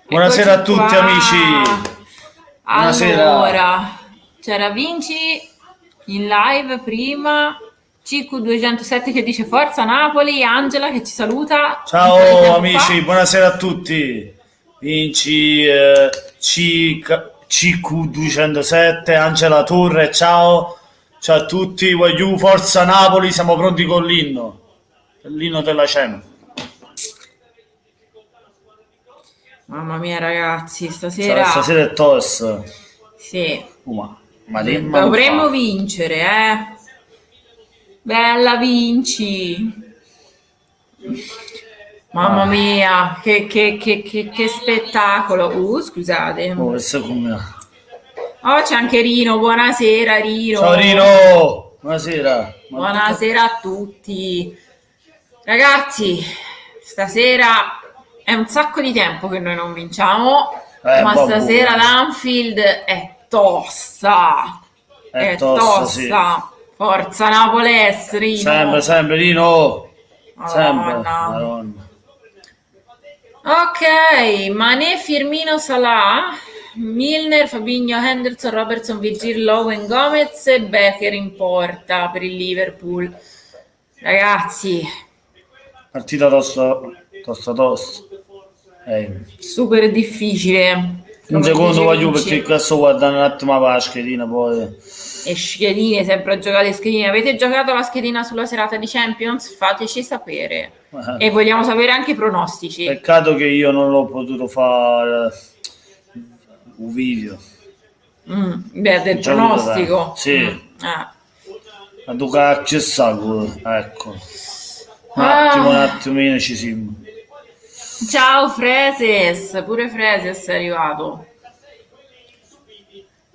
Buonasera a Eccoci tutti qua. amici. Buonasera. Allora, c'era Vinci in live prima, CQ207 che dice Forza Napoli, Angela che ci saluta un po' di Ciao tempo amici, fa. buonasera a tutti. Vinci CQ207, Angela Torre, ciao. Ciao a tutti, voglio Forza Napoli, siamo pronti con l'inno della cena. Mamma mia ragazzi, stasera Stasera è tosta. sì, Ma che non dovremmo fa? vincere, eh? Bella Vinci! Mamma Ah, mia, che spettacolo! Scusate. questo come... Oh, c'è anche Rino, buonasera Ciao Rino. Rino, buonasera. Ma tutto... Buonasera a tutti. Ragazzi, stasera è un sacco di tempo che noi non vinciamo, ma vabbè, stasera l'Anfield è tosta. è È tosta, sì. tosta. Forza Napoles, Sempre, Rino. sempre, Rino. Sempre, Madonna. Madonna. Ok, Mané, Firmino, Salah, Milner, Fabinho, Henderson, Robertson, Virgil, Owen, Gomez e Becker in porta per il Liverpool. Ragazzi, Partita tosta, tosta, tosta. super difficile, Un come secondo dice voglio perché Vinci. questo guarda un attimo la schedina poi. E schedine, sempre a giocare schedine. Avete giocato la schedina sulla serata di Champions? Fateci sapere. E vogliamo sapere anche i pronostici. Peccato che io non l'ho potuto fare un video. Beh, del Non c'ho avuto tempo. pronostico. Sì, ma tu cacchio sa, ecco. Un Ah. attimino ci siamo. Ciao Freses, pure Freses è arrivato.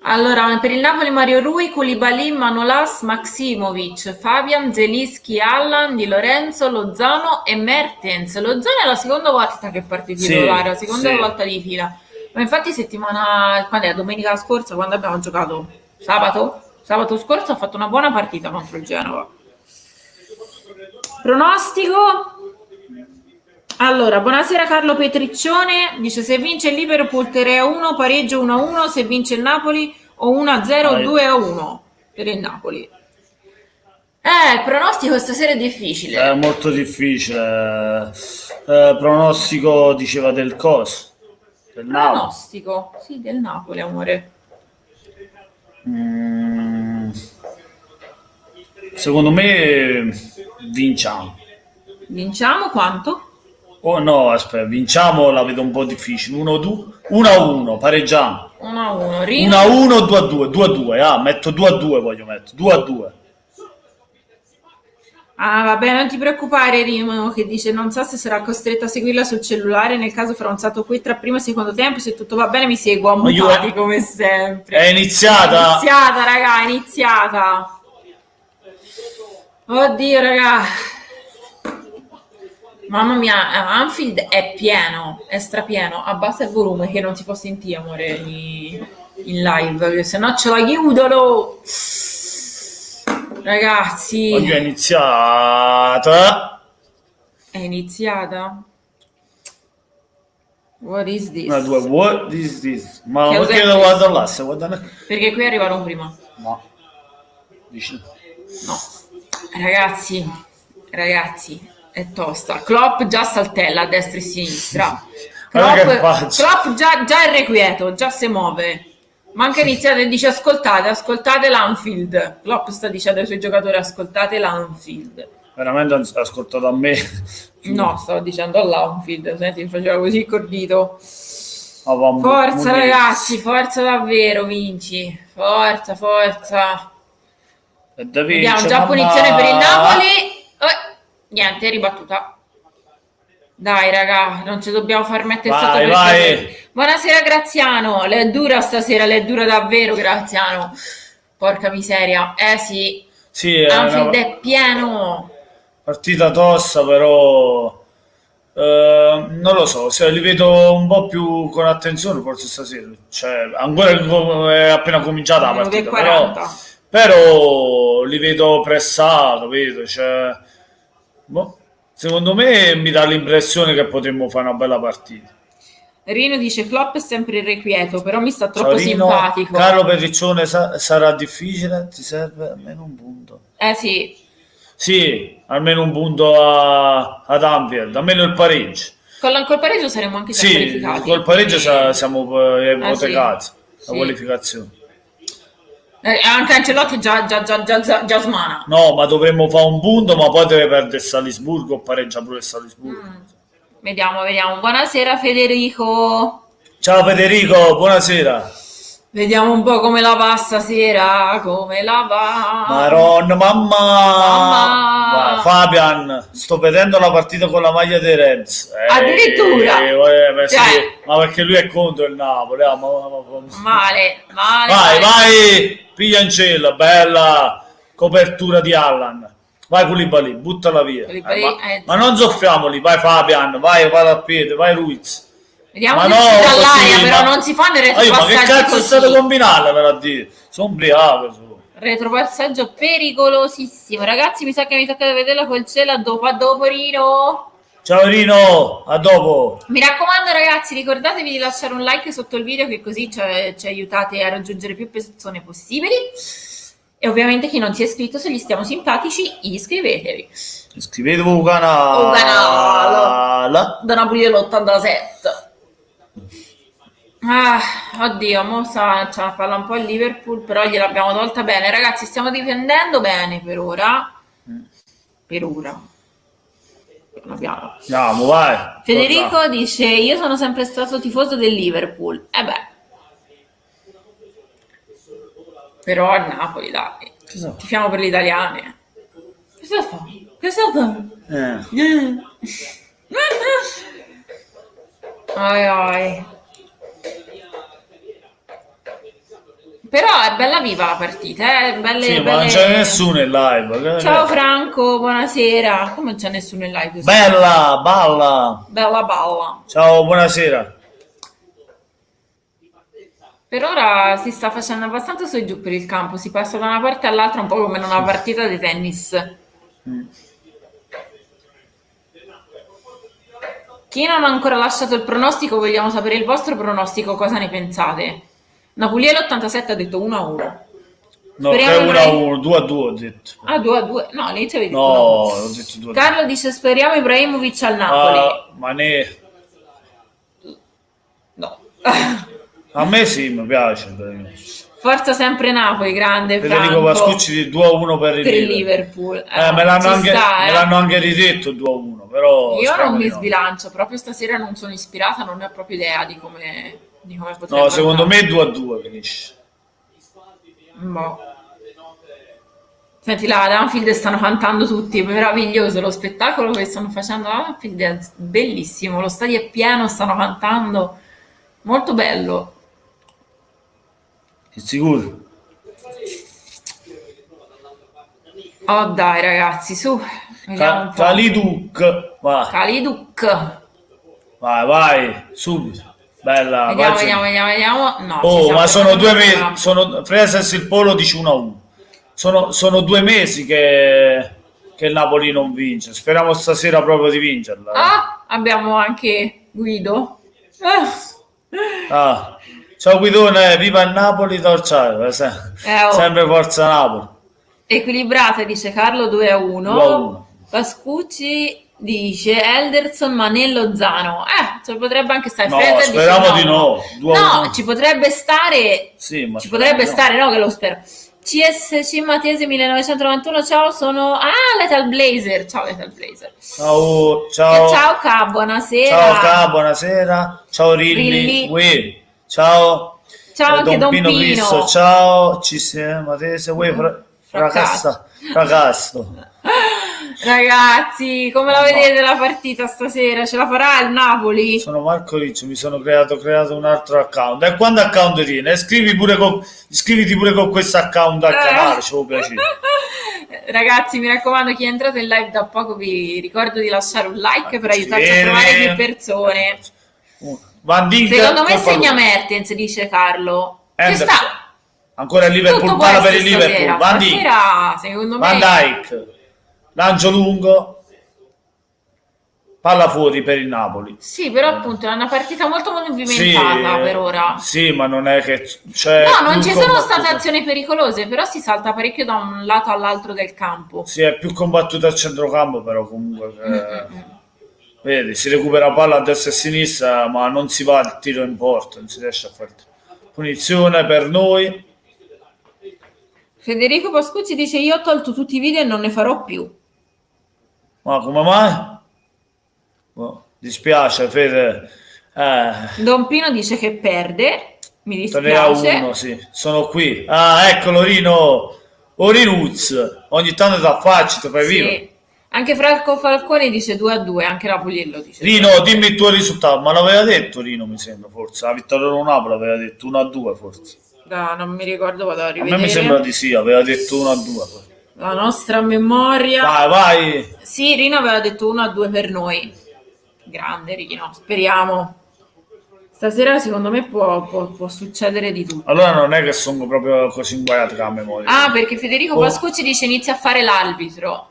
Allora, per il Napoli Mario Rui, Koulibaly, Manolas, Maximovic, Fabian, Zelinski, Allan, Di Lorenzo, Lozano e Mertens. Lozano è la seconda volta che parte titolare, la Sì, seconda sì. volta di fila. Ma infatti quando è? Domenica scorsa, quando abbiamo giocato? Sabato? Sabato scorso ha fatto una buona partita contro il Genova. Pronostico? Allora, buonasera Carlo Petriccione, dice se vince il Liverpool 3-1, pareggio 1-1, se vince il Napoli o 1-0 o 2-1 per il Napoli. Il pronostico stasera è difficile. È molto difficile. Pronostico diceva del COS, del Napoli. Pronostico, sì, del Napoli, amore. Secondo me vinciamo. Vinciamo quanto? Oh no, aspetta, vinciamo la vedo un po' difficile. 1-1, pareggiamo. 1-1. Rino? 1-1, 2-2, 2-2. Metto 2-2, voglio mettere. 2-2. Ah, vabbè, non ti preoccupare, Rimo, che dice non so se sarà costretto a seguirla sul cellulare, nel caso farò un salto qui tra primo e secondo tempo, se tutto va bene mi seguo a mutati come sempre. È iniziata. È iniziata, raga, è iniziata. Oddio, raga. Mamma mia, Anfield è pieno, è strapieno. Abbassa il volume che non si può sentire, amore, in live, se no ce la chiudono. Ragazzi, Oggi è iniziata. è iniziata? What is this? What is this? Ma Che perché cos'è lo questo? guardo là? Se guarda... Perché qui arrivarono prima. No. Dici... No. Ragazzi, è tosta. Klopp già saltella a destra e a sinistra. Guarda che faccia. Klopp già è irrequieto, già si muove. Manca iniziato e dice ascoltate l'Anfield. Klopp sta dicendo ai suoi giocatori ascoltate l'Anfield. Veramente ha ascoltato a me. No, stavo dicendo all'Anfield. Senti, mi faceva così col dito. Oh, Forza ragazzi, forza davvero, vinci. Forza, forza. Vediamo già punizione per il Napoli. Niente, ribattuta. Dai raga, non ci dobbiamo far mettere sotto per vai. Buonasera Graziano, l'è dura stasera, l'è dura davvero Graziano. Porca miseria. Sì. Sì, Anfield è pieno. Partita tosta, però non lo so, se li vedo un po' più con attenzione forse stasera. Cioè, ancora è appena cominciata la partita, però li vedo pressato, vedo, cioè, secondo me mi dà l'impressione che potremmo fare una bella partita. Rino dice flop è sempre irrequieto, però mi sta Ciao troppo Rino. simpatico. Carlo Petriccione, sarà difficile, ti serve almeno un punto. Sì, Sì, almeno un punto ad Anfield, almeno il pareggio. col pareggio saremmo anche già Sì, qualificati. col pareggio siamo sì. ipotecati, la Sì. qualificazione. Anche Ancelotti già smana. No, ma dovremmo fare un punto, ma poi deve perdere Salisburgo o pareggia pure Salisburgo. Vediamo. Buonasera Federico. Ciao Federico, buonasera. Vediamo un po' come la va stasera, come la va. Maronna, mamma. Mamma. Vai, Fabian, sto vedendo la partita con la maglia dei Reds. Addirittura. Sì, Cioè. ma perché lui è contro il Napoli. Male. Vai, piglia in cielo, bella copertura di Allan. Vai Koulibaly, buttala via. Ma non soffiamoli, vai Fabian, vai a piede, vai Ruiz. Vediamo Ma che no, si dall'aria, così, però ma- non si fanno i Ma che retropassaggi cazzo è così. stato combinato per a dire? Sono ubriaco. Retropassaggio pericolosissimo. Ragazzi, mi sa che mi tocca vederla col cielo. A dopo Rino. Ciao Rino, a dopo. Mi raccomando ragazzi, ricordatevi di lasciare un like sotto il video che così ci aiutate a raggiungere più persone possibili. E ovviamente chi non si è iscritto, se gli stiamo simpatici, iscrivetevi. Iscrivetevi al canale. Da Napoli all'87. Oddio, mo ce la palla un po' il Liverpool, però gliel'abbiamo tolta bene. Ragazzi, stiamo difendendo bene per ora. Abbiamo. Andiamo, vai. Federico dice: io sono sempre stato tifoso del Liverpool. Però a Napoli, dai. Tifiamo per le italiane. Cosa fa? Ai. Però è bella viva la partita, Sì, ma non c'è nessuno in live. Ciao Franco, buonasera. Come non c'è nessuno in live? Bella, balla. Bella balla. Ciao, buonasera. Per ora si sta facendo abbastanza su e giù per il campo, si passa da una parte all'altra un po' come in una partita di tennis. Chi non ha ancora lasciato il pronostico, vogliamo sapere il vostro pronostico, cosa ne pensate? Napuliello 87 ha detto 1-1. No, 1-1, 2-2 ho detto. 2-2. No, all'inizio avevi detto No, 1-1. ho detto 2-2. Carlo dice speriamo Ibrahimovic al Napoli. Mané. No. A me sì, mi piace. Forza sempre Napoli, grande Federico Franco. Pascucci di 2-1 per il Liverpool. me l'hanno anche ridetto 2-1, però io non mi sbilancio, proprio stasera non sono ispirata, non ne ho proprio idea di come potrebbe No, secondo andare. me 2-2 finisce. Boh. Senti, là ad Anfield stanno cantando tutti, è meraviglioso lo spettacolo che stanno facendo a Anfield, è bellissimo, lo stadio è pieno, stanno cantando, molto bello. Sicuro? Oh dai ragazzi, su, vediamo un po'. Kalidou, vai. Kalidou. Vai, subito. Bella. Vediamo. No, ma sono 2 mesi, Freses il Polo dice 1-1. Sono 2 mesi che il Napoli non vince. Speriamo stasera proprio di vincerla. Abbiamo anche Guido. Ciao Guidone, viva il Napoli d'Orciaio, sempre forza Napoli. Equilibrata, dice Carlo 2-1. Pascucci dice Elderson, Mané, Lozano. Ci potrebbe anche stare. No, speriamo di no. No, ci potrebbe stare. Sì, ma ci potrebbe stare, no, che lo spero. CSC Matese 1991, ciao, sono Lethal Blazer. Ciao Lethal Blazer. Ciao. Ciao K, buonasera. Ciao Rilli. Ciao. Anche Don Pino. Cristo, ciao. CSC Matese, fracasso. Ragazzi, come la vedete la partita stasera? Ce la farà il Napoli? Sono Marco Riccio, mi sono creato un altro account. E quando account tiene? Iscriviti pure con questo account al canale, ci vuole piacere. Ragazzi, mi raccomando, chi è entrato in live da poco vi ricordo di lasciare un like per aiutarci a trovare più persone. Secondo me segna Mertens, dice Carlo. Ci sta. Ancora il Liverpool, palla per il Liverpool. Van Dijk, secondo me. Van Dijk. Lancio lungo. palla fuori per il Napoli. Sì, però appunto è una partita molto movimentata per ora. Sì, ma non è che c'è. No, non ci sono state azioni pericolose, però si salta parecchio da un lato all'altro del campo. Sì, è più combattuto al centrocampo, però comunque vedi, si recupera palla a destra e a sinistra, ma non si va al tiro in porta, non si riesce a fare. Punizione per noi. Federico Pascucci dice: io ho tolto tutti i video e non ne farò più. Ma come mai? Oh, dispiace, Fede. Don Pino dice che perde. Mi 3 a dispiace. 1, sì. Sono qui. Ah, eccolo Rino. Orinuz. Ogni tanto ti affacci, ti fai vivo. Sì. Anche Franco Falcone dice 2-2, anche Napoliello dice. Rino, dimmi il tuo risultato. Ma l'aveva detto Rino, mi sembra, forse. La vittoria del Napoli aveva detto 1-2, forse. No, non mi ricordo, vado a A rivedere. me mi sembra di sì, aveva detto 1-2. La nostra memoria. Vai, vai. Sì, Rino aveva detto 1-2 per noi. Grande Rino, speriamo. Stasera secondo me può succedere di tutto. Allora non è che sono proprio così inguaiato con la memoria. Ah, perché Federico Pascucci dice inizia a fare l'arbitro.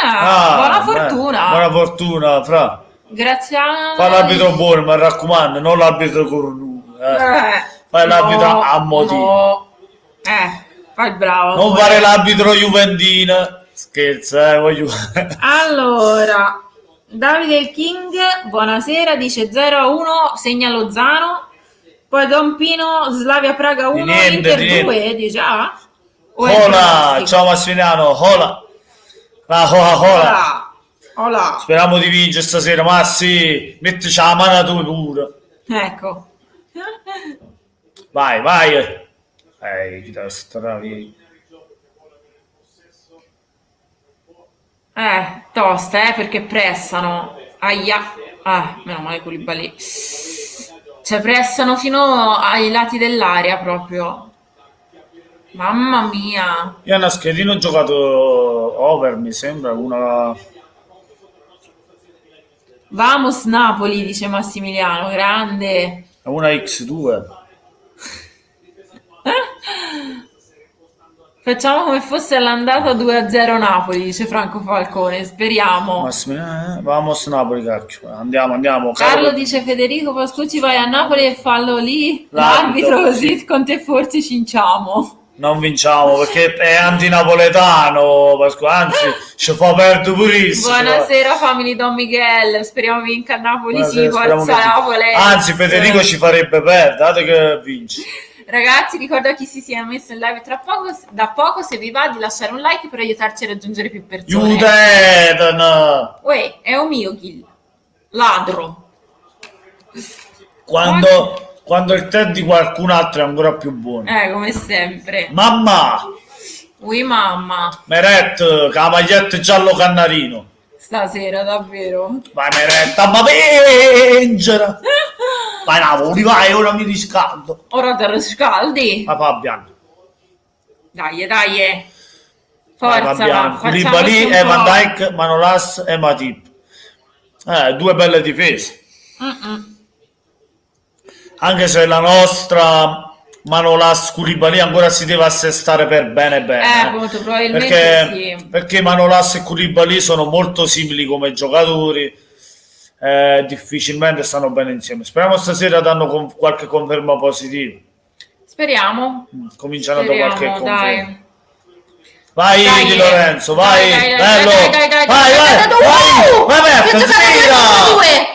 Buona fortuna. Buona fortuna, fra. Grazie a... Fa l'arbitro buono, mi raccomando, non l'arbitro cornuto. Fai l'arbitro a motivo. No. Fai il bravo. Non fare l'arbitro juventino. Scherzo, voglio... Allora, Davide il King, buonasera, dice 0-1, segna Lozano. Poi Don Pino, Slavia Praga 1, Inter 2, dice Hola, ciao Massimiliano, hola. Hola. Speriamo di vincere stasera, ma sì, mettici la mano tu pure. Ecco. Vai. Chi te stravi? Tosta, perché pressano. Aia. Meno male Koulibaly. Cioè, pressano fino ai lati dell'area proprio. Mamma mia. Io a schedino ho giocato over, mi sembra, una... Vamos Napoli, dice Massimiliano, grande. Una X2. Facciamo come fosse all'andata 2-0 Napoli, dice Franco Falcone, speriamo. Massimiliano, vamos Napoli, cacchio. Andiamo. Carlo dice Federico Pascucci vai a Napoli e fallo lì, l'arbitro così con te forse cinciamo. Non vinciamo perché è antinapoletano, anzi ci fa perdere purissimo. Buonasera family Don Miguel, speriamo vinca a Napoli, sì, forza Napoli. Anzi Federico ci farebbe perdere, date che vinci. Ragazzi, ricordo a chi si sia messo in live da poco, se vi va di lasciare un like per aiutarci a raggiungere più persone. Aiutatene! Uè, è un mio kill. Ladro. Quando il tè di qualcun altro è ancora più buono. Come sempre. Mamma! Ui mamma. Meret, con la maglietta giallo cannarino. Stasera, davvero. Vai Meretta, ma vincere! Vai Napoli, vai, ora mi riscaldo. Ora te riscaldi. Ma Fabiano. Dai. Forza, Fabiano. Koulibaly, Van Dijk, Manolas e Matip. Due belle difese. Anche se la nostra Manolas Koulibaly ancora si deve assestare per bene. Molto probabilmente sì. Perché Manolas e Koulibaly sono molto simili come giocatori. Difficilmente stanno bene insieme. Speriamo stasera danno qualche conferma positiva. Speriamo. Cominciano da qualche conferma. Dai. Vai Di Lorenzo, vai, bello. Vai,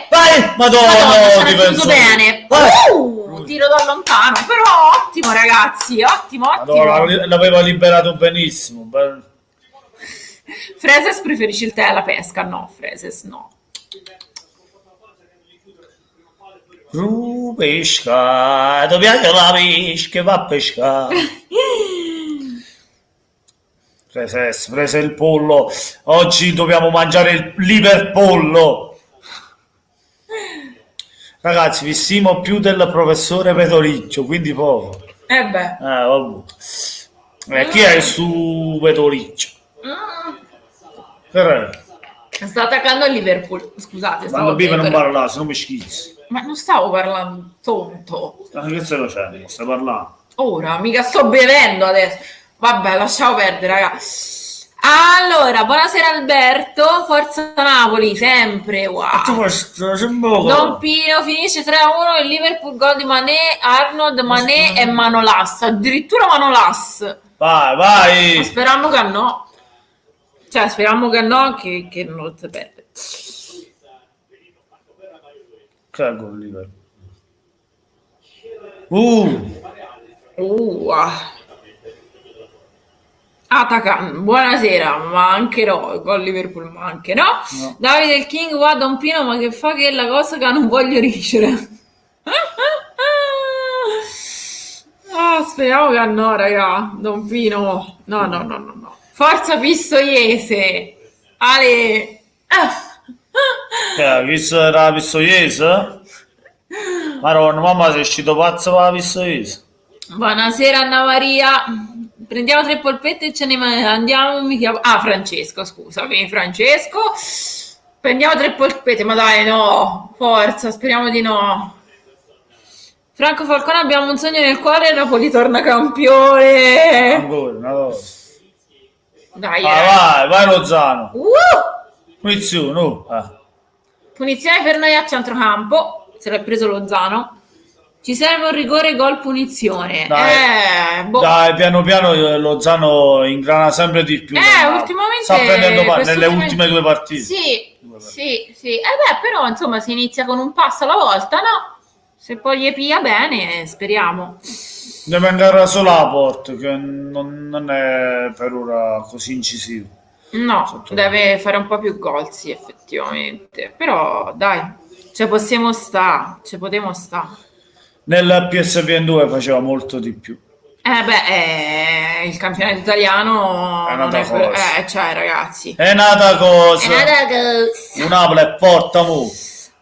vai, Madonna, difenso bene. Tiro da lontano, però ottimo ragazzi, ottimo. Madonna, l'aveva liberato benissimo. Freses preferisce il tè alla pesca? No, Freses no. Pesca, ti piace la pesca, va a pescare. Prese il pollo. Oggi dobbiamo mangiare il liverpollo. Ragazzi, vi stimo più del professore Petoriccio, quindi poco. Vabbè. Chi è su Petoriccio? Sta attaccando il Liverpool. Scusate, quando prima non parlava, se non mi schizzi. Ma non stavo parlando tonto. Che stai facendo? Stai parlando? Ora, mica sto bevendo adesso. Vabbè, lasciamo perdere, raga. Allora, buonasera Alberto, Forza Napoli, sempre, wow. Don Pino finisce 3-1, il Liverpool gol di Mané, Arnold, Mané e Manolas, addirittura Manolas. Vai. Ma speriamo che no. Cioè, speriamo che no, che non lo sapete. Che gol Liverpool. Atacan, buonasera, ma anche no, gol Liverpool, ma anche no. Davide il King, qua Don Pino, ma che fa che è la cosa che non voglio ricevere. Speriamo che no, raga, Don Pino, no. Forza Pistoiese, Ale. Visto era la Pistoiese? Maronna, mamma sei uscito pazzo per la Pistoiese. Buonasera Anna Maria. Prendiamo 3 polpette e ce ne andiamo. Mi chiamo... Francesco, scusami, Francesco. Prendiamo 3 polpette, ma dai, no. Forza, speriamo di no. Franco Falcone, abbiamo un sogno nel cuore, Napoli torna campione. Ancora, no. Dai, vai Lozano. Punizione, Punizione per noi a centrocampo. Se l'ha preso Lozano. Ci serve un rigore, gol, punizione. Dai, piano piano Lozano ingrana sempre di più. Ultimamente sta prendendo nelle ultime 2 partite. Sì. Però insomma si inizia con un passo alla volta, no? Se poi gli piglia bene, speriamo. Deve andare solo la porta, che non è per ora così incisivo. No, deve fare un po' più gol, sì, effettivamente. Però dai, potremo stare. Nel PSV2 faceva molto di più. Il campionato italiano è non nata è cosa. ragazzi. È nata cosa. Un Napoli è porta mu.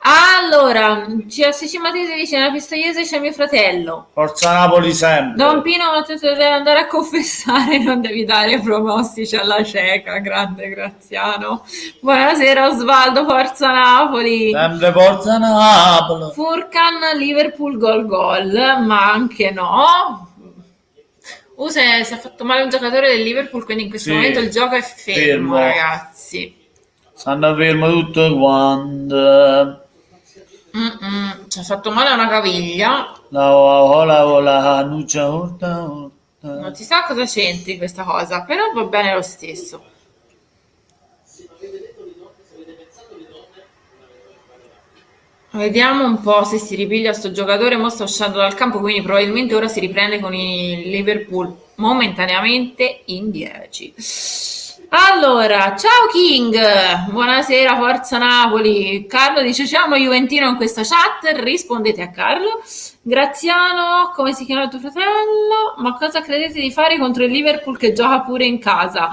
Allora, CSC Matese dice nella Pistoiese c'è mio fratello. Forza Napoli sempre. Don Pino, ma tu devi andare a confessare, non devi dare pronostici alla cieca, grande Graziano. Buonasera Osvaldo, Forza Napoli. Sempre Forza Napoli. Furkan, Liverpool gol, ma anche no. Si è fatto male un giocatore del Liverpool, quindi in questo momento il gioco è fermo. Ragazzi. Stanno fermo tutto quanto. Ci ha fatto male a una caviglia. Non Non si sa cosa c'entri questa cosa, però va bene lo stesso. Vediamo un po' se si ripiglia sto giocatore. Mo sta uscendo dal campo, quindi probabilmente ora si riprende con il Liverpool momentaneamente in 10. Allora, ciao King, buonasera Forza Napoli. Carlo dice c'è uno Juventino in questa chat, rispondete a Carlo. Graziano, come si chiama il tuo fratello? Ma cosa credete di fare contro il Liverpool che gioca pure in casa?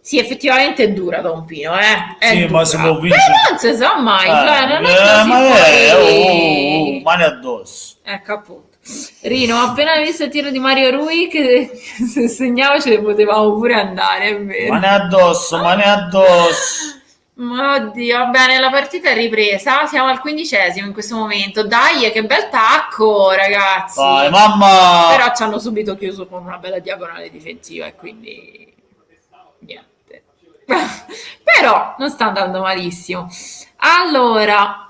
Sì, effettivamente è dura Don Pino, Sì, dura. Ma si può vincere. Però non si sa mai, non è così mani addosso. Ecco appunto. Rino, ho appena visto il tiro di Mario Rui che se segnava ce ne potevamo pure andare, è vero. Mani addosso. Oddio, va bene, la partita è ripresa, siamo al 15° in questo momento. Dai, che bel tacco, ragazzi. Vai, mamma. Però ci hanno subito chiuso con una bella diagonale difensiva e quindi niente. Però non sta andando malissimo. Allora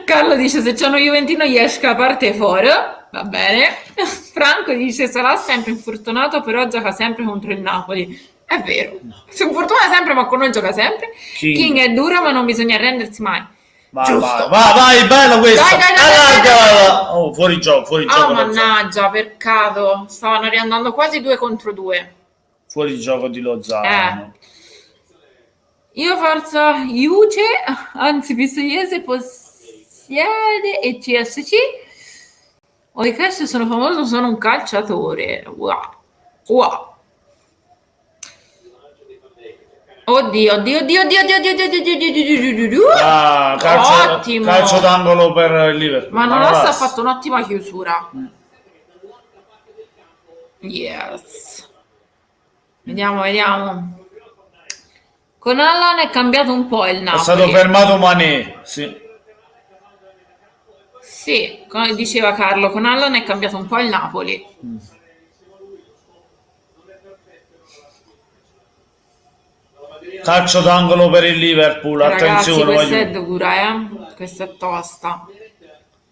Carlo dice se c'è uno Juventino gli esca a parte fuori, va bene. Franco dice sarà sempre infortunato però gioca sempre contro il Napoli. È vero, si infortuna sempre ma con noi gioca sempre. King è dura ma non bisogna arrendersi mai. Vai, bello questo. Dai. Fuori gioco. Mannaggia, peccato. Stavano riandando quasi 2 contro 2. Fuori gioco di Lozano. Io Forza Juve, anzi Pistoiese possiede e CSC. I calci sono famoso, sono un calciatore. Wow. Oddio. Ottimo. Calcio d'angolo per il Liverpool. Ma Manolas ha fatto un'ottima chiusura. Yes. Vediamo. Con Allan è cambiato un po' il Napoli. È stato fermato Mané, Sì, come diceva Carlo, con Allan è cambiato un po' il Napoli. Calcio d'angolo per il Liverpool, Ragazzi, attenzione, questa è voglio. dura, questa è tosta.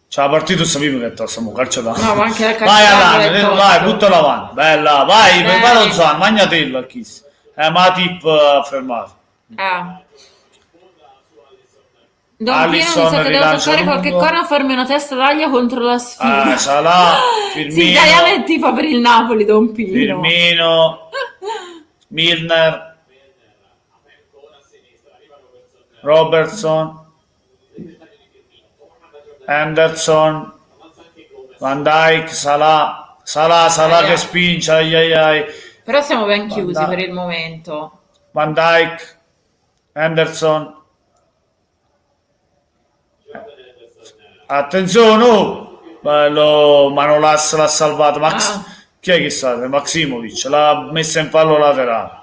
Cioè, la partita sappiamo che tosta, calcio d'angolo. No, ma anche la calcio vai d'angolo è Allan, tosto. vai, buttala avanti. Bella, vai, Bene. prepara lo Zan, magnatello a chi. Ma la tip ha fermato. Don Pino, mi Alisson sa che devo rilancia toccare qualche lungo. corno a farmi una testa d'aglia contro la sfida. Salah, Sì, Firmino, italiano tifa per il Napoli, Don Pino. Firmino, Milner, Robertson, Henderson, Van Dijk, Salah che spinge, ai ai ai. Però siamo ben chiusi Dijk. per il momento. Van Dijk, Henderson. Attenzione, oh! Bello, Manolas l'ha salvato. Chi è che sta? Maximovic l'ha messa in fallo laterale.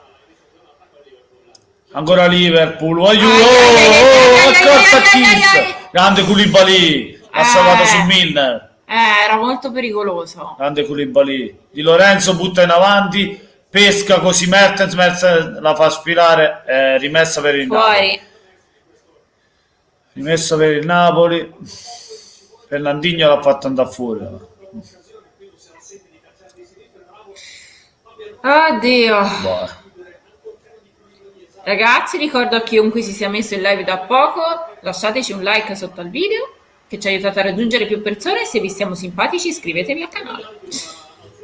Ancora Liverpool. Accorta Kiss. Grande Koulibaly. Ha salvato su Milner. Era molto pericoloso. Grande Koulibaly. Di Lorenzo butta in avanti. Pesca così Mertens la fa sfilare. Rimessa per il Napoli. Fuori. Rimessa per il Napoli. Fernandinho l'ha fatto andare fuori. Oddio. Boh. Ragazzi, ricordo a chiunque si sia messo in live da poco, lasciateci un like sotto al video che ci aiutate a raggiungere più persone e se vi stiamo simpatici iscrivetevi al canale.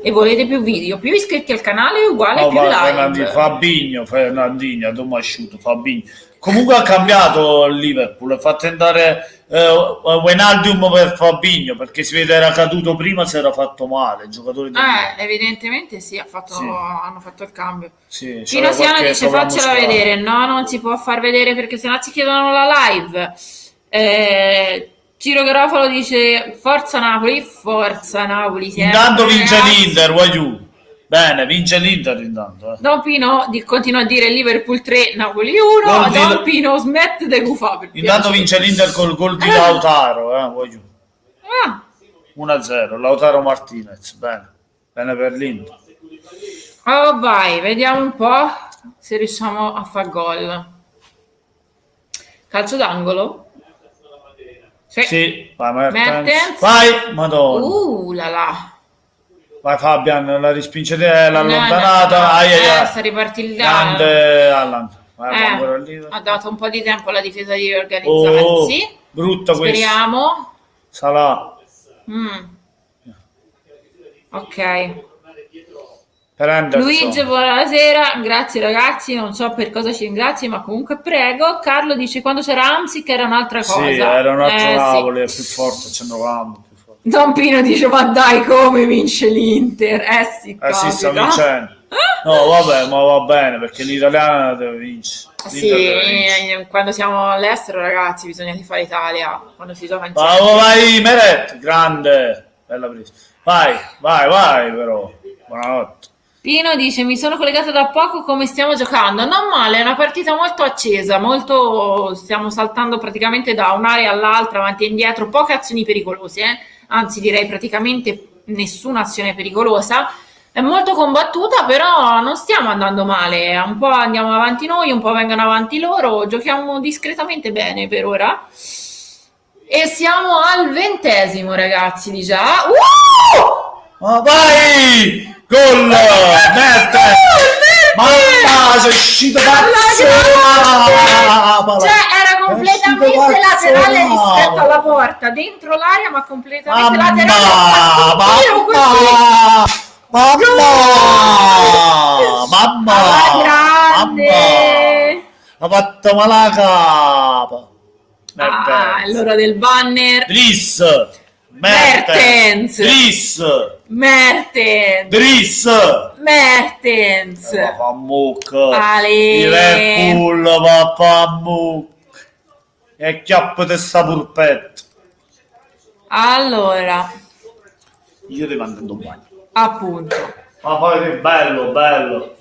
E volete più video, più iscritti al canale uguale più like. Fernandinho, Tomasciuto, Fabinho. Comunque ha cambiato il Liverpool, ha fatto andare Wijnaldum per Fabinho perché si vede era caduto prima, si era fatto male. Il giocatore Evidentemente sì, hanno fatto il cambio. Sì, Pino Siano dice faccela vedere. No, non si può far vedere perché sennò ci chiedono la live. Ciro Garofalo dice forza Napoli. Intanto vince l'Inter, voglio. Bene, vince l'Inter intanto. Don Pino continua a dire Liverpool 3, Napoli 1. Don Pino smette di gufare. Intanto vince l'Inter col gol di Lautaro, voglio. 1-0, Lautaro Martinez. Bene per l'Inter. Oh, vai, vediamo un po' se riusciamo a far gol. Calcio d'angolo? Sì, vai Mertens. Vai, madonna. La la. Vai Fabian, la respinge l'allontanata. No. Sta ripartendo. Grande Allan. Ha dato un po' di tempo alla difesa di organizzarsi. Brutta questa. Speriamo. Salah. Ok. Per Luigi, buonasera. Grazie ragazzi. Non so per cosa ci ringrazi, ma comunque prego. Carlo dice quando c'era Amsic era un'altra cosa. Sì, era un altro Napoli, è più forte, ci andavamo. Don Pino dice ma dai come vince l'Inter? Sì, sta vincendo. No vabbè, ma va bene perché l'italiana deve vincere. Sì, quando siamo all'estero ragazzi bisogna tifare Italia quando si gioca insieme. Vai Meret, grande, bella presa. Vai però, buonanotte. Pino dice mi sono collegato da poco, come stiamo giocando? Non male, è una partita molto accesa, stiamo saltando praticamente da un'area all'altra, avanti e indietro, poche azioni pericolose, anzi direi praticamente nessuna azione pericolosa, è molto combattuta però non stiamo andando male, un po' andiamo avanti noi, un po' vengono avanti loro, giochiamo discretamente bene per ora e siamo al 20° ragazzi di già. Vai! Gol! Mertens! Mamma, sei uscito pazzo! Cioè era completamente laterale rispetto alla porta, dentro l'area ma completamente laterale. Mamma! Grande! Ha fatto male la capa! L'ora del banner. Mertens! Mertens! Liverpool, papà e chiappo di sta pulpetta. Allora. Io devo andare in bagno. Appunto. Ma poi che bello.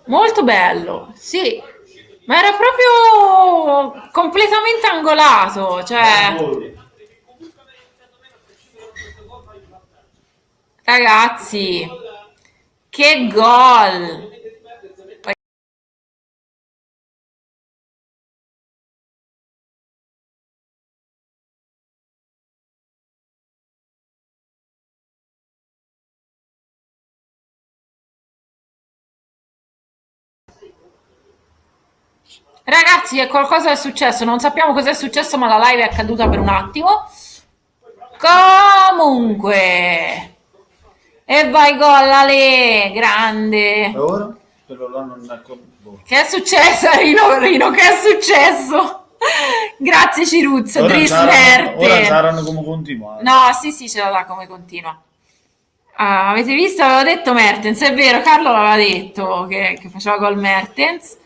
Molto bello, sì. Ma era proprio completamente angolato, cioè ragazzi, che gol! Ragazzi, qualcosa è successo, non sappiamo cosa è successo, ma la live è accaduta per un attimo. Comunque, e vai gol, Ale, grande. E ora? Quello là non è Che è successo, Rino, che è successo? Grazie Ciruzzo, Dries ora Mertens. saranno come continua. No, sì, ce la dà come continua. Ah, avete visto? Aveva detto Mertens, è vero, Carlo l'aveva detto che faceva gol Mertens.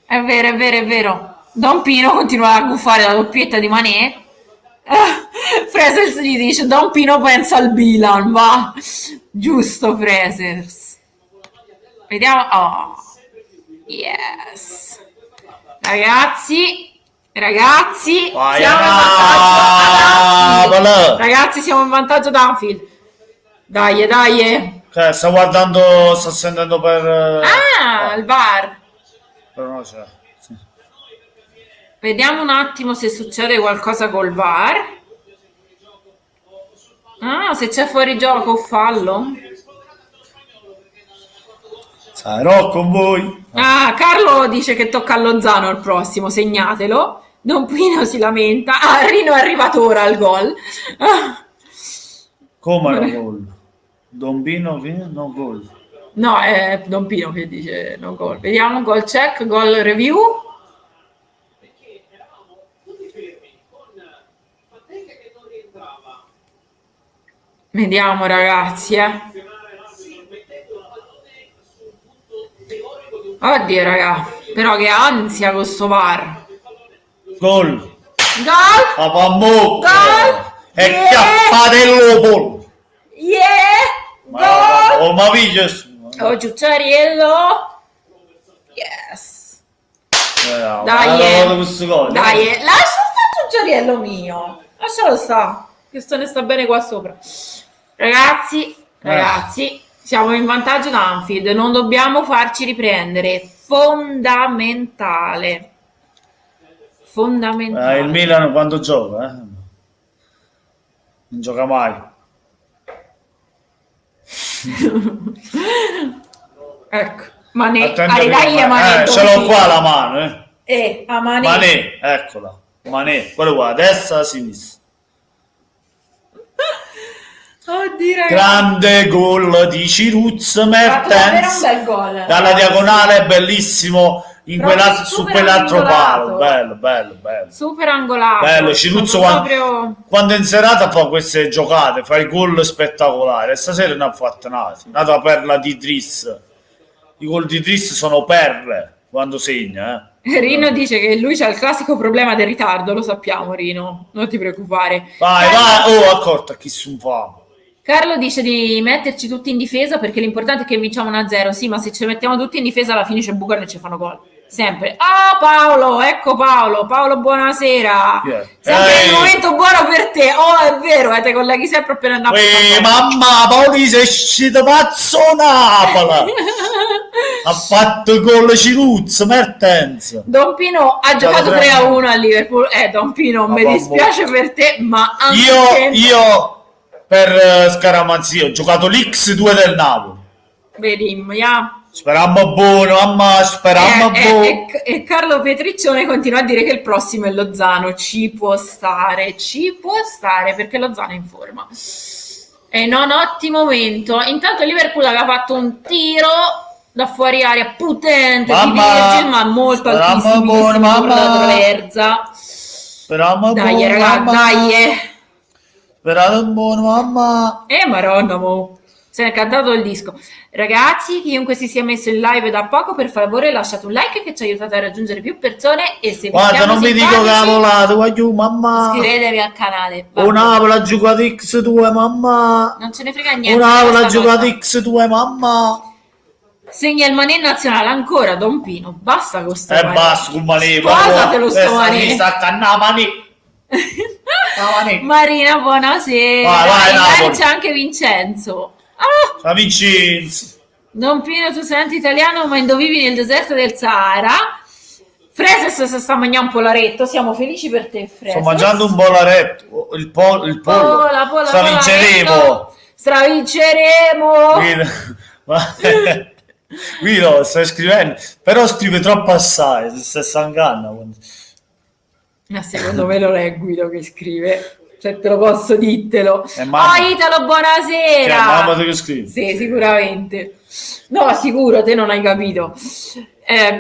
È vero. Don Pino continua a guffare la doppietta di Mané. Fresers gli dice, Don Pino pensa al Milan, va. Giusto, Fresers. Vediamo. Oh, yes. Ragazzi, Vai, siamo in vantaggio ad Anfield. Ragazzi, siamo in vantaggio ad Anfield. Dai. Sta sentendo per... Il VAR. Però non c'è. Sì. Vediamo un attimo se succede qualcosa col VAR. Se c'è fuori gioco o fallo. Sarò con voi. Carlo dice che tocca a Lozano il prossimo, segnatelo. Don Pino si lamenta. Rino è arrivato ora al gol. Come no gol? Don Pino no gol. No, è Don Pino che dice no gol. Vediamo, gol check, gol review. Vediamo ragazzi, Oddio raga, però che ansia con sto VAR. Gol. Gol. E chiappatello pol. Gol. Ma figlio. Giucciariello. Yes. Dai, lascia stare Giucciariello mio. Lascialo sta. Che sto ne sta bene qua sopra. Ragazzi, siamo in vantaggio da Anfield, non dobbiamo farci riprendere. Fondamentale. Il Milan quando gioca, non gioca mai. Ecco, Mané, Mané ce l'ho qua la mano, a Mané. Mané, eccola. Mané, quello qua, a destra, a sinistra. Oddio, ragazzi. Grande gol di Ciruz Mertens un bel gol. dalla diagonale, bellissimo su quell'altro palo, bello, super angolato, bello. Ciruz quando è in serata fa queste giocate, fa i gol spettacolari, e stasera ne ha fatto nata perla di Dries. I gol di Dries sono perle quando segna, Rino dice che lui c'ha il classico problema del ritardo, lo sappiamo Rino, non ti preoccupare. Vai, accorta chi si fa. Carlo dice di metterci tutti in difesa perché l'importante è che vinciamo 1-0. Sì, ma se ci mettiamo tutti in difesa alla fine c'è bucano e ci fanno gol. Sempre. Paolo, ecco Paolo. Paolo, buonasera. Yeah. Sempre il momento buono per te. È vero, te colleghi sempre appena andato. Mamma, Paoli sei uscito pazzo Napoli. Ha fatto gol Ciruz Mertens. Don Pino ha giocato 3-1 a Liverpool. Don Pino, mi dispiace per te, ma anche io per scaramanzia ho giocato l'X2 del Napoli. Vediamo, Sperammo buono, mamma, sperammo buono. E Carlo Petriccione continua a dire che il prossimo è Lozano. Ci può stare perché Lozano è in forma. È in un ottimo momento. Intanto Liverpool aveva fatto un tiro da fuori area potente di Virgil, ma molto altissimo, dai ragazzi, dai. Sperato buono, mamma. Maronna, mo. Se ne è cantato il disco. Ragazzi, chiunque si sia messo in live da poco, per favore lasciate un like che ci aiutate a raggiungere più persone. E se guarda, non mi dico cavolate, voglio, mamma. Iscrivetevi al canale. Napoli ha giocato X2, mamma. Non ce ne frega niente. Napoli ha giocato X2, mamma. Segna il Mané nazionale ancora, Don Pino. Basta con sto Mané. Basta con Mané. Posatelo sto Mané. Mi sta accannando Mané. Marina, buonasera. Vai, c'è anche Vincenzo. Ciao Vincenzo. Don Pino, tu sei anti-italiano ma indovivi nel deserto del Sahara. Freses si sta mangiando un polaretto, siamo felici per te, Freses. Sto mangiando un polaretto, il pollo. Stravinceremo. Guido, stai scrivendo, però scrive troppo assai, si sta inganna. Ma secondo me non è Guido che scrive, cioè te lo posso dirtelo. mamma. Oh Italo, buonasera! Cioè, mamma te che scrive? Sì, sicuramente. No, sicuro, te non hai capito.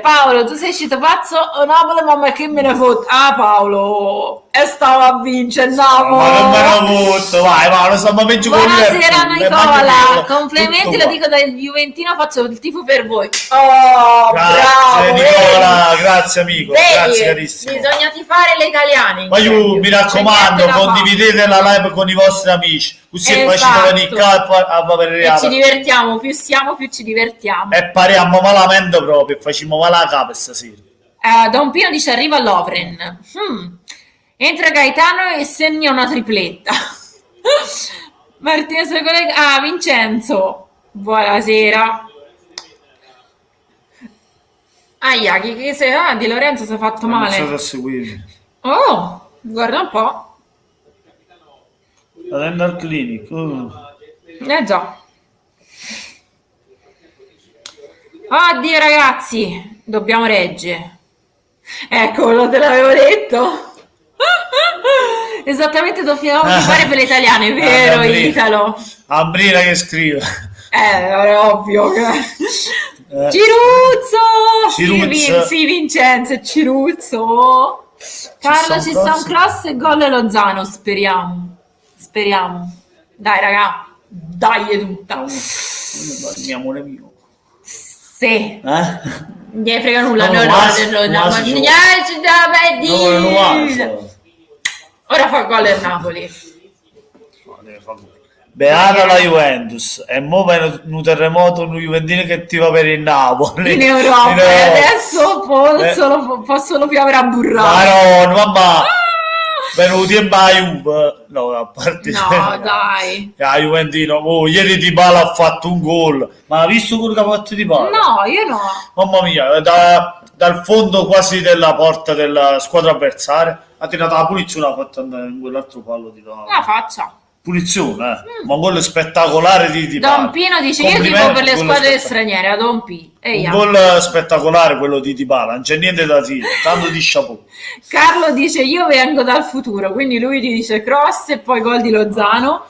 Paolo, tu sei uscito pazzo o Napoli, mamma che me ne fotte? Ah Paolo, e stava a vincere Napoli. Ma non me lo voto, vai Paolo, stiamo peggio con Buonasera Nicola, complimenti, lo dico da Juventino, faccio il tifo per voi. Oh, grazie bravo, Nicola, grazie amico, vedi, grazie carissimo. bisogna tifare le italiane. Ma io mi raccomando, condividete la live con i vostri amici, così poi ci troviamo in capo e ci divertiamo, più siamo più ci divertiamo. E pariamo malamente proprio, facciamo male la capa stasera. Don Pino dice arriva Lovren. Entra Gaetano e segna una tripletta. Martinez collega. Ah, Vincenzo. Buonasera. Aia, che sei? Ah, Di Lorenzo si è fatto male. Non so se seguirmi. Oh, guarda un po'. La Dental Clinic. Già. Oddio ragazzi, dobbiamo reggere. Ecco, te l'avevo detto. Esattamente, dobbiamo fare per le italiane, vero Italo? Ambrina che scrive. È ovvio che... Ciruzzo! Sì, Vincenzo, Ciruzzo. Carlo, ci sta un cross e gol Lozano, speriamo. Dai raga, dai è tutta. Mio amore mio. Sì. Non gli frega nulla, no. Ora fa gol il Napoli. Beata la Juventus e mo va un terremoto un Juventino che ti va per il Napoli in Europa e adesso può solo piovere a burrare. Ma no, mamma venuti in Juve no, a parte dai la Juventino, ieri Di Bala ha fatto un gol, ma ha visto quello che ha fatto Di Bala? No, io no. Mamma mia, dal fondo quasi della porta della squadra avversaria ha tirato la punizione, ha fatto andare in quell'altro pallo di là. La faccia. Punizione, ma un gol spettacolare di Don Pino dice io tifo per le squadre straniere a Don P. Un gol spettacolare quello di Dybala, non c'è niente da dire, tanto di chapeau. Carlo dice io vengo dal futuro, quindi lui gli dice cross e poi gol di Lozano.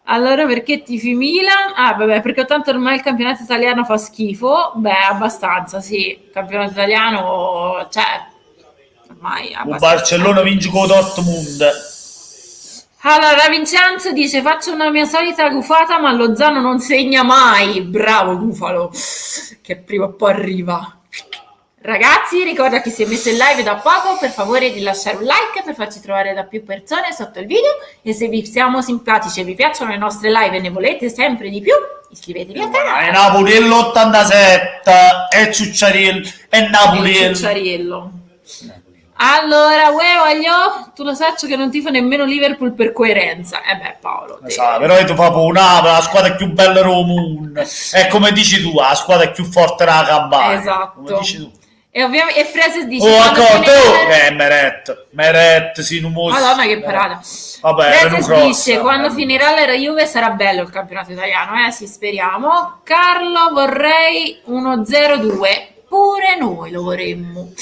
Allora perché tifi Milan? Ah vabbè, perché tanto ormai il campionato italiano fa schifo. Beh, abbastanza, sì, il campionato italiano, cioè ormai il Barcellona vince con Dortmund. Allora Vincenzo dice faccio una mia solita gufata ma Lozano non segna mai. Bravo Gufalo, che prima o poi arriva. Ragazzi, ricorda che si è messo in live da poco, per favore di lasciare un like per farci trovare da più persone sotto il video, e se vi siamo simpatici e vi piacciono le nostre live e ne volete sempre di più, iscrivetevi al canale. È Napoli l'87 è Ciucciariello, è Napoli Ciucciariello. Allora, voglio, tu lo sai che non tifo nemmeno Liverpool per coerenza. Paolo. Però tu fai la squadra è più bella del mondo. È come dici tu, la squadra è più forte della Campania. Esatto. Come dici tu. E ovviamente Freses dice Meret, sì, Madonna che parata. Vabbè, Freses dice quando finirà l'era Juve sarà bello il campionato italiano, sì, speriamo. Carlo, vorrei 1-0-2, pure noi lo vorremmo.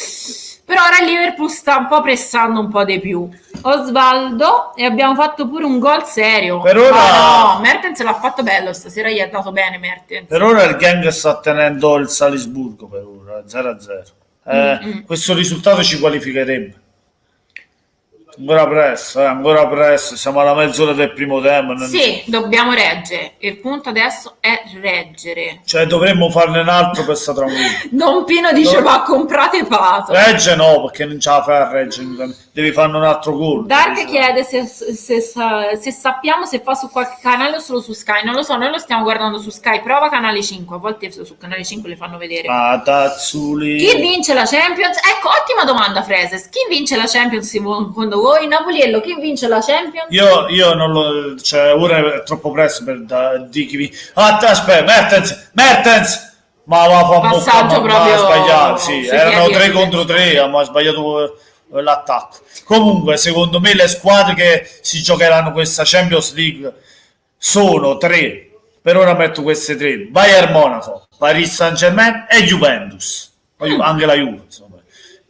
Però ora il Liverpool sta un po' pressando un po' di più. Osvaldo, e abbiamo fatto pure un gol serio. Per ora no, Mertens l'ha fatto bello stasera, gli ha dato bene Mertens. Per ora il gang sta tenendo il Salisburgo per ora 0-0. Questo risultato ci qualificherebbe. Ancora presto, siamo alla mezz'ora del primo tempo. Sì, dobbiamo reggere. Il punto adesso è reggere. Cioè dovremmo farne un altro per stare tranquillo. Don Pino dice ma comprate Pato. Regge no, perché non ce la fai a reggere, devi fare un altro gol. Dark chiede se sappiamo se fa su qualche canale o solo su Sky. Non lo so, noi lo stiamo guardando su Sky, prova canale 5, a volte su canale 5 le fanno vedere. Tazzuli. Chi vince la Champions? Ecco, ottima domanda Freses. Chi vince la Champions secondo voi? Napoliello, chi vince la Champions? Io non lo, cioè ora è troppo presto per dire chi vince. Aspetta, Mertens. Ma passaggio proprio ha sbagliato, sì, erano 3 contro 3, ma ha sbagliato l'attacco. Comunque, secondo me le squadre che si giocheranno questa Champions League sono 3. per ora metto queste tre: Bayern Monaco, Paris Saint-Germain e Juventus. Anche la Juve, insomma.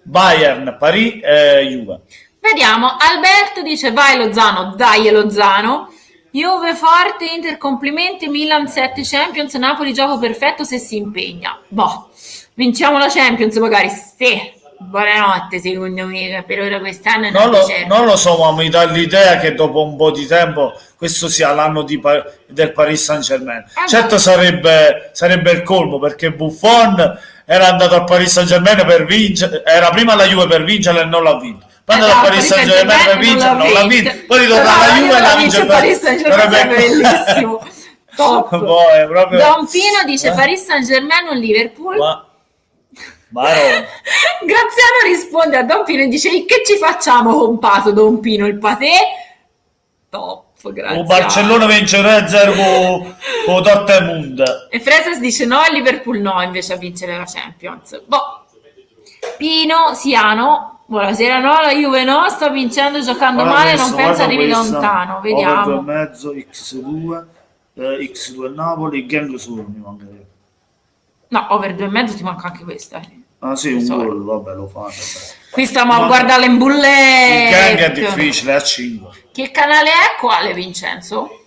Bayern, Paris e Juve. Vediamo, Alberto dice vai Lozano, dai Lozano. Juve forte, Inter complimenti, Milan 7 Champions, Napoli gioco perfetto se si impegna. Boh, vinciamo la Champions magari, sì. Buonanotte secondo me, per ora quest'anno non lo so, ma mi dà l'idea che dopo un po' di tempo questo sia l'anno del Paris Saint-Germain. Certo sarebbe il colmo, perché Buffon era andato al Paris Saint-Germain per vincere, era prima alla Juve per vincere e non l'ha vinto. Poi è andato al Paris Saint-Germain per vincere, non l'ha vinto. Poi ritorna alla Juve e la vince il Paris Saint-Germain. È bellissimo. Top. Boh, proprio... Don Pino dice Paris Saint-Germain o Liverpool? Ma no. Graziano risponde a Don Pino e dice che ci facciamo con Pato, Don Pino, il patè? Top, grazie. Barcellona vince 3-0 con Dortmund. E Fresas dice no, il Liverpool no, invece a vincere la Champions. Boh. Pino Siano, buonasera, no, la Juve no, sta vincendo giocando male, non pensa arrivi lontano. Vediamo. 2,5 X2 X2 Napoli, gang solo mi manca. No, over 2,5 ti manca anche questa. Ah sì, un gol, vabbè, lo fanno. Qui stiamo a guardare le bulle. Il gang è difficile, a 5. Che canale è? Quale, Vincenzo?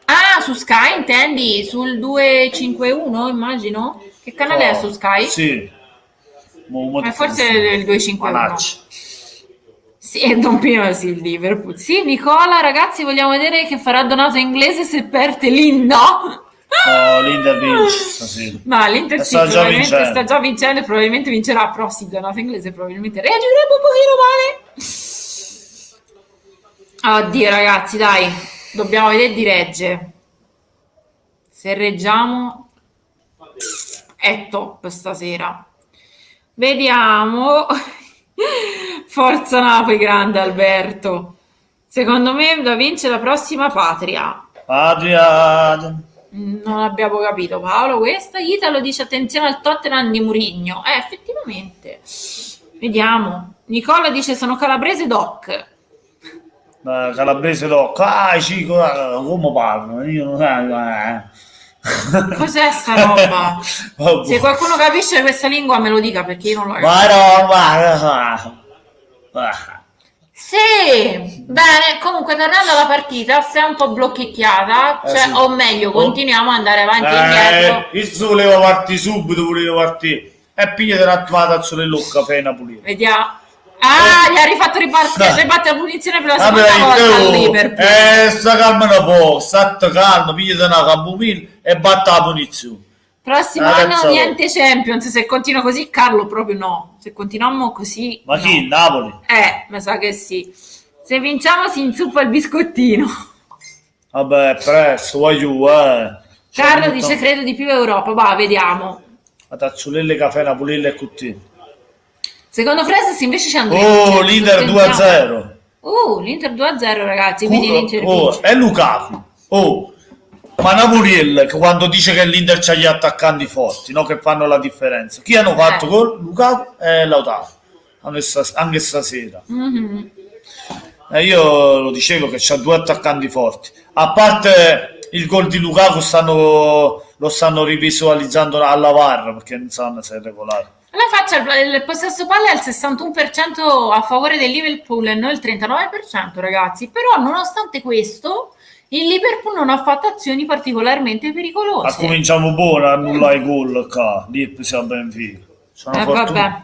Ah, su Sky intendi? Sul 251, immagino? Che canale è su Sky? Sì. Forse il 251. Sì, è Don Pino, sì, il Liverpool. Sì, Nicola, ragazzi, vogliamo vedere che farà Donato Inglese se perde l'Inno? No, l'Inter vince stasera. Ma l'Inter sì, probabilmente sta già vincendo e probabilmente vincerà, però sì, Donato Inglese probabilmente reagirebbe un pochino male. Oddio ragazzi, dai, dobbiamo vedere di regge. Se reggiamo è top stasera. Vediamo. Forza Napoli, grande Alberto. Secondo me da vince la prossima Patria. Non abbiamo capito, Paolo. Questa Italo dice attenzione al Tottenham di Mourinho. Effettivamente. Vediamo. Nicola dice sono calabrese doc. Calabrese doc. Ah, Cico, come parlo? Io non so. Cos'è sta roba? Se qualcuno capisce questa lingua me lo dica, perché io non la capisco. Sì, bene, comunque tornando alla partita, si è un po' blocchicchiata, cioè, sì. O meglio, continuiamo ad andare avanti e indietro. Io volevo partire subito, e pigliate una tazzone lucca appena pulire. Vediamo. Ah, gli ha rifatto ribattere la punizione per la seconda volta al Liverpool. Sta calma un po', state calmo, pigliate una camomilla e batta la punizione. Prossimo anno niente Champions, se continua così Carlo proprio no, se continuiamo così ma no. Chi? Il Napoli? Mi sa che sì, se vinciamo si inzuppa il biscottino. Vabbè, presto, voglio Carlo dice credo di più Europa, va, vediamo. La tazzolelle, caffè, Napolella e cuttino. Secondo Fresas invece c'è Andrea. L'Inter 2-0. L'Inter 2-0 ragazzi, quindi l'Inter vince. È Lukaku. Ma Napuriel, che quando dice che l'Inter c'ha gli attaccanti forti, no, che fanno la differenza. Chi hanno fatto gol? Lukaku e Lautaro. Anche stasera. Mm-hmm. Io lo dicevo che c'ha 2 attaccanti forti. A parte il gol di Lukaku lo stanno rivisualizzando alla VAR, perché non sanno se è regolare. La faccia, il possesso palla è al 61% a favore del Liverpool e non il 39%, ragazzi. Però nonostante questo il Liverpool non ha fatto azioni particolarmente pericolose. Ma cominciamo buono a annullare i gol qua. Lì siamo Benfica. Vabbè.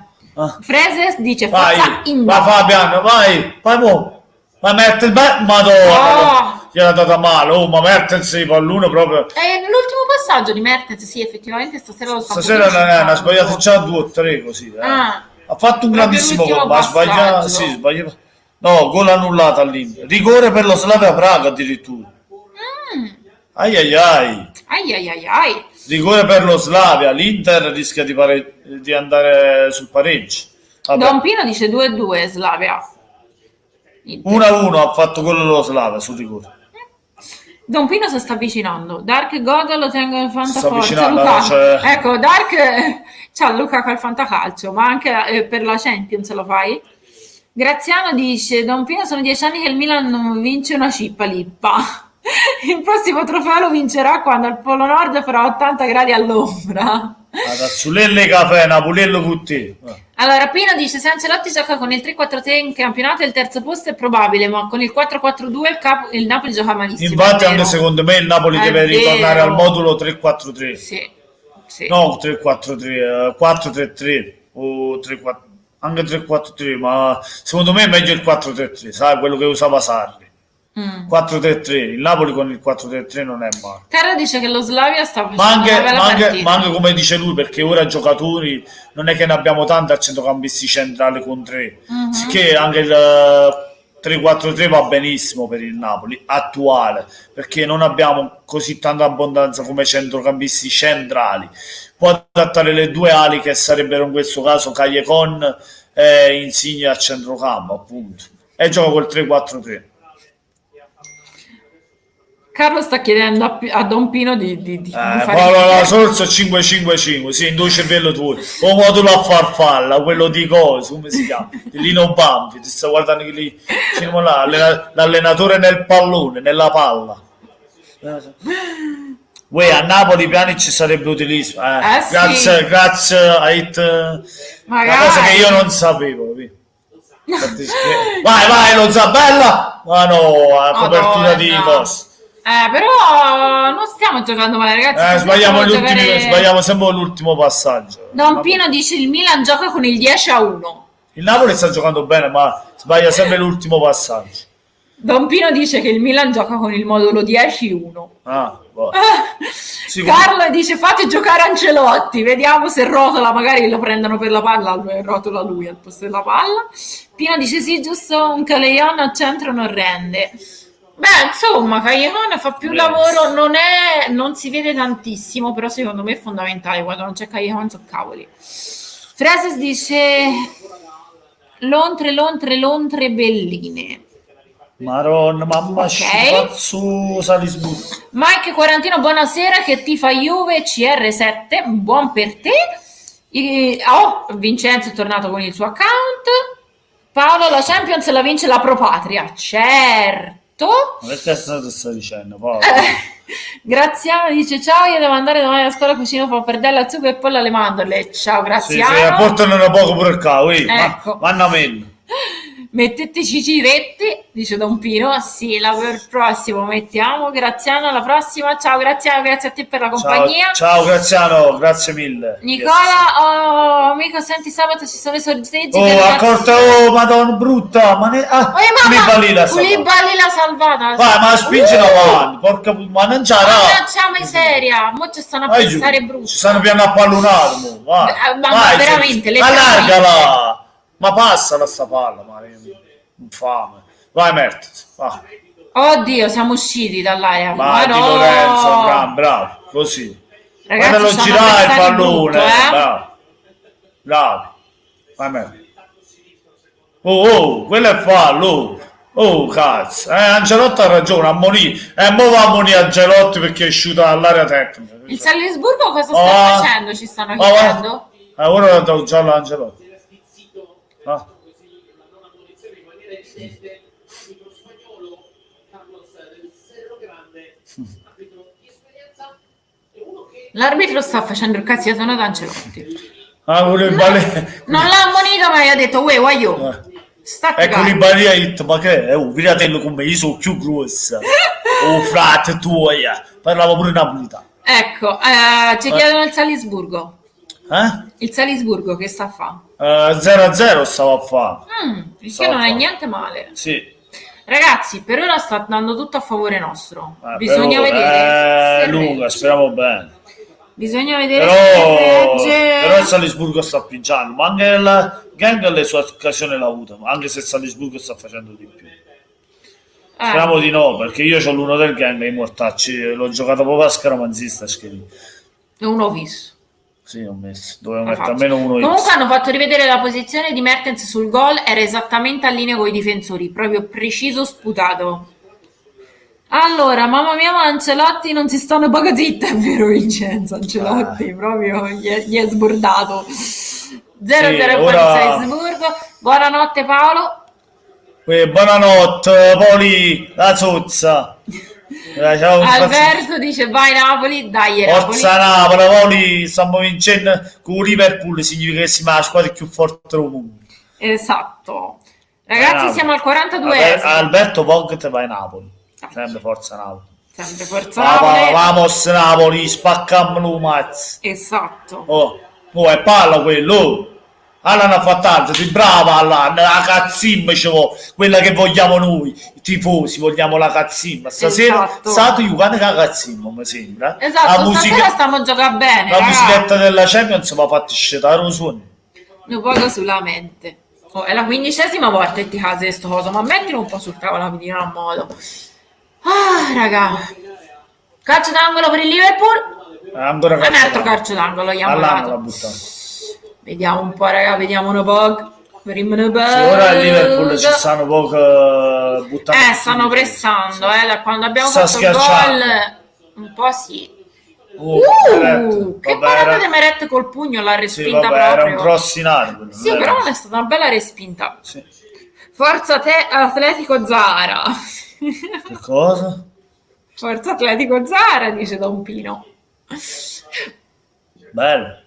Freses dice vai Fabiano, vai mo. Ma mette il Madonna. Gli era data male, ma Mertens il pallone proprio. L'ultimo passaggio di Mertens, sì, effettivamente stasera lo sta. Stasera ha sbagliato già 2 o 3 così. Ha fatto un grandissimo gol, ma ha sbagliato. Sì, sbagliato. No, gol annullato all'Inter. Rigore per lo Slavia Praga addirittura. Ai. Rigore per lo Slavia. L'Inter rischia di andare sul pareggio. Don Pino dice 2-2 Slavia. 1-1 ha fatto quello lo Slavia sul rigore. Don Pino si sta avvicinando. Dark God lo tengo in fantaforza. Ecco, Dark c'ha Lukaku al fantacalcio, ma anche per la Champions lo fai. Graziano dice Don Pino sono 10 anni che il Milan non vince una cippa lippa. Il prossimo trofeo lo vincerà quando al Polo Nord farà 80 gradi all'ombra. Razzulelle caffè, Napolello con te. Allora, Pino dice: se Ancelotti gioca con il 3-4-3 in campionato, il terzo posto è probabile, ma con il 4-4-2 il Napoli gioca malissimo. Infatti, anche secondo me il Napoli deve ritornare al modulo 3-4-3. Sì. No, 3-4-3, 4-3-3 o 3-4, anche 3-4-3, ma secondo me è meglio il 4-3-3, sai, quello che usava Sarri. 4-3-3, il Napoli con il 4-3-3 non è male. Terra dice che lo Slavia sta facendo una bella partita. Ma anche come dice lui, perché ora giocatori non è che ne abbiamo tanti a centrocampisti centrali con 3, sicché anche il 3-4-3 va benissimo per il Napoli attuale, perché non abbiamo così tanta abbondanza come centrocampisti centrali. Può adattare le due ali che sarebbero in questo caso Callecon e Insigne a centrocampo, appunto, e gioca col 3-4-3. Carlo sta chiedendo a Don Pino di fare la sorsa 5-5-5, sì, in due cervello tuoi, o modulo a farfalla, quello di cosa, come si chiama? Di Lino Banfi, ti sta guardando lì, l'allenatore nel pallone, nella palla. Uè, a Napoli Pjanic ci sarebbe utilissimo, sì. grazie a una cosa che io non sapevo, vai lo Zabella, ma no, a copertura di cose. Però non stiamo giocando male, ragazzi. Sbagliamo sempre l'ultimo passaggio. Don Pino dice il Milan gioca con il 10-1. Il Napoli sta giocando bene, ma sbaglia sempre l'ultimo passaggio. Don Pino dice che il Milan gioca con il modulo 10-1. Carlo dice fate giocare Ancelotti, vediamo se rotola, magari lo prendono per la palla, rotola lui al posto della palla. Pino dice sì, giusto, un Callejon a centro non rende. Beh, insomma, Callejon fa più lavoro, non si vede tantissimo, però secondo me è fondamentale. Quando non c'è Callejon sono cavoli. Freses dice lontre belline. Maronna, mamma cazzo, Salisburgo. Mike Quarantino, buonasera, che tifa Juve CR7, buon per te. Vincenzo è tornato con il suo account. Paolo, la Champions la vince la Pro Patria, certo. Ma che cazzo stai dicendo, Paolo? Graziano dice ciao, io devo andare domani a scuola, cucino pappardelle al sugo e pollo alle mandorle. Ciao Graziano. Sì, portano una poco pure qua, ecco. Manna meno. Metteteci ciretti, dice Don Pino. Sì, per il prossimo mettiamo. Graziano, alla prossima. Ciao Graziano, grazie a te per la compagnia. Ciao Graziano, grazie mille. Nicola, amico, senti, sabato ci sono i sorteggi. Accorta, madonna brutta. Koulibaly l'ha salvata. Vai, ma spingi avanti, porca ma non c'ha miseria, mo ci stanno a pensare brutto. Ci stanno piano appallonato, ma veramente, allargala. Ma passa sta palla, infame. Vai Mertens, vai. Oddio, siamo usciti dall'aria. Vai Di Lorenzo, bravo, così. Guardalo girare il pallone, bravo. Vai Mertens. Quello è fallo. Cazzo. Ancelotti ha ragione, ammonì. Mo va a ammonire Ancelotti perché è uscito dall'area tecnica. Il Salisburgo cosa sta facendo? Ci stanno chiedendo? Ora do giallo a Ancelotti. L'arbitro sta facendo il cazziatone ad Ancelotti. Non l'ha ammonito, ma gli ha detto uè, guaglio. Koulibaly ha detto ma che è? Vidatello come io sono più grossa. Frate tuoia. Parlavo pure napolitano. Ecco, ci chiedono il Salisburgo. Il Salisburgo che sta a fare? 0-0 stava a fare. Che non è niente male. Sì. Ragazzi, per ora sta andando tutto a favore nostro. Bisogna vedere. Lunga, speriamo bene. Bisogna vedere però il Salisburgo sta pigiando, ma anche il Gang le sue occasioni l'ha avuto, anche se il Salisburgo sta facendo di più. Speriamo di no, perché io ho l'uno del Gang e i mortacci l'ho giocato proprio a scaramanzista. Uno visto. Sì, ho messo. Dovevo mettere almeno uno. Comunque hanno fatto rivedere la posizione di Mertens sul gol, era esattamente in linea con i difensori, proprio preciso, sputato. Allora, mamma mia, ma Ancelotti non si stanno poco zitta, è vero Vincenzo? Ancelotti proprio gli è sbordato. 0-0 per Salisburgo. Buonanotte Paolo. Buonanotte Poli, la zozza. Alberto dice vai Napoli, dai Napoli. Forza Napoli, stiamo vincendo con Liverpool, significa che siamo la squadra più forte del mondo. Esatto. Ragazzi, siamo al 42. Alberto Vogt vai Napoli. Sempre forza Napoli. Sempre forza Napoli. Vamos Napoli, spaccammo mazzo. Esatto. Oh, è palla quello. Allan ha fatto tanto, sei brava Allan, la cazzimma quella che vogliamo noi, i tifosi, vogliamo la cazzimma. Stasera stato Jucane che la cazzimma, mi sembra. Esatto, stasera stiamo a giocare bene. La musichetta della Champions mi ha fatto scettare un suono. Un poco sulla mente. È la 15ª volta che ti casi questo coso, ma mettilo un po' sul tavolo, mi dirà a modo. Raga. Calcio d'angolo per il Liverpool. Ancora un altro calcio d'angolo, Allan l'ha buttato. Vediamo un po', raga, vediamo un po'. Ora il Liverpool ci stanno poco buttando. Stanno pressando, quando abbiamo fatto il gol, un po' sì. Che parata di Meret col pugno l'ha respinta proprio. Era un cross in aria. Sì, però non è stata una bella respinta. Sì. Forza Atletico Zara. Che cosa? Forza Atletico Zara, dice Don Pino. Bello.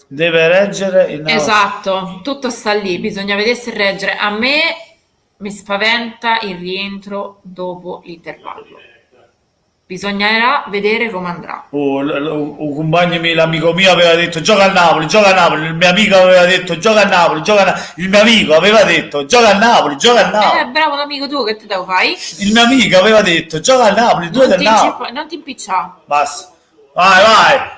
Deve reggere il Esatto, tutto sta lì, bisogna vedere se reggere. A me mi spaventa il rientro dopo l'intervallo. Bisognerà vedere come andrà. Un compagno mio, l'amico mio aveva detto gioca a Napoli, il mio amico aveva detto gioca a Napoli, il mio amico aveva detto gioca a Napoli. Bravo l'amico tuo, che te devo fare? Il mio amico aveva detto gioca a Napoli, non ti impicciare. Basta. Vai.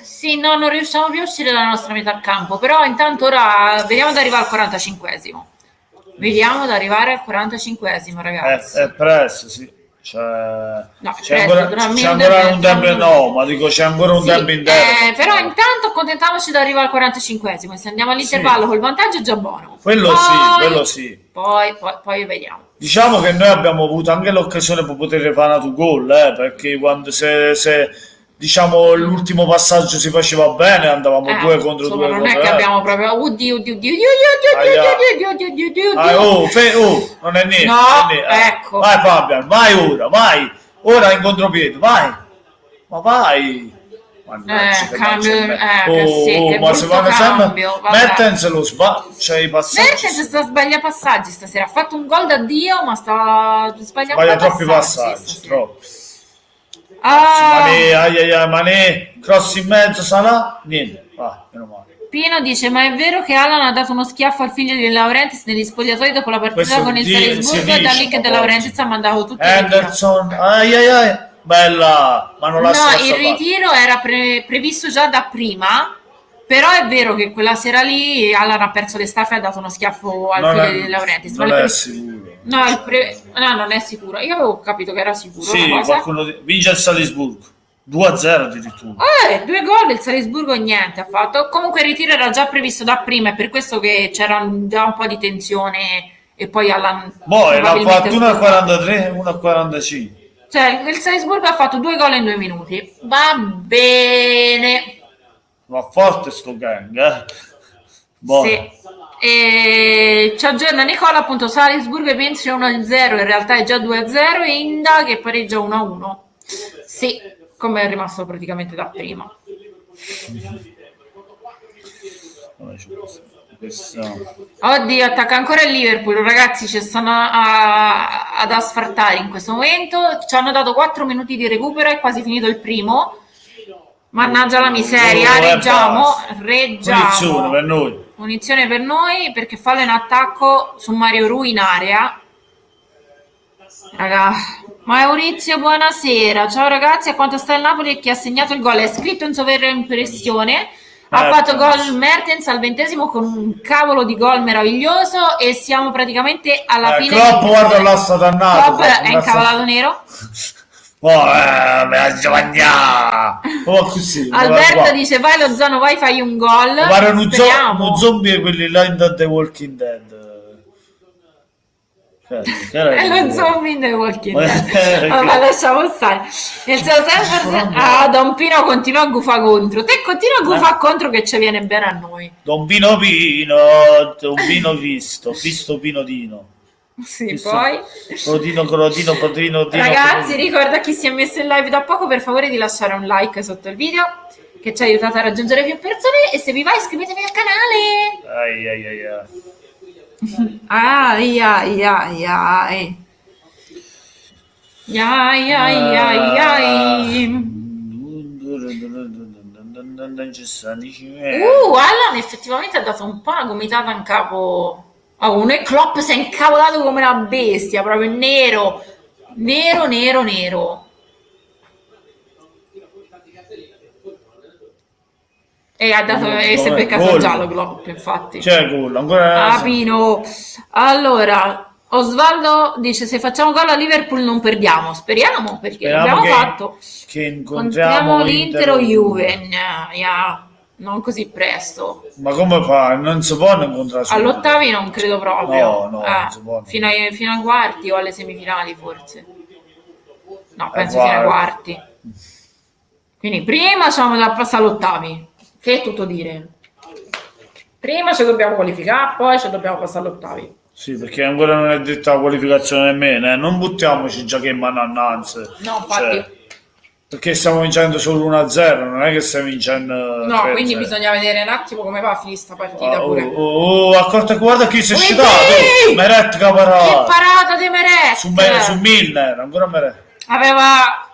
Sì, no, non riusciamo più a uscire dalla nostra metà campo, però intanto ora vediamo ad arrivare al 45esimo. Vediamo ad arrivare al 45esimo, ragazzi. È presto, sì. C'è ancora un tempo, no, ma dico c'è ancora un tempo intero. Però intanto accontentiamoci di arrivare al 45esimo, se andiamo all'intervallo col vantaggio è già buono. Quello sì. Poi vediamo. Diciamo che noi abbiamo avuto anche l'occasione per poter fare un gol, perché quando se diciamo l'ultimo passaggio si faceva bene, andavamo 2 contro 2. Non è che abbiamo proprio non è niente. No, ecco. Vai Fabian, vai ora in contropiede, vai. Ma vai. Cambio, ma se vanno sempre Mertens lo c'è i passaggi. Mertens sta sbaglia passaggi stasera, ha fatto un gol da Dio, ma sta sbaglia troppi passaggi, troppi. Mané, cross in mezzo, Salah, niente, meno male. Pino dice, ma è vero che Allan ha dato uno schiaffo al figlio di De Laurentiis negli spogliatoi dopo la partita con il Salisburgo e da lì che De Laurentiis ha mandato tutti Henderson, bella, ma non la il ritiro era previsto già da prima, però è vero che quella sera lì Allan ha perso le staffe e ha dato uno schiaffo al figlio di De Laurentiis. Non è sicuro. No, non è sicuro. Io avevo capito che era sicuro. Sì, qualcuno vince il Salisburgo 2-0 addirittura. 2 gol il Salisburgo e niente ha fatto. Comunque il ritiro era già previsto da prima, è per questo che c'era già un po' di tensione e poi Allan l'ha fatto 1-43, 1-45. Cioè il Salisburgo ha fatto 2 gol in 2 minuti. Va bene. Va forte sto gang, Sì. Ci aggiorna Nicola, appunto Salisburgo vince 1-0, in realtà è già 2-0, e Inda che pareggia 1-1. Sì, come è rimasto praticamente da prima. Oddio, attacca ancora il Liverpool, ragazzi, ci stanno ad asfaltare in questo momento. Ci hanno dato 4 minuti di recupero, è quasi finito il primo. Mannaggia la miseria, reggiamo. Munizione per noi perché fallo in attacco su Mario Rui in area. Raga, Maurizio, buonasera. Ciao ragazzi, a quanto sta il Napoli e chi ha segnato il gol? È scritto in sovraimpressione. Ha fatto gol Mertens al 20esimo con un cavolo di gol meraviglioso e siamo praticamente alla fine. Klopp, guarda là, satannato. Klopp è incavolato nero. Alberto dice vai Lozano, vai, fai un gol. Guarda uno zombie, quelli là in The Walking Dead. È lo zombie in The Walking Dead. Vabbè, lasciamo stare. Nel tempo Don Pino continua a gufare contro. Te continua a gufare contro che ci viene bene a noi. Don Pino visto Pino Dino. Sì, poi Crodino. ragazzi, ricorda chi si è messo in live da poco per favore di lasciare un like sotto il video che ci ha aiutato a raggiungere più persone, e se vi va iscrivetevi al canale. Ai ai ai ai. Alan effettivamente ha dato un po' una gomitata in capo a uno, e Klopp si è incavolato come una bestia, proprio nero. E ha dato, e si è beccato il giallo Klopp, infatti. C'è gol, ancora. Pino. Allora, Osvaldo dice: se facciamo gol a Liverpool non perdiamo. Speriamo, perché l'abbiamo fatto. Che incontriamo l'Inter o Juve. Non così presto. Ma come fa? Non si può incontrare all'ottavi, non credo proprio. No, non si può. Fino ai quarti o alle semifinali forse. No, penso fino ai quarti. Quindi prima siamo da passare all'ottavi. Che è tutto dire. Prima ci dobbiamo qualificare, poi ci dobbiamo passare all'ottavi. Sì, perché ancora non è detta la qualificazione nemmeno, non buttiamoci già che mannanze. No, infatti. Perché stiamo vincendo solo 1-0, non è che stiamo vincendo. No, 3-0. Quindi bisogna vedere un attimo come va a finire sta partita pure. Accorta, guarda chi si è scitato. Meret che parata. Che parata di Meret. Su Milner, ancora Meret. Aveva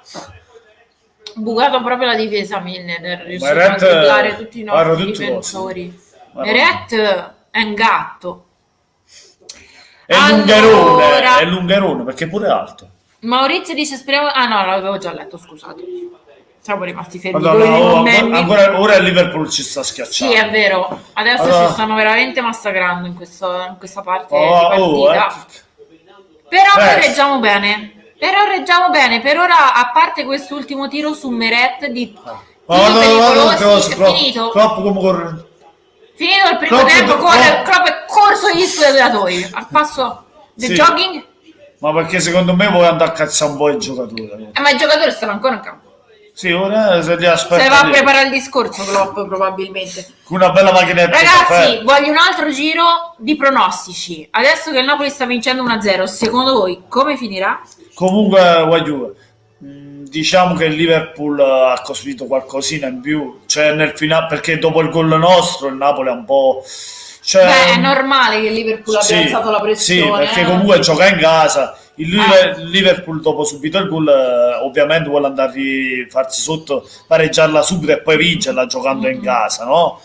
bucato proprio la difesa Milner, è riuscito a dribblare tutti i nostri difensori. Meret è un gatto. È l'ungherone, perché è pure alto. Maurizio dice speriamo. Ah no, l'avevo già letto, scusate. Siamo rimasti fermi. Ancora ora il Liverpool ci sta schiacciando. Sì, è vero. Adesso ci stanno veramente massacrando in questa parte di partita. Però noi reggiamo bene. Per ora, a parte quest'ultimo tiro su Meret di pericolosi, è finito. Klopp come corre. Finito il primo tempo, Klopp è corso gli spogliatoi al passo del jogging. Ma perché secondo me vuoi andare a cazzare un po' i giocatori. Ma i giocatori stanno ancora in campo. Sì, ora se li aspetta. Se va a preparare il discorso Klopp probabilmente. Con una bella macchinetta. Ragazzi, voglio un altro giro di pronostici. Adesso che il Napoli sta vincendo 1-0, secondo voi come finirà? Comunque, voglio diciamo che il Liverpool ha costruito qualcosina in più, cioè nel finale, perché dopo il gol nostro il Napoli è un po'. È normale che il Liverpool abbia alzato la pressione. Sì, perché comunque gioca in casa. Il Liverpool dopo subito il gol ovviamente vuole andare a farsi sotto, pareggiarla subito e poi vincerla giocando in casa, no?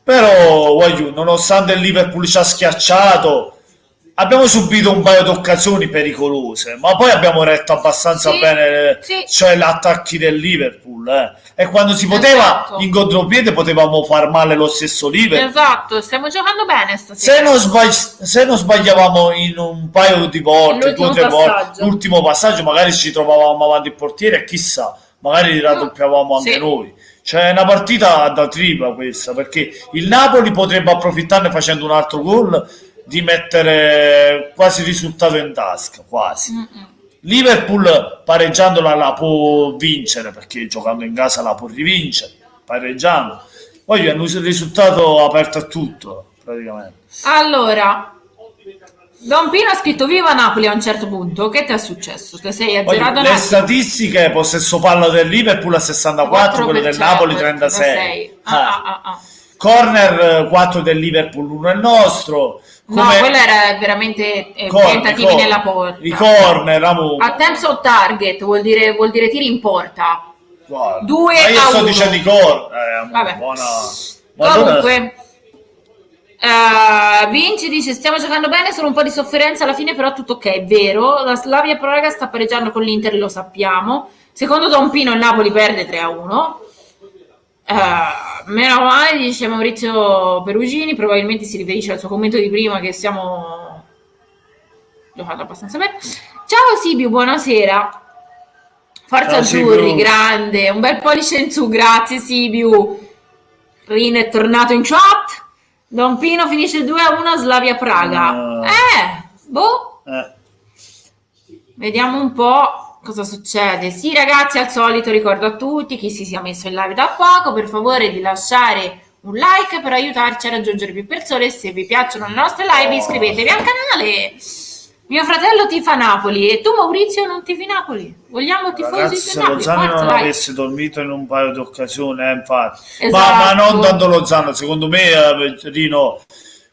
Però nonostante il Liverpool ci ha schiacciato, abbiamo subito un paio di occasioni pericolose, ma poi abbiamo retto abbastanza bene, cioè gli attacchi del Liverpool, e quando si poteva in contropiede potevamo far male lo stesso Liverpool. Esatto, stiamo giocando bene stasera. Se non sbagliavamo in un paio di volte, 2 o 3 volte, l'ultimo passaggio magari ci trovavamo avanti il portiere e chissà, magari raddoppiavamo anche noi. Cioè è una partita da tripla questa, perché il Napoli potrebbe approfittarne facendo un altro gol di mettere quasi il risultato in tasca, quasi. Liverpool pareggiandola la può vincere, perché giocando in casa la può rivincere, pareggiando. Poi hanno il risultato aperto a tutto, praticamente. Allora, Don Pino ha scritto viva Napoli a un certo punto. Che ti è successo? Che sei azzerato? Le statistiche: possesso palla del Liverpool a 64, quello del Napoli 36. Corner 4 del Liverpool, 1 è il nostro. No, quello era veramente tentativi nella porta. I corner, attempts on target vuol dire tiri in porta. 2 io a sto 1. dicendo i corner. Vabbè. Buona. Comunque Vinci dice stiamo giocando bene, solo un po' di sofferenza alla fine, però tutto ok. È vero, la Slavia Praga sta pareggiando con l'Inter, lo sappiamo. Secondo Don Pino il Napoli perde 3-1. Meno male, dice Maurizio Perugini, probabilmente si riferisce al suo commento di prima che stiamo giocando abbastanza bene. Ciao Sibiu, buonasera. Forza Azzurri, Sibiu. Grande, un bel pollice in su, grazie Sibiu. Rin è tornato in chat. Don Pino finisce 2-1 Slavia Praga. Vediamo un po' cosa succede. Sì ragazzi, al solito ricordo a tutti, chi si sia messo in live da poco, per favore di lasciare un like per aiutarci a raggiungere più persone. Se vi piacciono le nostre live iscrivetevi al canale. Mio fratello tifa Napoli e tu Maurizio non tifi Napoli. Vogliamo tifosi Ragazzi, del se Napoli. Lozano Forza, non dai. avesse dormito in un paio di occasioni, infatti. Esatto. Ma non tanto Lozano, secondo me, Rino,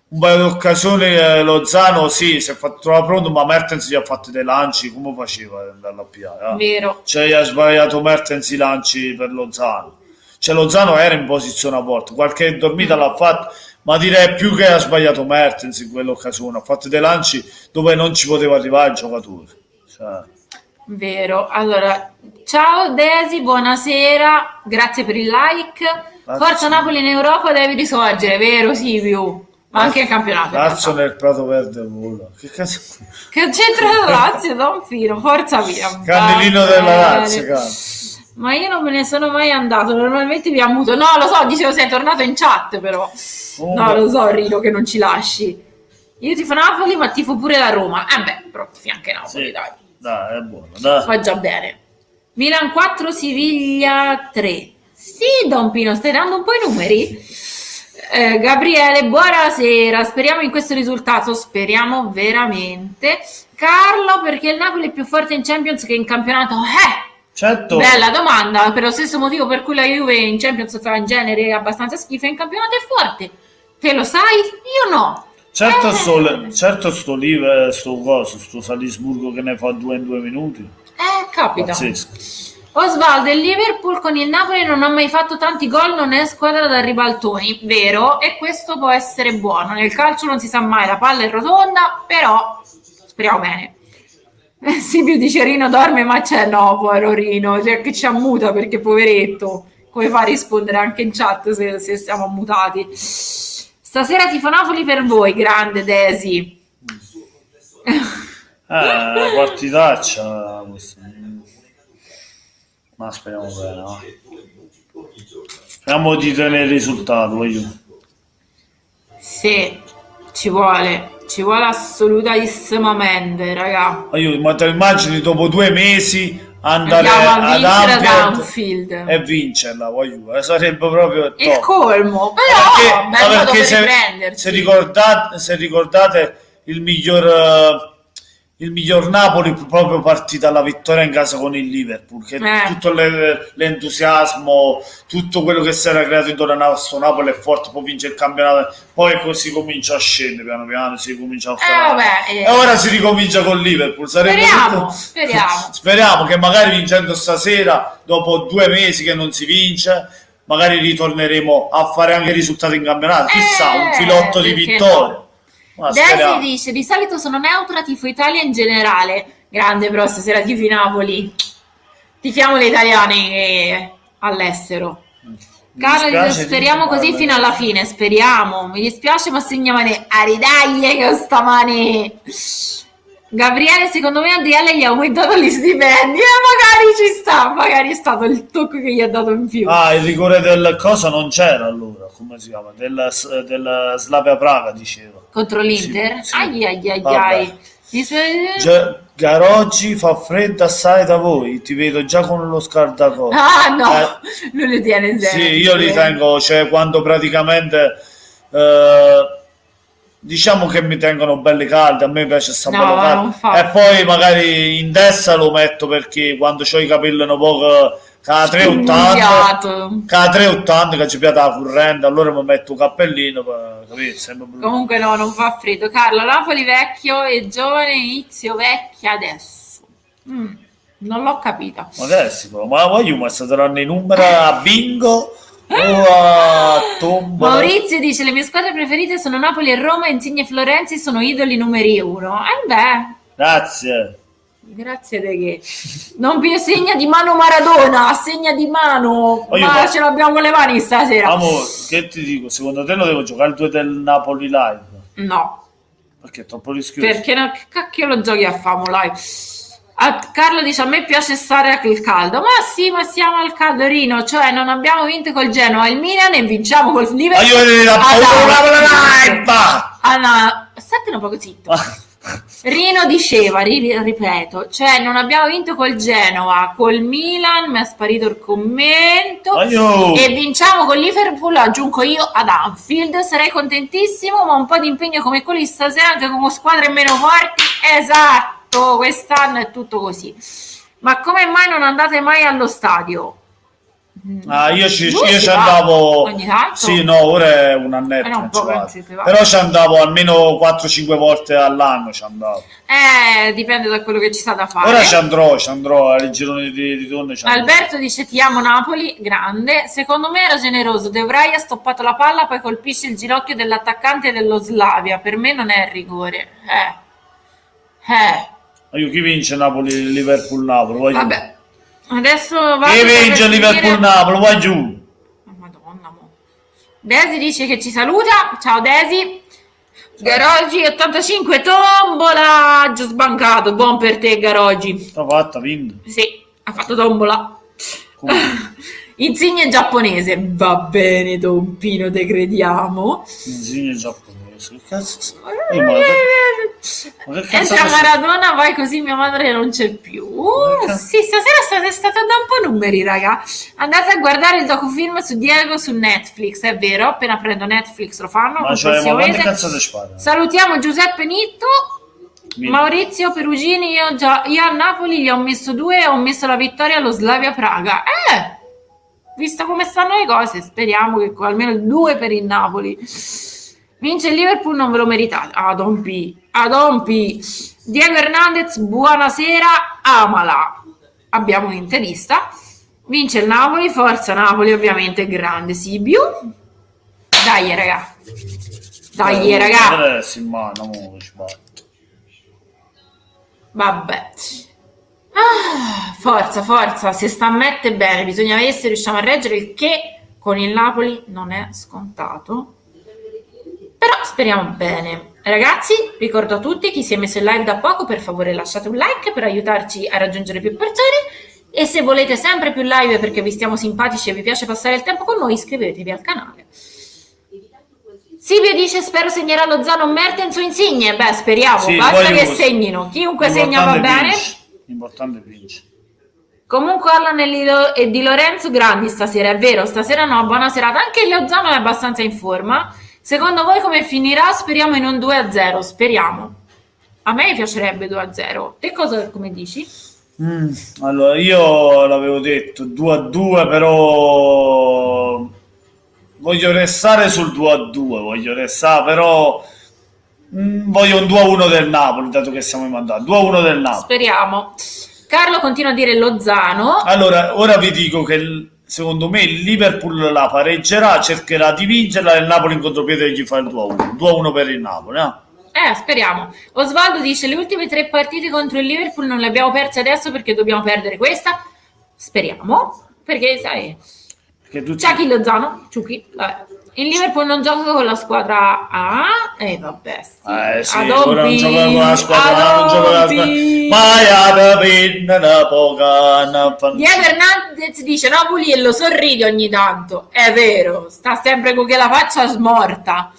un paio di occasioni Lozano sì, si è fatto trovare pronto, ma Mertens gli ha fatto dei lanci, come faceva dalla PA? Vero. Cioè, gli ha sbagliato Mertens i lanci per Lozano. Cioè, Lozano era in posizione a volte, qualche dormita l'ha fatta, ma direi più che ha sbagliato Mertens in quell'occasione. Ha fatto dei lanci dove non ci poteva arrivare il giocatore. Cioè, Vero. Allora, ciao Desi, buonasera. Grazie per il like. Grazie. Forza Napoli in Europa, devi risorgere, vero Silvio? Ma anche in campionato. in Lazio realtà. nel Prato Verde vola. Che cazzo? Che c'entra la Lazio, da un filo. Forza via. Cannellino Va della bene. Lazio, cazzo. Ma io non me ne sono mai andato, normalmente vi ammuto. No, lo so, dicevo sei tornato in chat però. No, lo so, Rino, che non ci lasci. Io tifo Napoli, ma tifo pure la Roma. Beh, però tifi anche Napoli, Sì, dai. dai, è buono, dai. Va già bene. Milan 4, Siviglia 3. Sì, Don Pino, stai dando un po' i numeri? Gabriele, buonasera. Speriamo in questo risultato, speriamo veramente. Carlo, perché il Napoli è più forte in Champions che in campionato? Certo, Bella domanda, per lo stesso motivo per cui la Juve in Champions fa in genere abbastanza schifo, in campionato è forte. Te lo sai? Io no. certo sto lì, sto Salisburgo che ne fa 2 in 2 minuti. Capita. Pazzesco. Osvaldo, il Liverpool con il Napoli non ha mai fatto tanti gol, non è squadra da ribaltoni, vero? E questo può essere buono. Nel calcio non si sa mai, la palla è rotonda, però speriamo bene. Silvio dice Rino dorme, ma c'è no, povero Rino, cioè che ci ammuta perché poveretto. Come fa a rispondere anche in chat se siamo ammutati? Stasera tifo Napoli per voi, grande Desi. Partitaccia questa. Ma speriamo bene, no? Speriamo di tenere il risultato, voglio. Sì, ci vuole assolutissimamente, raga. Ma te lo immagini dopo 2 mesi andare Andiamo a ad vincere ad Anfield Anfield. e vincerla, voglio. Sarebbe proprio Il top. colmo, però Ma bello perché dove se riprendersi. ricordate il miglior Napoli proprio partita alla vittoria in casa con il Liverpool, che tutto l'entusiasmo, tutto quello che si era creato intorno a questo Napoli è forte, poi vince il campionato, poi così comincia a scendere piano piano, si comincia a fare e ora si ricomincia con Liverpool. Speriamo che magari vincendo stasera, dopo 2 mesi che non si vince, magari ritorneremo a fare anche risultati in campionato, chissà, un filotto di vittoria. No. Desi dice, di solito sono neutra, tifo Italia in generale. Grande, però stasera tifi Napoli. Tifiamo le italiane all'estero. Carlo, speriamo così fino alla fine, speriamo. Mi dispiace, ma segna Mané. A ridaglie che sta Mané. Gabriele, secondo me ADL gli ha aumentato gli stipendi. Magari ci sta, magari è stato il tocco che gli ha dato in più. Il rigore del cosa non c'era allora, come si chiama? Del Slavia Praga, diceva. Contro l'Inter? Sì. Ai. Garoggi fa freddo assai da voi, ti vedo già con lo scaldacolo. No, non li tiene sempre. Sì, io li tengo, cioè quando praticamente diciamo che mi tengono belli caldi, a me piace sta bello caldo. E poi magari in testa lo metto perché quando ho i capelli un po' cada 3,80 che ci piace la corrente, allora mi metto un cappellino per capire, comunque no, non fa freddo. Carlo, Napoli vecchio e giovane, inizio vecchia adesso. Non l'ho capita. Ma voglio, ma saranno i numeri a bingo o a tombola? Maurizio dice le mie squadre preferite sono Napoli e Roma, Insigne e Florenzi sono idoli numeri 1. Grazie di che? Non più segna di mano Maradona, segna di mano, ma ce l'abbiamo con le mani stasera. Amore, che ti dico, secondo te lo devo giocare il 2 del Napoli live? No. Perché è troppo rischioso? Perché che cacchio lo giochi a famo live? Carlo dice a me piace stare al caldo. Ma sì, ma siamo al caldo, Rino, cioè non abbiamo vinto col Genoa il Milan e vinciamo col Liverpool. Ma io vedo la paura live! State un po' zitto. Rino diceva, ripeto, cioè non abbiamo vinto col Genoa, col Milan, mi è sparito il commento, e vinciamo con Liverpool, aggiungo io, ad Anfield, sarei contentissimo, ma un po' di impegno come quelli stasera anche con squadre meno forti, esatto, quest'anno è tutto così. Ma come mai non andate mai allo stadio? Io ci andavo ogni tanto? Sì, no, ora è un annetto, però ci andavo almeno 4-5 volte all'anno, ci andavo. Dipende da quello che ci sta da fare. Ora ci andrò al girone di ritorno. Alberto dice ti amo Napoli, grande, secondo me era generoso, De Vrij ha stoppato la palla, poi colpisce il ginocchio dell'attaccante dello Slavia, per me non è rigore. Io chi vince Napoli-Liverpool-Napoli? Vabbè. Adesso chi vince Liverpool-Napoli? Vai giù. Madonna. Desi dice che ci saluta. Ciao Desi. Garogi 85 tombola. Già sbancato. Buon per te Garogi. L'ha fatta, vinto. Sì, ha fatto tombola. Insigne giapponese. Va bene Tompino, te crediamo. Insigne giapponese. Che cazzo? Entra Maradona, vai così mia madre non c'è più. Sì, stasera è stato da un po' numeri, raga. Andate a guardare il docufilm su Diego su Netflix, è vero, appena prendo Netflix lo fanno. Ma quante cazzo di spada? Salutiamo Giuseppe Nitto. Maurizio Perugini, io a Napoli gli ho messo 2 e ho messo la vittoria allo Slavia Praga. Visto come stanno le cose, speriamo che almeno il 2 per il Napoli. Vince il Liverpool, non ve lo meritate. Adompi. Diego Hernandez, buonasera, amala. Abbiamo un interista. Vince il Napoli, forza Napoli, ovviamente, grande Sibiu. Dai, raga. Vabbè. Forza, si sta a mettere bene, bisogna vedere se riusciamo a reggere, il che con il Napoli non è scontato. Però speriamo bene. Ragazzi, ricordo a tutti, chi si è messo in live da poco, per favore lasciate un like per aiutarci a raggiungere più persone, e se volete sempre più live perché vi stiamo simpatici e vi piace passare il tempo con noi, iscrivetevi al canale. Silvio dice spero segnerà Lozano, Mertens o Insigne. Beh, speriamo, sì, basta che segnino, chiunque segna va bene. L'importante vince. Comunque Allan e Di Lorenzo grandi stasera, è vero, stasera no, buona serata. Anche Lozano è abbastanza in forma. Secondo voi come finirà? Speriamo in un 2-0, speriamo. A me piacerebbe 2-0. Te come dici? Allora, io l'avevo detto 2-2, però voglio restare sul 2-2, però voglio un 2-1 del Napoli, dato che siamo in vantaggio. 2-1 del Napoli. Speriamo. Carlo continua a dire Lozano. Allora, ora vi dico che secondo me il Liverpool la pareggerà, cercherà di vincerla e il Napoli in contropiede gli fa il 2-1. 2-1 per il Napoli, speriamo. Osvaldo dice le ultime 3 partite contro il Liverpool non le abbiamo perse adesso perché dobbiamo perdere questa. Speriamo, perché sai, Ciachi Lozano, Ciuchi, vabbè. Il Liverpool non gioca con la squadra A. Vabbè, sì. Ora non gioca con la squadra A, non gioca con la squadra. Diego Hernandez dice Napoli e lo sorride ogni tanto. È vero, sta sempre con la faccia smorta.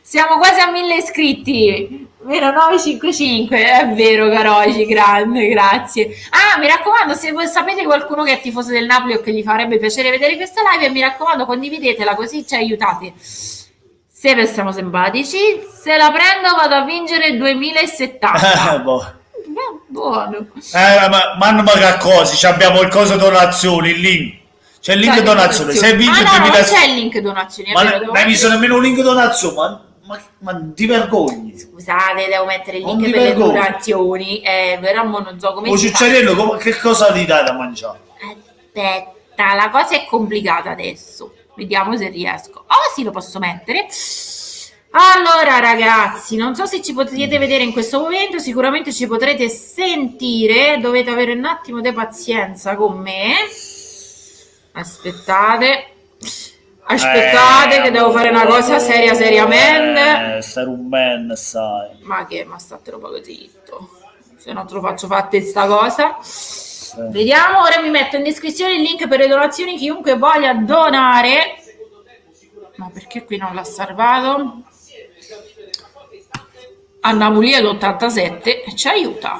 Siamo quasi a 1000 iscritti. Vero, 955, è vero Garogi, grande, grazie. Mi raccomando, se voi sapete qualcuno che è tifoso del Napoli o che gli farebbe piacere vedere questa live, mi raccomando condividetela così ci aiutate. Se vi siamo simpatici, se la prendo vado a vincere 2070. Buono. Ma che cosa? Abbiamo il coso donazioni, il link. C'è il link donazione. Se vince no, non c'è il link donazioni. Ma non hai visto nemmeno un link donazione? Ma ti vergogni? Scusate, devo mettere il link per le donazioni. Però non so come si fa. Che cosa gli dai da mangiare? Aspetta, la cosa è complicata adesso. Vediamo se riesco. Sì, lo posso mettere. Allora ragazzi, non so se ci potete vedere in questo momento, sicuramente ci potrete sentire, dovete avere un attimo di pazienza con me. Aspettate che devo fare una cosa seriamente. Stare un ben, sai. Ma statelo poco zitto, se no te lo faccio fatte sta cosa. Vediamo, ora mi metto in descrizione il link per le donazioni, chiunque voglia donare. Ma perché qui non l'ha salvato? a Napoli all'87 ci aiuta.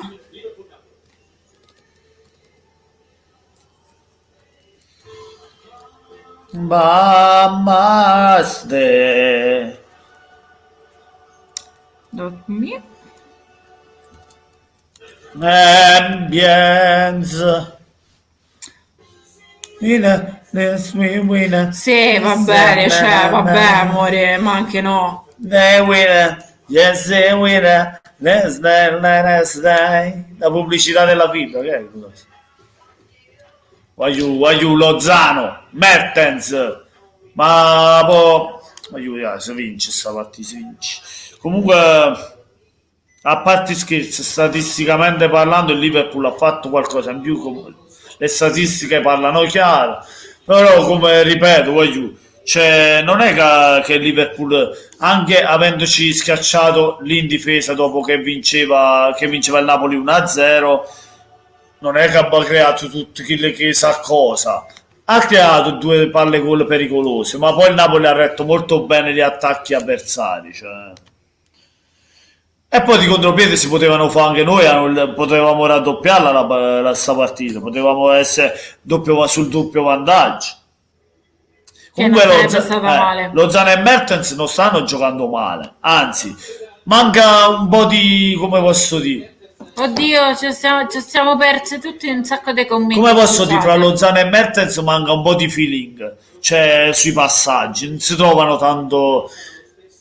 Bamaste. Dormi. Ambience. Sì, va bene, cioè, vabbè, amore, ma anche no. The winner, yes, the winner. Let's die. La pubblicità della fibra, che è? Voglio Lozano, Mertens, ma poi si vince sta partita, si vince. Comunque, a parte scherzi, statisticamente parlando, il Liverpool ha fatto qualcosa in più, le statistiche parlano chiaro, però come ripeto, cioè, non è che il Liverpool, anche avendoci schiacciato lì in difesa dopo che vinceva il Napoli 1-0, non è che abbia creato tutto quello che sa cosa. Ha creato 2 palle gol pericolose, ma poi il Napoli ha retto molto bene gli attacchi avversari. Cioè. E poi di contropiede si potevano fare anche noi, potevamo raddoppiarla sta partita, potevamo essere sul doppio vantaggio. Comunque Lozano e Mertens non stanno giocando male, anzi, manca un po' di, come posso dire, oddio, ci siamo persi tutti un sacco di commenti. Come posso dire, fra Lozano e Mertens manca un po' di feeling, cioè sui passaggi, non si trovano tanto.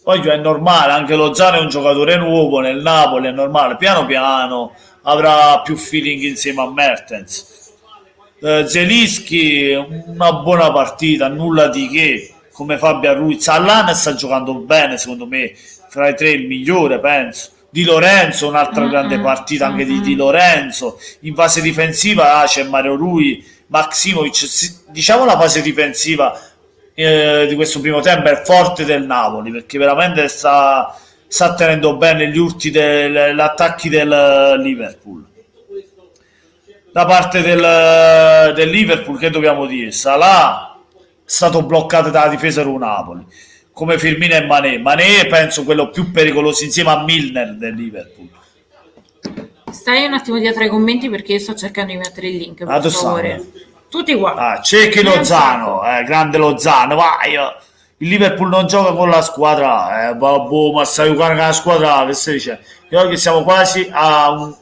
Poi è normale, anche Lozano è un giocatore nuovo nel Napoli, è normale, piano piano avrà più feeling insieme a Mertens. Zelinski, una buona partita, nulla di che, come Fabian Ruiz. Allan sta giocando bene, secondo me, fra i 3 il migliore, penso. Di Lorenzo, un'altra grande partita anche di Lorenzo. In fase difensiva c'è Mario Rui, Maksimovic. Diciamo la fase difensiva di questo primo tempo è forte del Napoli, perché veramente sta tenendo bene gli urti degli attacchi del Liverpool. Da parte del Liverpool, che dobbiamo dire? Salah è stato bloccato dalla difesa del Napoli, come Firmino e Mané penso quello più pericoloso insieme a Milner del Liverpool. Stai un attimo dietro ai commenti perché io sto cercando di mettere il link, per favore. Tutti qua. Cerchi Lozano, grande Lozano, vai. Il Liverpool non gioca con la squadra, ma stai giocando con la squadra, che stai dicendo? Io che siamo quasi a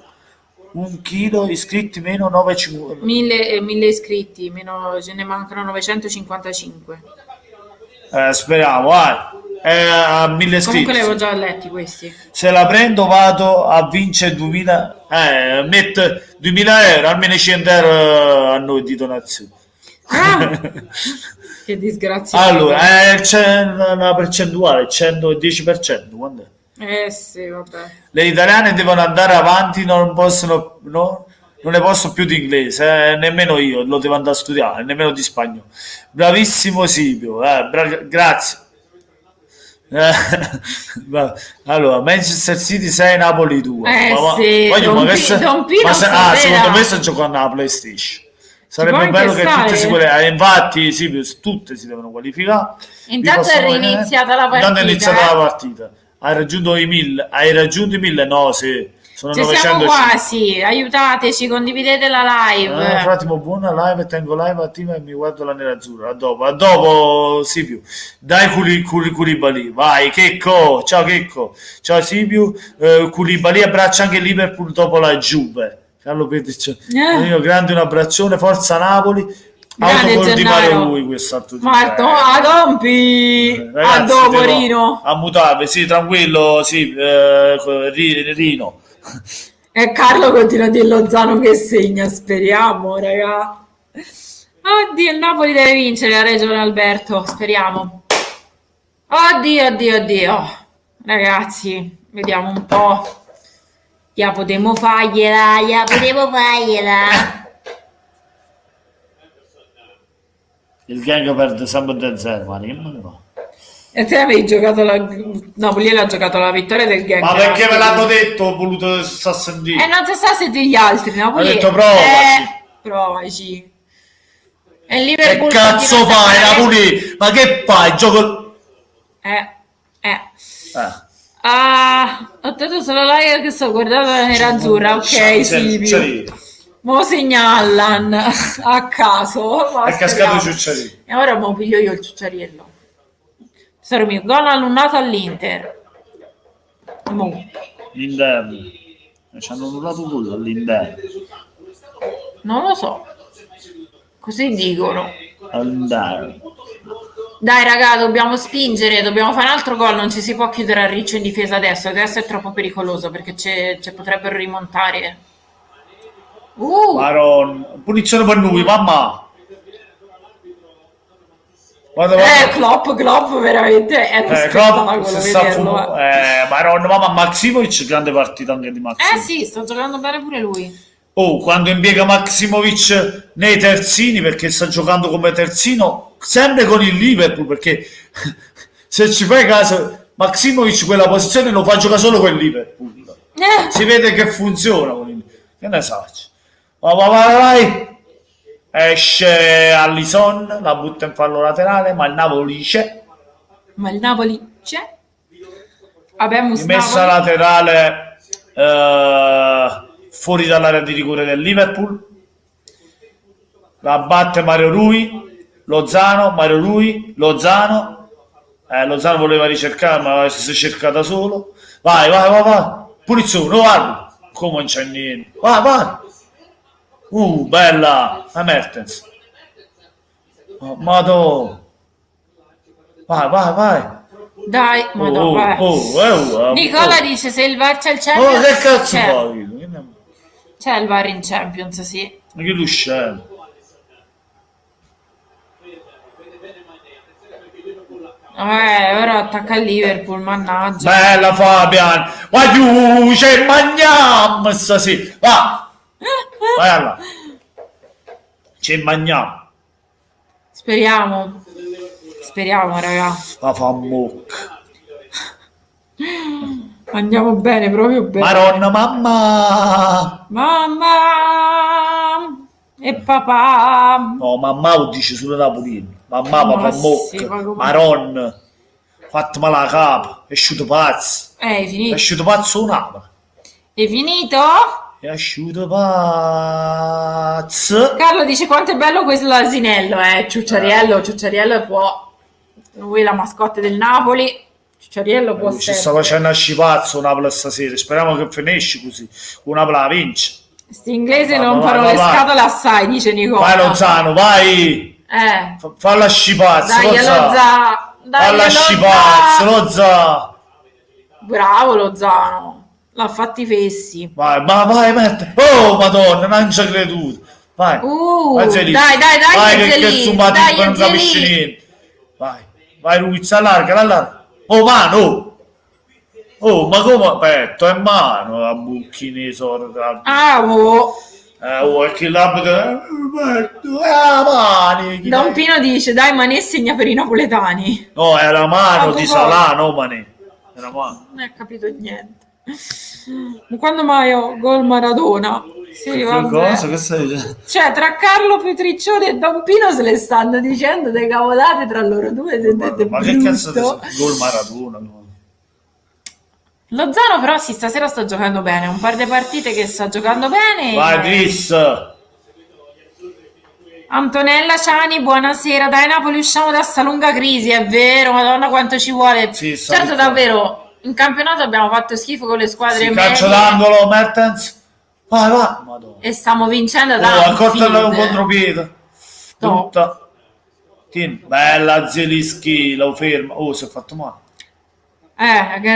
un chilo iscritti meno 9,50. 1000 iscritti, meno ce ne mancano 955. Speriamo, vai. A 1000 iscritti. Comunque li avevo già letti questi. Se la prendo vado a vincere 2000, metto 2000 euro, almeno 100 euro a noi di donazione. Che disgrazia. Allora, c'è una percentuale, 110%, quando è? Sì, vabbè. Le italiane devono andare avanti, non possono, no? Non ne posso più di inglese, nemmeno io lo devo andare a studiare, nemmeno di spagnolo. Bravissimo Silvio, grazie. Allora, Manchester City 6, Napoli 2. Secondo me sto giocando alla PlayStation. Sarebbe bello che tutte si qualificano. Infatti, sì, tutte si devono qualificare. Intanto è iniziata la partita. Hai raggiunto i 1000? Hai raggiunto i 1000? No, sì. Sono 900. Siamo quasi, aiutateci, condividete la live. Un attimo, buona live, tengo live attiva e mi guardo la nerazzurra. A dopo Sipiu. Dai Koulibaly, vai Checco, ciao Checco, ciao Sipiu. Koulibaly abbraccia anche Liverpool dopo la Juve. Carlo Petric, grande un abbraccione, forza Napoli. Autogol di Mario Rui quest'altro di Adompi a dopo Rino a mutare, sì, tranquillo, sì, Rino. E Carlo continua a dire Lozano che segna, speriamo, raga. Oddio, il Napoli deve vincere, ha ragione Alberto, speriamo. Oddio, ragazzi, vediamo un po'. Ya potevo fargliela. Il gang perde sempre del 0, ma che non va. E te avevi giocato Napoli ha giocato la vittoria del gang. Ma perché me l'hanno detto? Ho voluto sta a sentire. Non si sta a sentire gli altri. Napoli. Ho detto provaci. E il Liverpool. Che cazzo fai, Napoli? Ma che fai? Gioco. Ah, ho detto solo like che sto guardando la nerazzurra. Ok, sì. Mo segna Allan a caso. È cascato il ciucciarino. E ora mo piglio io il ciucciariello. Tesoro mio, gol annullato all'Inter. Mo. L'interno. Ci hanno annullato quello all'interno. Non lo so. Così dicono. All'interno. Dai raga, dobbiamo spingere, dobbiamo fare un altro gol, non ci si può chiudere a Riccio in difesa adesso è troppo pericoloso perché ci potrebbero rimontare. Maron, punizione per lui, mamma. Guarda. Klopp veramente è uno spettacolo vederlo. Maron, mamma, Maximovic, grande partita anche di Maximovic. Sì, sta giocando bene pure lui. Quando impiega Maximovic nei terzini, perché sta giocando come terzino, sempre con il Liverpool, perché se ci fai caso, Maximovic quella posizione lo fa giocare solo con il Liverpool. Si vede che funziona con il... Che ne sai? Vai. Esce Alisson, la butta in fallo laterale, ma il Napoli c'è. Vabbè, Messa laterale fuori dall'area di rigore del Liverpool. La batte Mario Rui, Lozano. Lozano voleva ricercare, ma si è cercata solo. Vai. Punizione, guarda. Come non c'è niente. Vai. Bella. Mertens. Madonna. Vai. Dai, madonna. Nicola dice se il VAR c'è il Champions. Che cazzo fai? C'è il VAR in Champions, sì. Ma che tu scemo? Ora attacca il Liverpool, mannaggia. Bella Fabian. Vai giù, c'è Magnam stasera. Vai allora. C'è Magnam. Speriamo, raga. La fa mocca. Andiamo bene, proprio bene. Maronna, mamma e papà. No, mamma lo dice sulle Napolino. Mamma, papà, mocca. Maronna. Fatemi la capa. È asciutto pazzo. È finito. È asciutto pazzo un'apa. È finito? È asciutto pazzo. Carlo dice quanto è bello questo asinello, Ciucciariello può. Lui è la mascotte del Napoli. Ciucciariello può ci sta facendo a scipazzo Napoli stasera. Speriamo che finisce così. Una la vince. Sti inglesi non fanno le scatole assai, dice Nicola. Vai Lozano, vai. Falla scipazzo. Falla scipazzo, Lozano. Bravo Lozano. L'ha fatti fessi. Vai, mette. Oh, madonna, non ci ho creduto. Vai. Dai, che su Matip non capisce niente. Vai, Ruiz, allarga. Oh, mano. Ma come? Aspetta, è mano la bucchini sorda. È che l'abito. Mani. Don Pino dice, dai, Mané segna per i napoletani. No, era mano di Salà, no Mané. Era mano. Non ho capito niente. Quando mai ho gol Maradona? Sì, cosa che stai dicendo? Cioè, tra Carlo Petriccione e Don Pino se le stanno dicendo dei cavolate tra loro due. Ma che cazzo di gol Maradona? Lozano però stasera sta giocando bene, un par di partite che sta giocando bene. Vai Chris. Antonella Ciani, buonasera. Dai Napoli, usciamo da sta lunga crisi, è vero, madonna quanto ci vuole. Sì, certo, davvero. In campionato abbiamo fatto schifo con le squadre medie. Calcio d'angolo, Mertens. Vai. Madonna. E stiamo vincendo da accortalo un contropiede. Tutta. Bella Zelischi, lo ferma. Si è fatto male.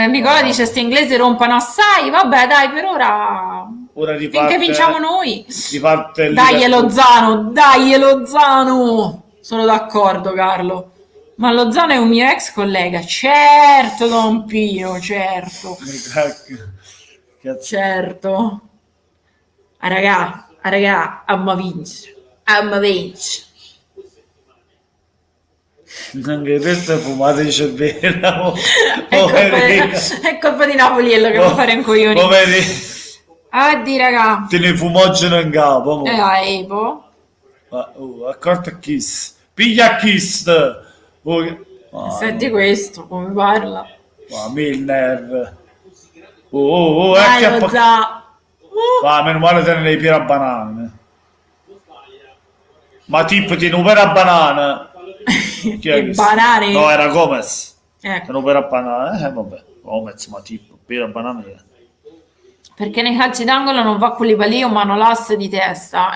Nicola dice sti inglesi rompano assai. Vabbè, dai, per ora riparte, finché vinciamo noi. Dai Lozano. Sono d'accordo, Carlo. Ma Lozano è un mio ex collega. Certo, Don Pino, certo. Certo. Raga, amma vincere. Anche questo è fumato di cervello. È colpa di Napoliello che va a fare un coglione. Raga. Te ne fumogeno in capo. Epo. Accorto a Kiss. Piglia Kiss. Senti questo, come parla. Milner. Vai, che lo za. va, meno male te ne piedi a banane. Ma tipo ti non per a banana. Chi è E che banane. No, era Gomez. Ecco. Non per a banana. Vabbè, Gomez, ma tipo, per a banana. Perché nei calci d'angolo non va Koulibaly o Manolas di testa?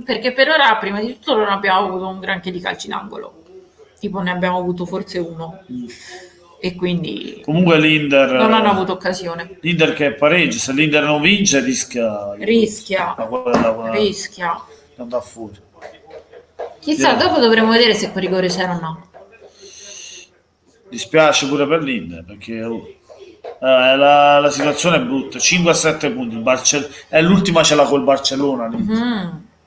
Perché per ora, prima di tutto, non abbiamo avuto un granché di calci d'angolo. Tipo, ne abbiamo avuto forse uno. E quindi Comunque l'Inter... non hanno avuto occasione. L'Inter che pareggia, se l'Inter non vince rischia... Rischia. Rischia. Andare fuori. Chissà, dopo dovremo vedere se quel rigore c'era o no. Dispiace pure per l'Inter, perché la situazione è brutta. 5 a 7 punti. L'ultima ce l'ha col Barcellona.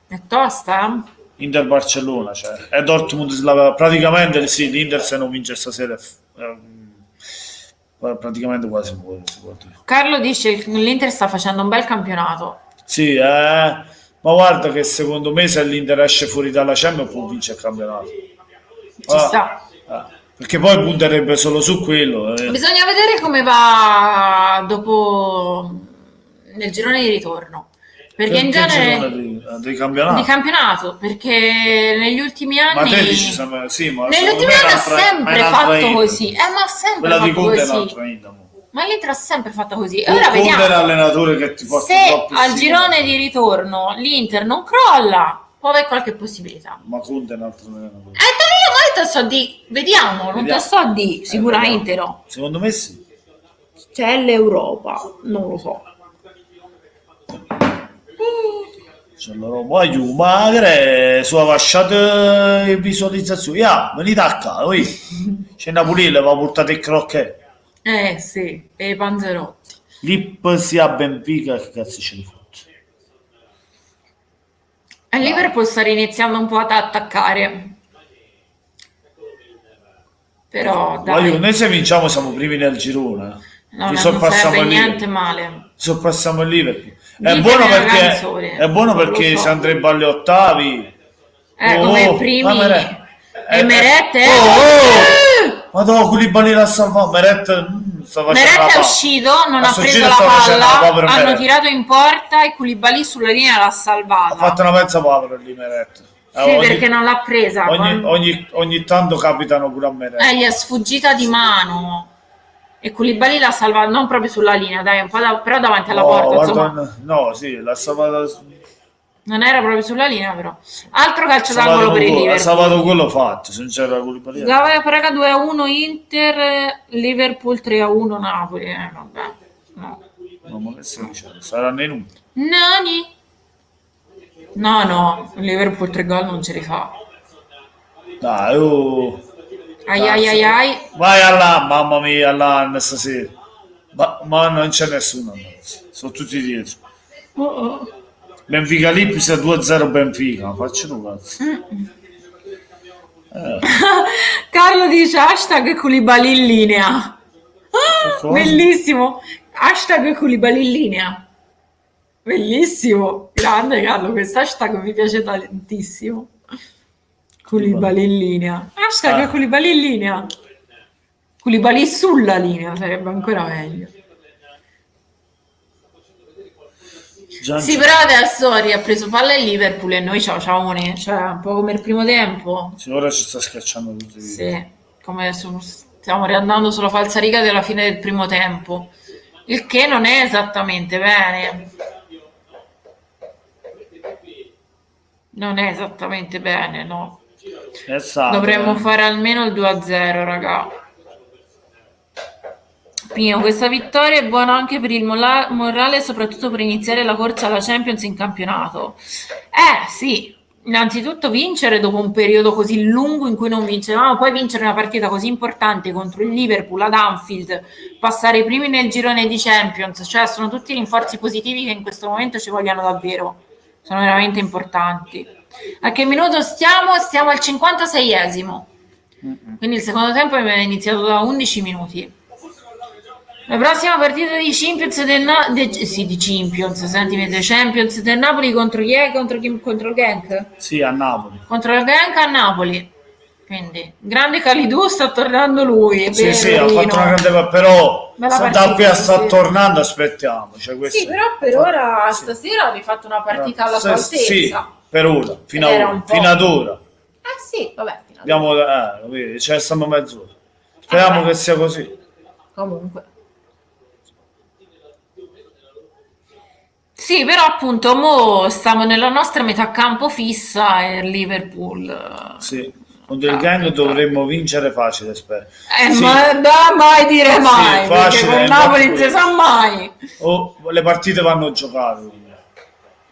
È tosta? Inter-Barcellona, cioè. E Dortmund praticamente sì, l'Inter se non vince stasera praticamente quasi si può dire. Carlo dice che l'Inter sta facendo un bel campionato. Sì, ma guarda che secondo me se l'Inter esce fuori dalla Champions può vincere il campionato. Ci sta. Perché poi punterebbe solo su quello. Bisogna vedere come va dopo nel girone di ritorno. Perché in genere di campionato. Perché negli ultimi anni ma te dici sì, ma negli ultimi anni ha sempre fatto così. Ma ha sempre quella di fatto Conte è così. un'altra Inter. Ma l'Inter ha sempre fatto così. E ora vediamo Conte è l'allenatore che ti porta se al girone di ritorno l'Inter non crolla, può avere qualche possibilità. Ma Conte è un altro allenatore. Io te so di vediamo, non te so di sicuramente no. Secondo me sì. C'è l'Europa, non lo so. Ma che sua vasciata visualizzazione. Venite a casa, c'è Napoli, va portate il crocchè. Sì, e i panzerotti. Lip sia Benfica, che cazzo ce li fotte? E Liverpool sta iniziando un po' ad attaccare. Però dai. Noi se vinciamo siamo primi nel girone. No, non sarebbe niente male. Sorpassiamo il Liverpool. È buono perché si andrebbe agli ottavi. Come primi. E Meret Madonna, Koulibaly l'ha salvato. Meret è uscito, non ha preso la palla, hanno tirato in porta e Koulibaly sulla linea l'ha salvata. Ha fatto una mezza povera lì Meret. Sì, perché non l'ha presa. Ogni tanto capitano pure a Meret. Gli è sfuggita di mano. E Koulibaly l'ha salvata non proprio sulla linea, dai, un po' però davanti alla porta. Insomma. No, sì, l'ha salvata. Non era proprio sulla linea, però. Altro calcio d'angolo per il Liverpool. Ha salvato quello fatto, se non c'era Koulibaly. Praga 2-1 Inter, Liverpool 3-1 Napoli. Vabbè, no. No, ma che stai dicendo? Saranno i numeri. Nani? No, il Liverpool 3 gol non ce li fa. Dai, Ai. Vai là, mamma mia, là stasera. Ma non c'è nessuno, sono tutti dietro. Benfica lì, pisa 2-0 Benfica, faccio un cazzo. Carlo dice hashtag Koulibaly in linea. Bellissimo. Hashtag Koulibaly in linea. Bellissimo. Grande Carlo, questo hashtag mi piace tantissimo. Koulibaly in linea. Hashtag Koulibaly in linea. Koulibaly sulla linea sarebbe ancora meglio. Sì, però adesso ha preso palla il Liverpool e noi ciaone, cioè un po' come il primo tempo. Sì, ora ci sta schiacciando tutti. Sì, come stiamo riandando sulla falsariga della fine del primo tempo, il che non è esattamente bene. Non è esattamente bene, no. Dovremmo fare almeno il 2-0, raga. Pino, questa vittoria è buona anche per il morale e soprattutto per iniziare la corsa alla Champions in campionato. Sì, innanzitutto vincere dopo un periodo così lungo in cui non vincevamo, poi vincere una partita così importante contro il Liverpool ad Anfield, passare i primi nel girone di Champions, cioè sono tutti rinforzi positivi che in questo momento ci vogliono davvero, sono veramente importanti. A che minuto stiamo? Stiamo al 56esimo, quindi il secondo tempo è iniziato da 11 minuti. La prossima partita di Champions Champions del Napoli contro chi è? Contro il Genk? Sì, a Napoli. Contro il Genk a Napoli. Quindi, grande Calidou, sta tornando lui. Sì, ha fatto una grande però da qui a sta tornando, aspettiamo. Cioè, sì, però per ora stasera hai fatto una partita alla sua altezza. Sì, per ora, fino ad ora. Sì, vabbè. Abbiamo, cioè, stiamo mezz'ora. Speriamo che sia così. Comunque. Sì, però appunto mo stiamo nella nostra metà campo fissa e il Liverpool. Sì, contro il Gang dovremmo vincere facile, spero. Sì. Ma da mai dire mai, sì, facile, perché con Napoli non si sa mai. Le partite vanno giocate.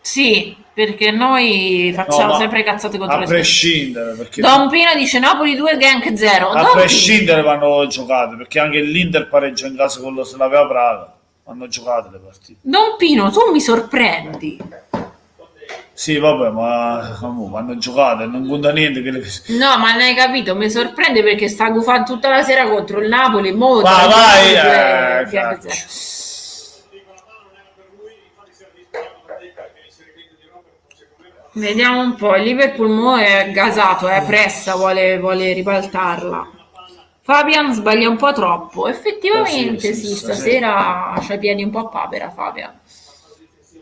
Sì, perché noi facciamo sempre cazzate contro le squadre. A prescindere. Perché Don Pino dice Napoli 2, Genk 0. A prescindere vanno giocate, perché anche l'Inter pareggia in casa con lo Slavia Praga. Hanno giocato le partite. Don Pino, tu mi sorprendi. Sì, vabbè, ma hanno giocato e non conta niente. No, ma non hai capito, mi sorprende perché sta gufando tutta la sera contro il Napoli. Vai. Vediamo un po', il Liverpool mo è gasato, pressa, vuole ribaltarla. Fabian sbaglia un po' troppo, effettivamente sì, stasera c'ha i piedi un po' a papera Fabian.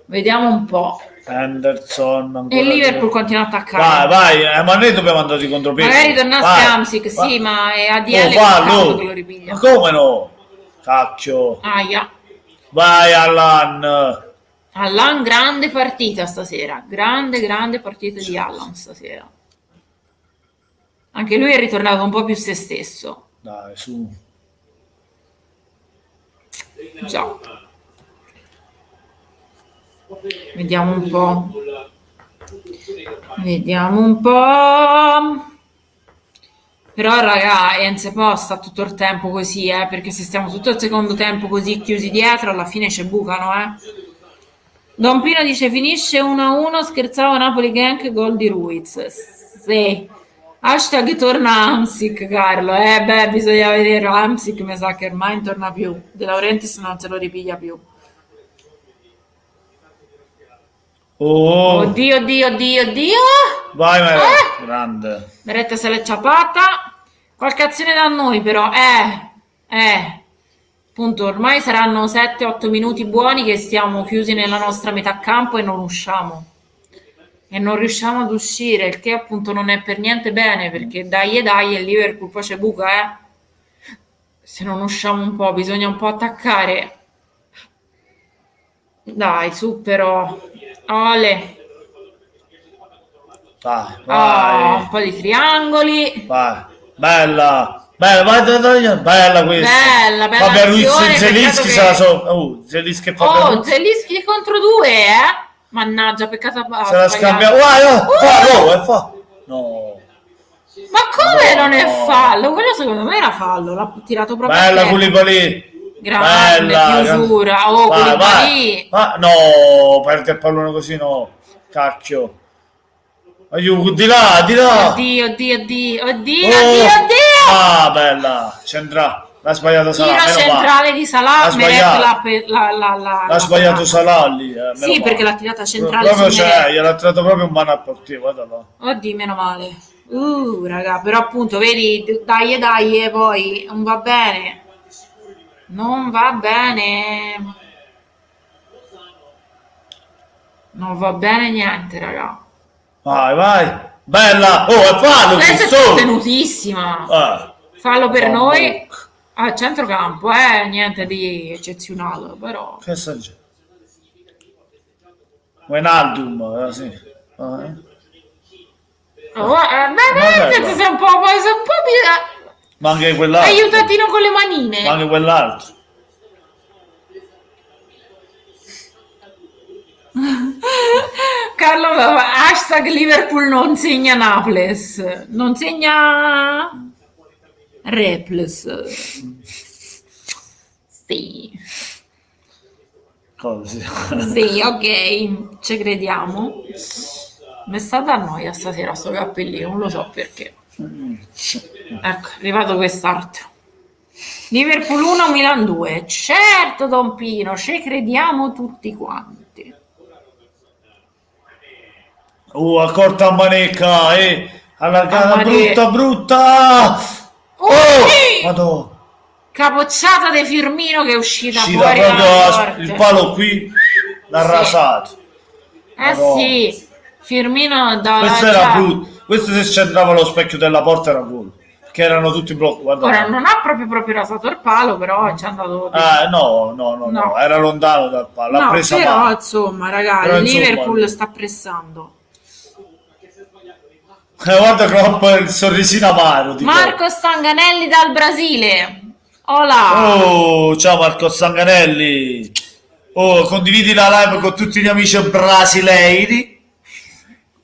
Vediamo un po'. Anderson e il Liverpool continua a attaccare. Vai, ma noi dobbiamo andare di contropiede. Magari tornasse Hamsik, sì, ma è ADL che lo ripiglia. Ma come no? Cacchio. Aia. Vai Allan. Allan, grande partita stasera, grande partita di Allan stasera. Anche lui è ritornato un po' più se stesso. Dai, su. Già. Vediamo un po'. Però raga, Enze poi sta tutto il tempo così, perché se stiamo tutto il secondo tempo così chiusi dietro, alla fine ci bucano, Don Pino dice finisce 1-1, scherzavo Napoli Genk, gol di Ruiz. Sì. Hashtag torna Hamsik, Carlo. Bisogna vedere Hamsik, mi sa che ormai non torna più. De Laurentiis non se lo ripiglia più. Oddio. Vai, grande. Meretta se l'è ciapata. Qualche azione da noi però. Appunto, ormai saranno 7-8 minuti buoni che stiamo chiusi nella nostra metà campo e non usciamo. E non riusciamo ad uscire, il che appunto non è per niente bene, perché dai, il Liverpool poi c'è buca, Se non usciamo un po', bisogna un po' attaccare. Dai, su però. Ole. Vai. Un po' di triangoli. Vai. Bella questa. Bella Vabbè, Ruiz Zelinski se la so. Zelinski Zelinski contro 2, Mannaggia, peccato. Se la scambia. No. Ma come non è fallo? Quello secondo me era fallo. L'ha tirato proprio. Bella Koulibaly. Grande chiusura. Koulibaly. No, perde il pallone così, no. Cacchio. Aiuto, di là. Oddio. Bella. Centrale. L'ha sbagliato Salah. Tiro centrale di Salah. L'ha sbagliato Salah lì. Sì, perché l'ha tirata centrale. Proprio gliel'ha tirato proprio un mano a portiere. Guarda là. Oddio, meno male. Raga, però appunto, vedi, dai, poi non va bene. Non va bene niente, raga. Vai. Bella. È fallo. Questa è tenutissima. Fallo per noi. A centrocampo, niente di eccezionale, però. Che saggia. Wijnaldum, sì. Sei un po'. Ma anche quell'altro. Aiutatino con le manine. Ma anche quell'altro. Carlo, hashtag Liverpool non segna Naples. Non segna Reples. Sì. Cosa? Sì, ok, ci crediamo. Mi sta da noia stasera sto cappellino, non lo so perché. Ecco, è arrivato quest'altro. Liverpool 1, Milan 2. Certo, Don Pino, ci crediamo tutti quanti. Accorta a Manecca, allargata brutta. Oh, sì! madonna. Capocciata di Firmino che è uscita fuori proprio il palo qui l'ha rasato. Sì, Firmino questo era brutto. Questo se c'entrava lo specchio della porta era gol, che erano tutti bloccati. Ora non ha proprio rasato il palo, però ci è andato no, era lontano dal palo, l'ha presa però male. insomma ragazzi, il Liverpool sta pressando. Guarda Klopp, il sorrisino amaro. Marco Stanganelli dal Brasile. Hola. Oh, ciao Marco Stanganelli. Oh, condividi la live con tutti gli amici brasiliani.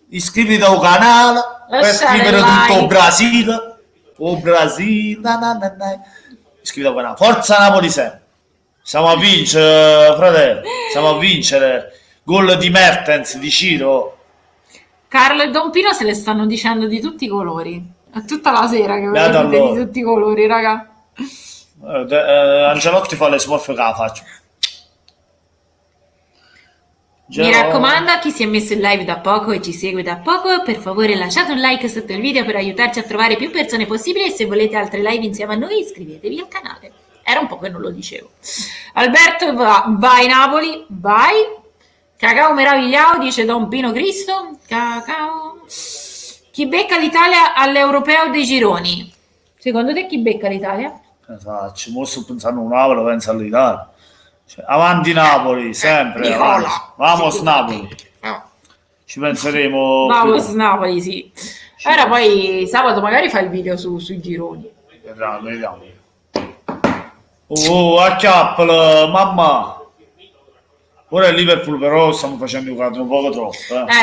Iscriviti al canale. Per scrivere tutto il Brasile. Oh Brasile. Iscriviti al canale. Forza Napoli sempre. Siamo a vincere, fratello. Siamo a vincere. Gol di Mertens, di Ciro. Carlo e Don Pino se le stanno dicendo di tutti i colori. È tutta la sera che vedete di tutti i colori, raga. Angelotti fa le smorfie che la faccio. Mi raccomando, a chi si è messo in live da poco e ci segue da poco, per favore lasciate un like sotto il video per aiutarci a trovare più persone possibili, e se volete altre live insieme a noi iscrivetevi al canale. Era un po' che non lo dicevo. Alberto vai Napoli, vai. Cacao meravigliao, dice Don Pino Cristo. Cacao. Chi becca l'Italia all'Europeo dei gironi? Secondo te chi becca l'Italia? Ci posso pensare a un Napoli, pensa all'Italia. Cioè, avanti Napoli, sempre. Vamos Napoli. Ci penseremo. Vamos Napoli, sì. Ora poi sabato magari fai il video sui gironi. Vediamo. Oh, acchiappalo, mamma. Ora il Liverpool però stiamo facendo un poco troppo.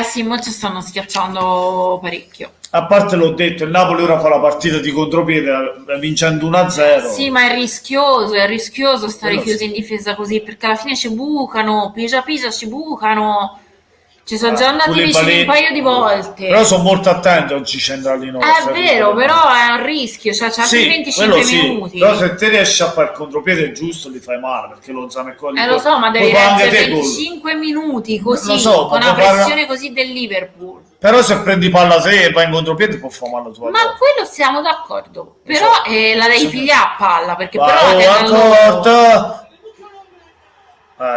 Sì, molti stanno schiacciando parecchio. A parte l'ho detto, il Napoli ora fa la partita di contropiede vincendo 1-0. Sì, ma è rischioso stare chiusi in difesa così, perché alla fine ci bucano, pigia ci bucano. Ci sono già andati vicini un paio di volte. Però sono molto attenti oggi centrali nostri. È vero, però è un rischio, cioè c'è altri 25 minuti. Però se te riesci a fare il contropiede giusto li fai male, perché lo Zaneccoli. Lo so, ma devi reggere 25 minuti così, con una pressione così del Liverpool. Però se prendi palla te e vai in contropiede può fare male tua. Ma quello siamo d'accordo. Però la devi pigliare a palla, perché però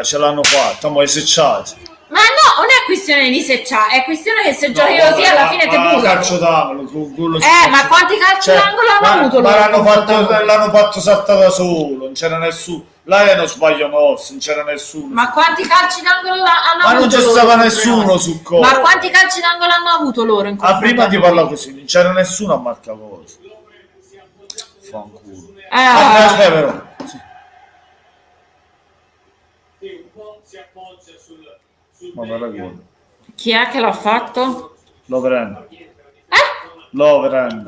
ce l'hanno fatta, ma si secciati. Ma no, non è questione di secciare, è questione che se giochi così alla fine te buca. Calcio d'angolo, ma quanti calci d'angolo hanno avuto loro? Ma l'hanno fatto saltare da solo, non c'era nessuno. Là non sbaglio mosse, non c'era nessuno. Ma quanti calci d'angolo hanno avuto? Ma non c'è stato nessuno su cosa. Ma quanti calci d'angolo hanno avuto loro in prima ti parla così, non c'era nessuno a marcare cosa. Fanculo. Aspetta però. Ma ragione. Chi è che l'ha fatto? Lovren. Lovren.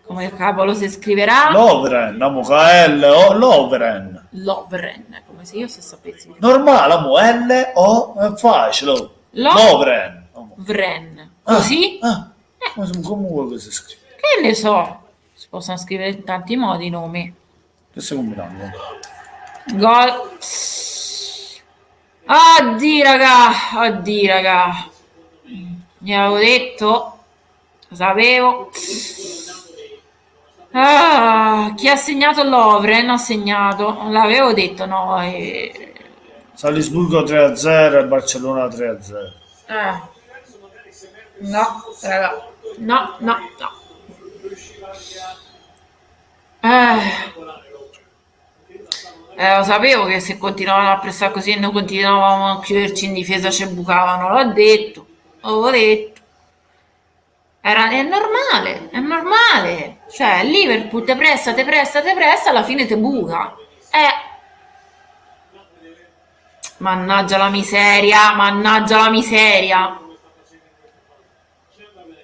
Come cavolo si scriverà? Lovren, Lovren. Lovren, come se io se sapessi. Normale, L-O, è facile. Lovren. Vren. Così? Ma come vuoi che si scrive? Che ne so. Si possono scrivere in tanti modi i nomi. Che stai combinando? Gol. Oddio raga, mi avevo detto, lo sapevo. Chi ha segnato Lovren? Ho segnato, l'avevo detto, no. Salisburgo 3-0 e Barcellona 3-0. No, raga, no. Lo sapevo che se continuavano a pressare così e noi continuavamo a chiuderci in difesa ci bucavano, l'avevo detto. È normale. Cioè, Liverpool te pressa, alla fine te buca. Mannaggia la miseria.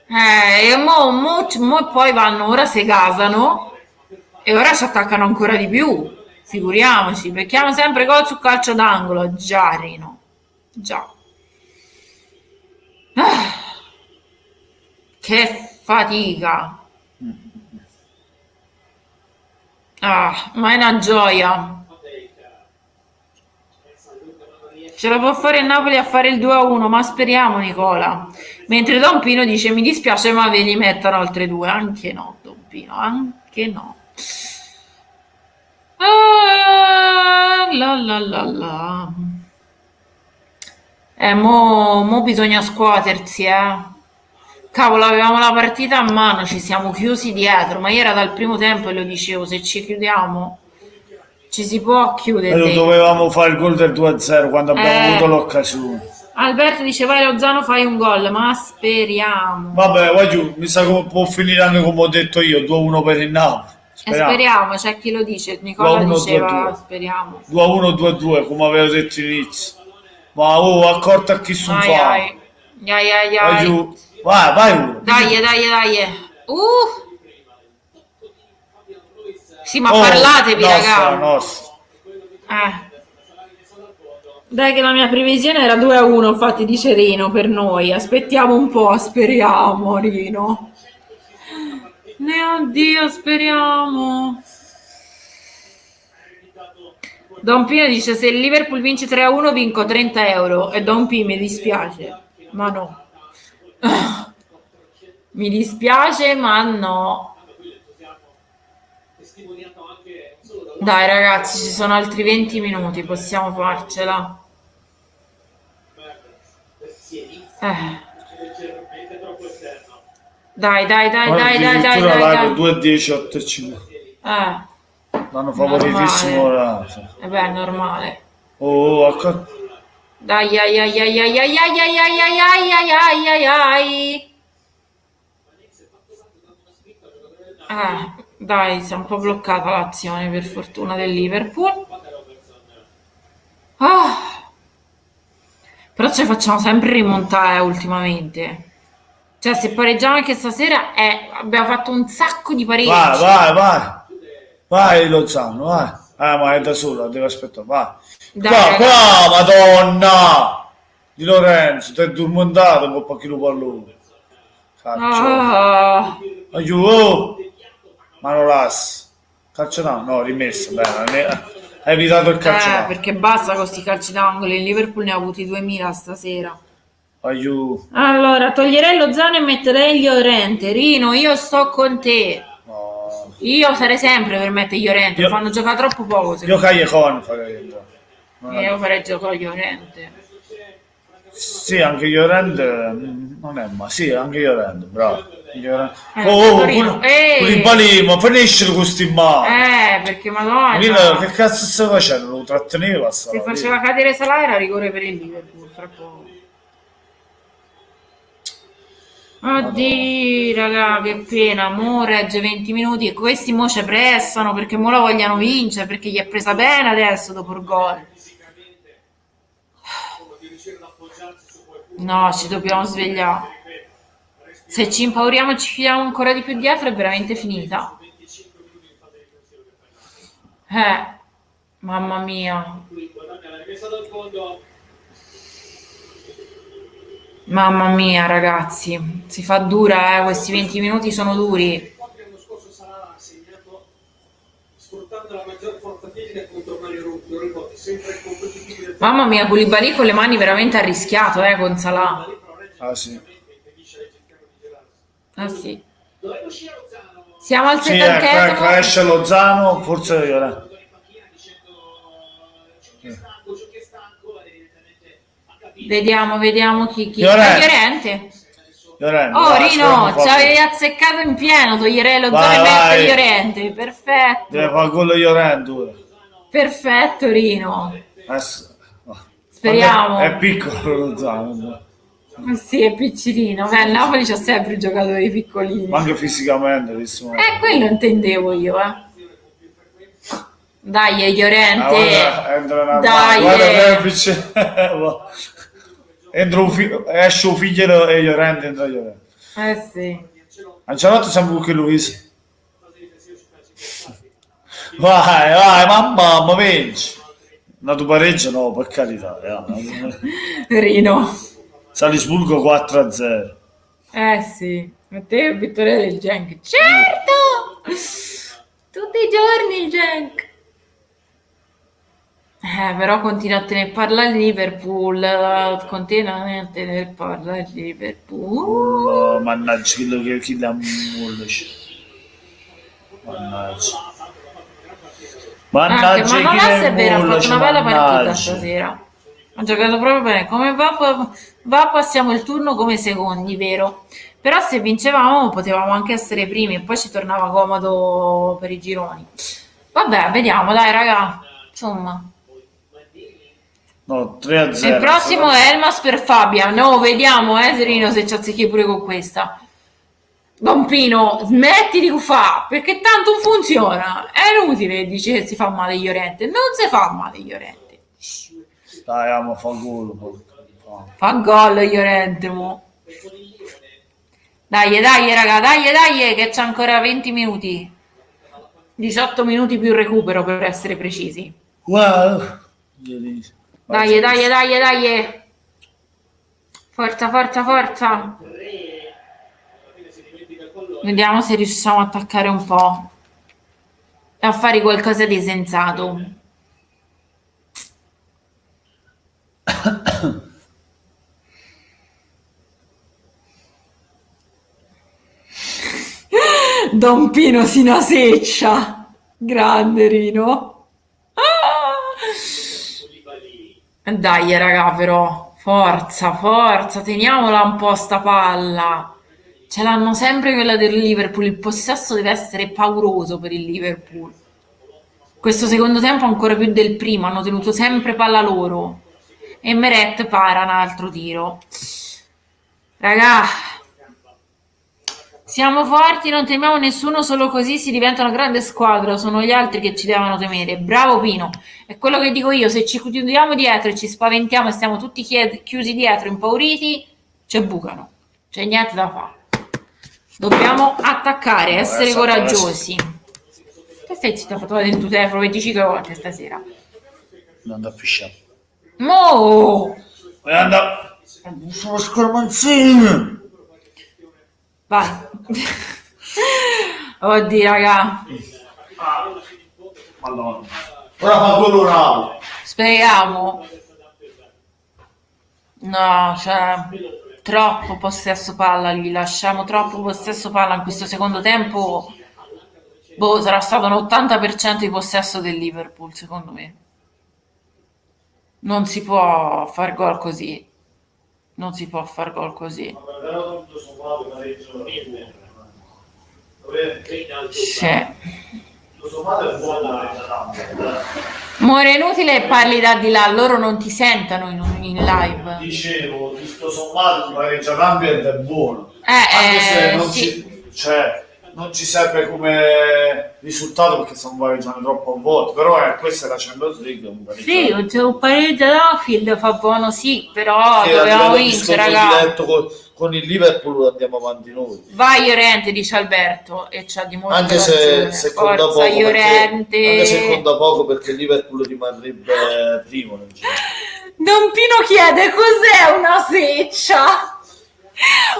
E mo poi vanno, ora si gasano e ora ci attaccano ancora di più. Figuriamoci, becchiamo sempre gol su calcio d'angolo. Già, Rino. Già. Che fatica. Ma è una gioia. Ce la può fare il Napoli a fare il 2-1, ma speriamo, Nicola. Mentre Don Pino dice mi dispiace ma ve li mettono altre due. Anche no, Don Pino, anche no. La la la la. Mo bisogna scuotersi, Cavolo, avevamo la partita a mano, ci siamo chiusi dietro, ma io era dal primo tempo e lo dicevo, se ci chiudiamo ci si può chiudere. Noi dovevamo fare il gol del 2-0 quando abbiamo avuto l'occasione. Alberto dice vai Lozano fai un gol, ma speriamo. Vabbè, vai giù, mi sa che può finire anche come ho detto io, 2-1 per il Napoli. Speriamo, c'è chi lo dice, Nicola 2-1, diceva 2-2. speriamo. 2-1, 2-2, come avevo detto all'inizio. Ma accorto a chi sono fa. Ai. Vai giù. Vai uno. Dai. Sì, ma parlatevi, raga. Nostra. Dai che la mia previsione era 2-1, infatti dice Rino per noi. Aspettiamo un po', speriamo, Rino. Oddio, speriamo. Don Pino dice se il Liverpool vince 3-1 vinco 30 euro e Don P mi dispiace, ma no. Mi dispiace, ma no. Dai ragazzi, ci sono altri 20 minuti, possiamo farcela. Dai. 2-10, 8-5. L'hanno favoritissimo ora. Beh, è normale. Dai. Dai, si è un po' bloccata l'azione per fortuna del Liverpool. Però ce facciamo sempre rimontare ultimamente. Cioè, se pareggiamo anche stasera, abbiamo fatto un sacco di pareggi. Vai Lozano, vai. Ma è da sola, deve aspettare, vai. Dai, qua, madonna! Di Lorenzo, ti è addormentato un po' chi lo pallone. Aiuto! Manolas. Calcio no, rimesso, bene. Hai evitato il calcio perché basta con questi calci d'angolo, il Liverpool ne ha avuti 2000 stasera. Aiuto. Allora, toglierei Lozano e metterei Llorente. Rino, io sto con te. No. Io sarei sempre per mettere Llorente, lo fanno giocare troppo poco. Io Callecon farei. Io farei giocare Llorente. Sì, anche Llorente non è ma sì, anche Llorente, bravo. Koulibaly, ma finisce questi male. Perché madonna. Che cazzo stai facendo? Lo tratteneva. Se faceva cadere Salah era rigore per il Liverpool, troppo. Oddio, raga, che pena. Mo regge 20 minuti e questi mo ci pressano perché mo la vogliono vincere, perché gli è presa bene adesso dopo il gol. No, ci dobbiamo svegliare. Se ci impauriamo e ci chiudiamo ancora di più dietro è veramente finita. Mamma mia. Mamma mia, ragazzi, si fa dura, questi 20 minuti sono duri. Mamma mia, Koulibaly con le mani veramente arrischiato, con Salah. Sì. Sì. Siamo al 70esimo. Esce Lozano, forse Llorente. Vediamo chi. Llorente. Rino, ci avevi azzeccato in pieno, toglierei Lozano e mettere Llorente. Perfetto. Deve fare gol Llorente. Perfetto, Rino. Speriamo. È piccolo Lozano. Sì, è piccino. Il Napoli c'ha sempre giocatori piccolini. Ma anche fisicamente. Quello intendevo io, Dai, Llorente. Dai. Esce un figlio e Llorente entra Llorente. Sì. Ancelotti sempre con Luis. Vai, mamma, vinci. No, tu pareggio no, per carità. Rino. Salisburgo 4-0. Sì. A te vittoria del Genk. Certo! Tutti i giorni il Genk. Però continua a tenere parla il Liverpool, continua a tenere parla il Liverpool. Mannaggia, chi l'ha molto. Mannaggia. Anche Mannaggia, chi Manolas è vero, ha l'ha fatto una bella partita mannaggia. stasera. Ha giocato proprio bene. Come va, passiamo il turno come secondi, vero? Però se vincevamo potevamo anche essere primi e poi ci tornava comodo per i gironi. Vabbè, vediamo, dai, raga. Insomma. No, 3-0. Il prossimo è Elmas per Fabian. No, vediamo, Serino, se ci azzecchi pure con questa. Don Pino, smetti di fare, perché tanto funziona. È inutile, dice che si fa male Llorente. Non si fa male Llorente. Dai, amo, fa gol. Fa gol Llorente, mo. Dai, raga, dai, che c'è ancora 20 minuti. 18 minuti più recupero per essere precisi. Wow. Dai. Forza. Vediamo se riusciamo a attaccare un po' e a fare qualcosa di sensato. Don Pino si naseccia. Grande Rino. Dai, raga, però. Forza. Teniamola un po' sta palla. Ce l'hanno sempre quella del Liverpool. Il possesso deve essere pauroso per il Liverpool. Questo secondo tempo ancora più del primo. Hanno tenuto sempre palla loro. E Meret para un altro tiro. Raga, siamo forti, non temiamo nessuno, solo così si diventa una grande squadra. Sono gli altri che ci devono temere. Bravo Pino. È quello che dico io. Se ci chiudiamo dietro e ci spaventiamo e stiamo tutti chiusi dietro, impauriti, ci bucano. C'è niente da fare. Dobbiamo attaccare, essere coraggiosi. Che stai zitto, ho fatto vedere il tuo telefono 25 volte stasera. Non da fisciare. Mo! Sono scormanzino. Vai. Oddio, raga. Madonna. Ora fa colorado. Speriamo. No, cioè, troppo possesso palla, gli lasciamo troppo possesso palla in questo secondo tempo. Boh, sarà stato un 80% di possesso del Liverpool, secondo me. Non si può far gol così. Sì. More inutile parli da di là, loro non ti sentono in live. Dicevo, tutto sommato il pareggio Cambia è buono. Anche se non non ci serve come risultato perché stiamo pareggiando troppo a volte, però questa è la Champions League, un pareggio. Sì, c'è un pareggio Anfield fa buono, sì, però dobbiamo vincere, ragazzi. Con il Liverpool andiamo avanti noi. Vai Llorente, dice Alberto, e c'ha dimostrato. Anche se conta poco, anche se conta poco perché il Liverpool rimarrebbe primo nel giro. Don Pino chiede cos'è una seccia?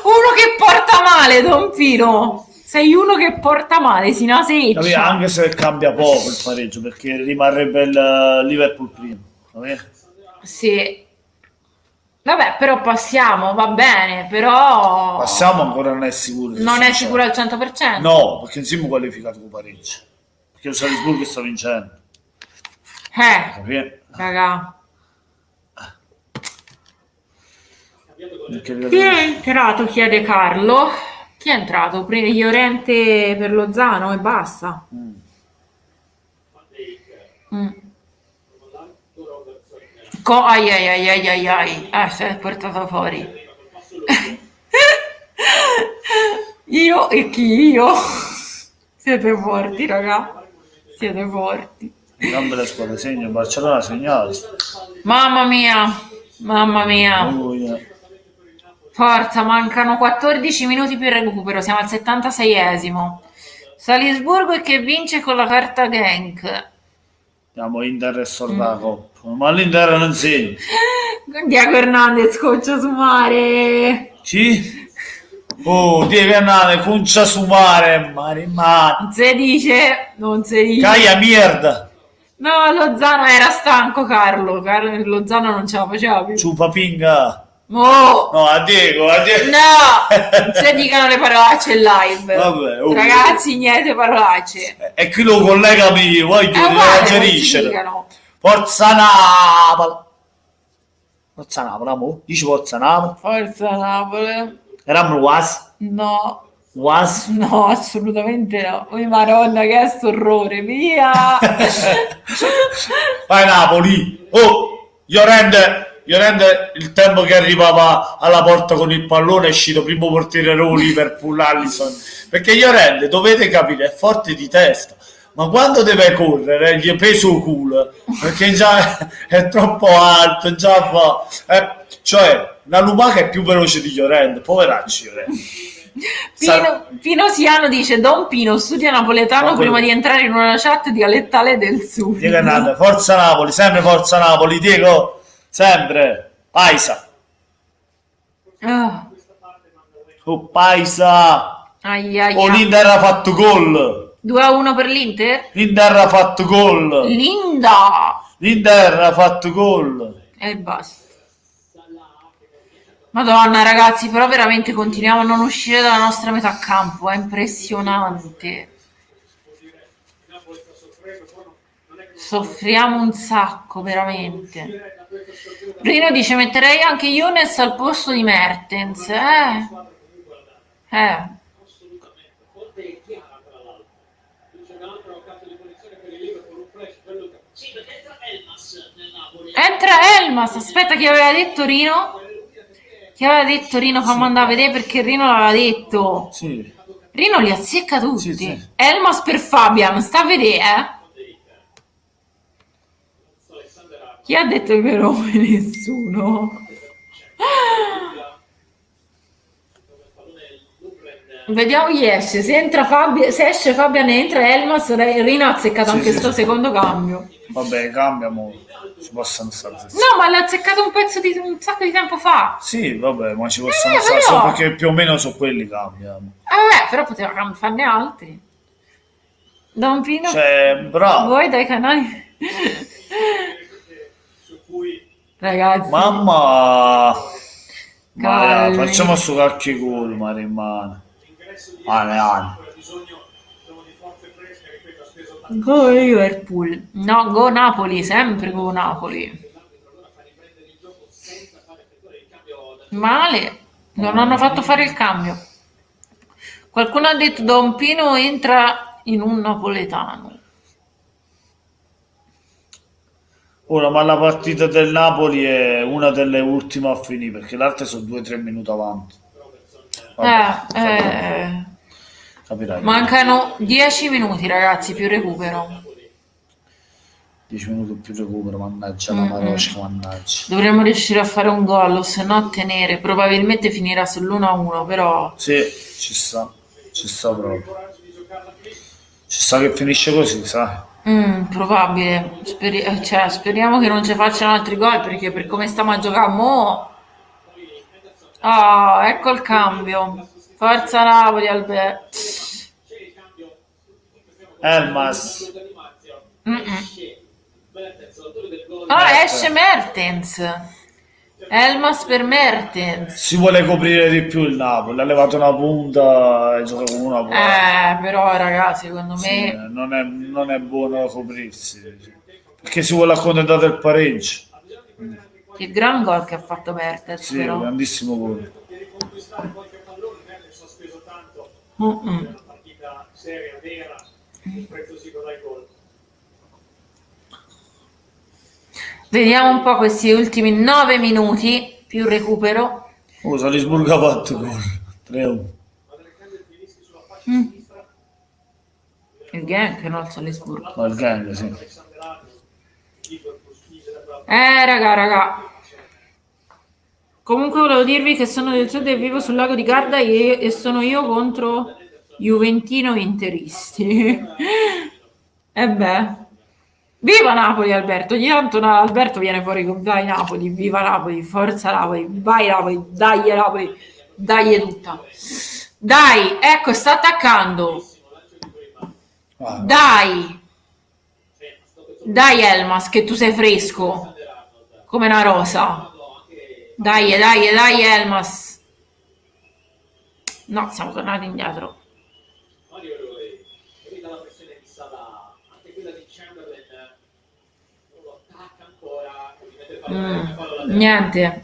Uno che porta male, Don Pino. Sei uno che porta male, si naseccia. Capito? Anche se cambia poco il pareggio, perché rimarrebbe il Liverpool primo. Capito? Sì. Vabbè, però passiamo, va bene, però... Passiamo ancora non è sicuro. Non è sicuro al 100%? No, perché insieme qualificato con pareggio. Perché il Salisburgo sta vincendo. Capito? Raga. Chi è entrato? Chiede Carlo. Chi è entrato? Llorente per Lozano e basta. Ai, si è portato fuori. Io e chi? Io? Siete forti, raga. Siete forti. Entrambe le squadre segnano, Barcellona ha segnato. Mamma mia. Forza, mancano 14 minuti per il recupero, siamo al 76esimo. Salisburgo e che vince con la carta Genk. Andiamo Inter e Sorda Coppa. Ma l'Inter non segna. Diego Hernandez, concia su mare. Sì? Oh, Diego Hernandez, concia su mare. Non si dice. Caia merda. No, Lozano era stanco, Carlo. Lozano non ce la faceva più. Ciupa pinga. Oh, No, a Diego. no, non si dicano le parolacce in live. Vabbè, oh. Ragazzi, niente parolacce. E qui lo collega mio, voglio Uguale, non si algeriscere. dicano. Forza Napoli. Forza Napoli, amore. Dici Forza Napoli. Forza Napoli. Eravamo quasi. No, Quasi. no, assolutamente no. Oh, Madonna, che sto orrore, via. Vai Napoli. Oh, Llorente il tempo che arrivava alla porta con il pallone è uscito primo portiere Liverpool Allison. Perché Llorente, dovete capire, è forte di testa. Ma quando deve correre gli è preso il culo perché già è troppo alto, già fa. Cioè, la lumaca è più veloce di Llorente, poveraccio Llorente. Pino Siano dice: Don Pino studia napoletano prima di entrare in una chat dialettale del sud. Diego, forza Napoli, sempre forza Napoli, Diego, sempre. Paisa. Oh, Paisa. Oh, l'Inter ha fatto gol. 2-1 per l'Inter? L'Inter ha fatto gol. L'Inter ha fatto gol. E basta. Madonna ragazzi, però veramente continuiamo a non uscire dalla nostra metà campo, è impressionante. Soffriamo un sacco, veramente. Rino dice: metterei anche Younes al posto di Mertens. Entra Elmas, aspetta, chi aveva detto Rino? Chi aveva detto Rino? Fammi andare a vedere perché Rino l'aveva detto. Sì. Rino li azzecca tutti. Sì. Elmas per Fabian, sta a vedere, Chi ha detto il vero nome? Nessuno. Vediamo chi esce. Se entra Fabian, se esce Fabian e entra Elmas, Rino ha azzeccato anche sto secondo cambio. Vabbè, cambiamo. Ci possono stare. No, ma l'ha azzeccato un sacco di tempo fa. Sì, vabbè, ma ci possono stare solo perché più o meno su quelli cambiano. Vabbè, però poteva farne altri. Don Pino, bravo. voi dai canali. Ragazzi, mamma, facciamo sto cacchio gol, ma rimane. Go Liverpool. No, go Napoli, sempre go Napoli. Male, non hanno fatto fare il cambio. Qualcuno ha detto Don Pino entra in un napoletano. Ora, ma la partita del Napoli è una delle ultime a finire perché le altre sono 2-3 minuti avanti. Capirai. Mancano 10 minuti, ragazzi, più recupero. 10 minuti più recupero, mannaggia la Marosca, mannaggia. Dovremmo riuscire a fare un gol, se no tenere. Probabilmente finirà sull'1-1, però. Sì, ci sta proprio. Ci sta che finisce così, sai? Probabile. Speriamo che non ci facciano altri gol perché per come stiamo a giocare mo'. Ecco il cambio. Forza Napoli, Alberto. Elmas. Esce Mertens. Elmas per Mertens. Si vuole coprire di più il Napoli. Ha levato una punta e gioca con una punta. Però ragazzi, secondo me non è buono coprirsi. Perché si vuole accontentare del pareggio. Che gran gol che ha fatto Mertens. Sì, però. Grandissimo gol. Vediamo un po' questi ultimi 9 minuti più recupero. Salisburgo ha fatto gol 3-1. Il Genk, no, il Salisburgo. Ma il Genk, sì. Raga. Comunque volevo dirvi che sono del sud e vivo sul lago di Garda e sono io contro Juventino Interisti. Viva Napoli, Alberto! Ogni tanto Alberto viene fuori con vai Napoli, viva Napoli, forza Napoli, vai Napoli, dai tutta. Dai, ecco, sta attaccando. Dai. Dai Elmas, che tu sei fresco, come una rosa. Dai, Elmas. No, siamo tornati indietro. Niente.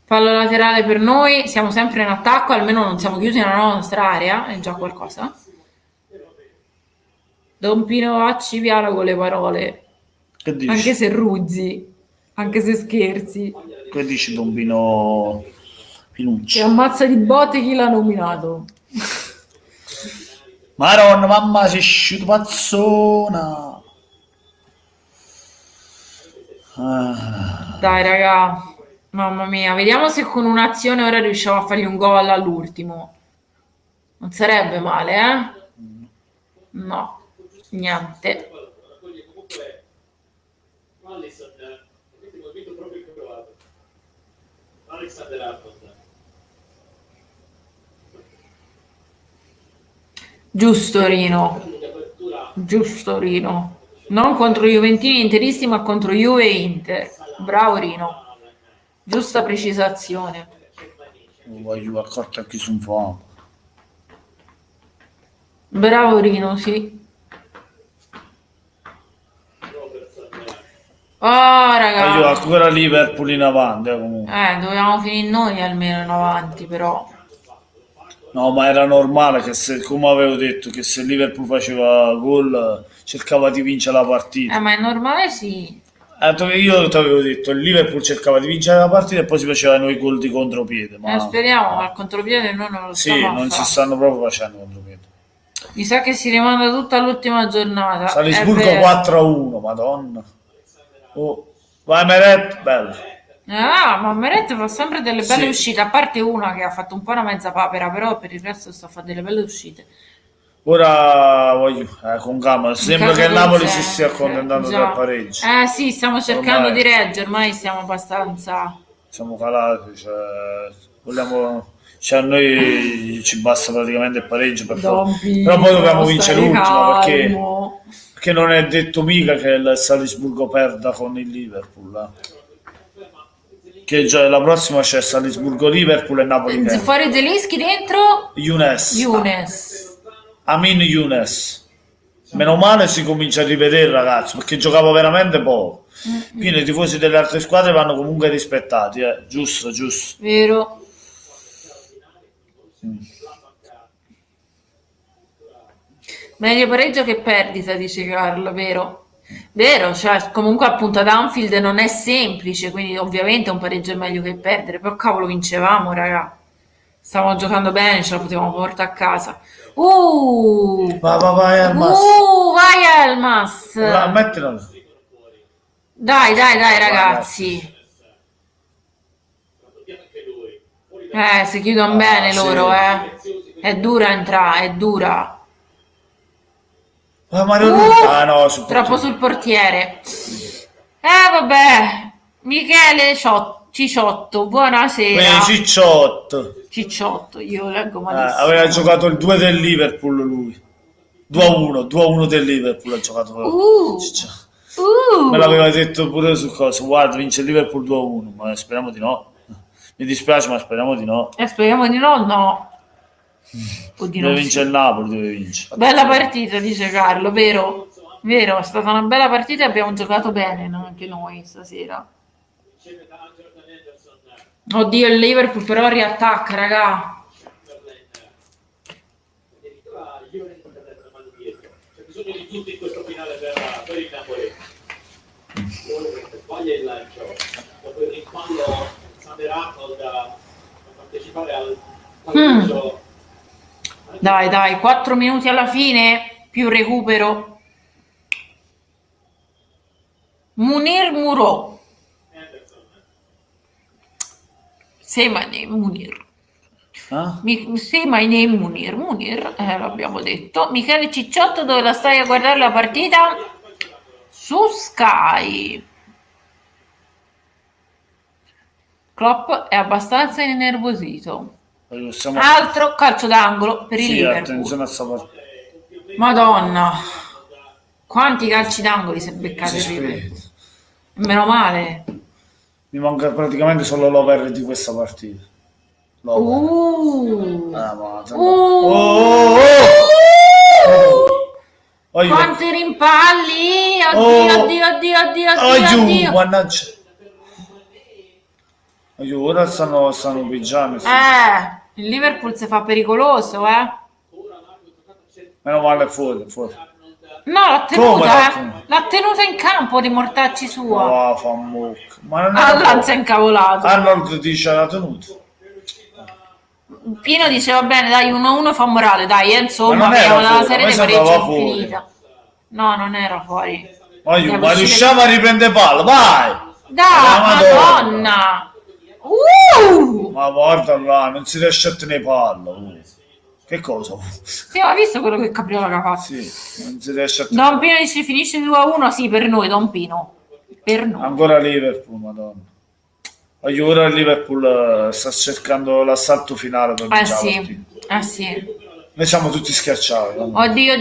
Fallo laterale per noi, siamo sempre in attacco, almeno non siamo chiusi nella nostra area, è già qualcosa. Don Pino Vacci piano con le parole. Che dici? Anche se ruzzi, anche se scherzi. Che dici Don Pino Pinucci? Che ammazza di botte chi l'ha nominato. Maronna, mamma, sei uscito pazzona. Dai raga, mamma mia, vediamo se con un'azione ora riusciamo a fargli un gol all'ultimo. Non sarebbe male, eh? No, niente. Giusto Rino, giusto Rino. Non contro Juventini e Interisti, ma contro Juve e Inter. Bravo Rino. Giusta precisazione. Non voglio accorto a chi sono fame. Bravo Rino, sì. Oh raga. Io ancora Liverpool in avanti, comunque. Dovevamo finire noi almeno in avanti, però. No, ma era normale che se, come avevo detto, che se Liverpool faceva gol cercava di vincere la partita. Ma è normale, sì. Io ti avevo detto, il Liverpool cercava di vincere la partita e poi si facevano i gol di contropiede. Ma speriamo, ma il contropiede noi non lo sì, non si stanno proprio facendo contropiede. Mi sa che si rimanda tutta l'ultima giornata. Salisburgo 4-1, madonna. Oh, vai Meret, bello. Ma Meret fa sempre delle belle uscite, a parte una che ha fatto un po' una mezza papera, però per il resto sta a fare delle belle uscite. Ora voglio, con calma, sembra che il Napoli si stia accontentando del pareggio. Sì, stiamo cercando di reggere, ormai stiamo abbastanza... Siamo calati, vogliamo... a noi ci basta praticamente il pareggio, però poi dobbiamo vincere l'ultimo, perché non è detto mica che il Salisburgo perda con il Liverpool. Che già la prossima c'è Salisburgo-Liverpool e Napoli. Fuori Zelinski, dentro? Younes. Amin Younes. Meno male si comincia a rivedere, ragazzi, perché giocava veramente poco. Quindi i tifosi delle altre squadre vanno comunque rispettati, giusto. Vero. Meglio pareggio che perdita, dice Carlo, vero? Vero, cioè comunque appunto ad Anfield non è semplice, quindi ovviamente un pareggio è meglio che perdere, però cavolo vincevamo, raga. Stavamo giocando bene, ce la potevamo portare a casa. Vai Elmas. Vai Elmas. Mettila. Dai ragazzi. Si chiudono bene loro, È dura entrare, è dura. No, troppo sul portiere. Vabbè. Michele Cicciotto, buonasera. Cicciotto, io leggo malissimo. Aveva giocato il 2 del Liverpool lui. 2-1 del Liverpool ha giocato. Me l'aveva detto pure su cosa. Guarda, vince il Liverpool 2-1, ma speriamo di no. Mi dispiace, ma speriamo di no. Speriamo di no, no. Deve vincere il Napoli, deve vincere. Bella partita, dice Carlo, vero? Vero, è stata una bella partita e abbiamo giocato bene, no? Anche noi stasera. Oddio, il Liverpool però riattacca, raga. C'è bisogno di tutti in questo finale per il Napoli. Sbaglia il lancio. Dopo il rimpallo Sander Arnold a partecipare al pareggio. Dai, 4 minuti alla fine, più recupero. Munir Muro. Say my name, Munir. Say my name, Munir, l'abbiamo detto. Michele Cicciotto, dove la stai a guardare la partita? Su Sky. Klopp è abbastanza innervosito. Altro calcio d'angolo per il Liverpool. Attenzione a sta partita. Madonna. Quanti calci d'angolo si è beccato il Liverpool? Meno male. Mi manca praticamente solo l'over di questa partita. Quanti rimpalli! Oddio. Mannaggia. Ora stanno pigiando. Il Liverpool si fa pericoloso, Meno male fuori. No, l'ha tenuta in campo di mortacci sua. Fa mucca. Ma non Allan si è incavolato. Arnold dice la tenuta. Pino dice va bene, dai, 1-1 fa morale, dai, insomma, vediamo la serie di pareggio infinita. No, non era fuori. Ma riusciamo a riprendere palla, vai! Dai, Madonna! Ma guarda là, non si riesce a tenere palla. Che cosa? Sì, hai visto quello che Capriola ha fatto? Sì, non si riesce a tenere. Don Pino dice finisce 2-1, sì, per noi, Don Pino. Per noi. Ancora Liverpool, madonna. Ora il Liverpool sta cercando l'assalto finale per sì. Noi siamo tutti schiacciati. Oddio.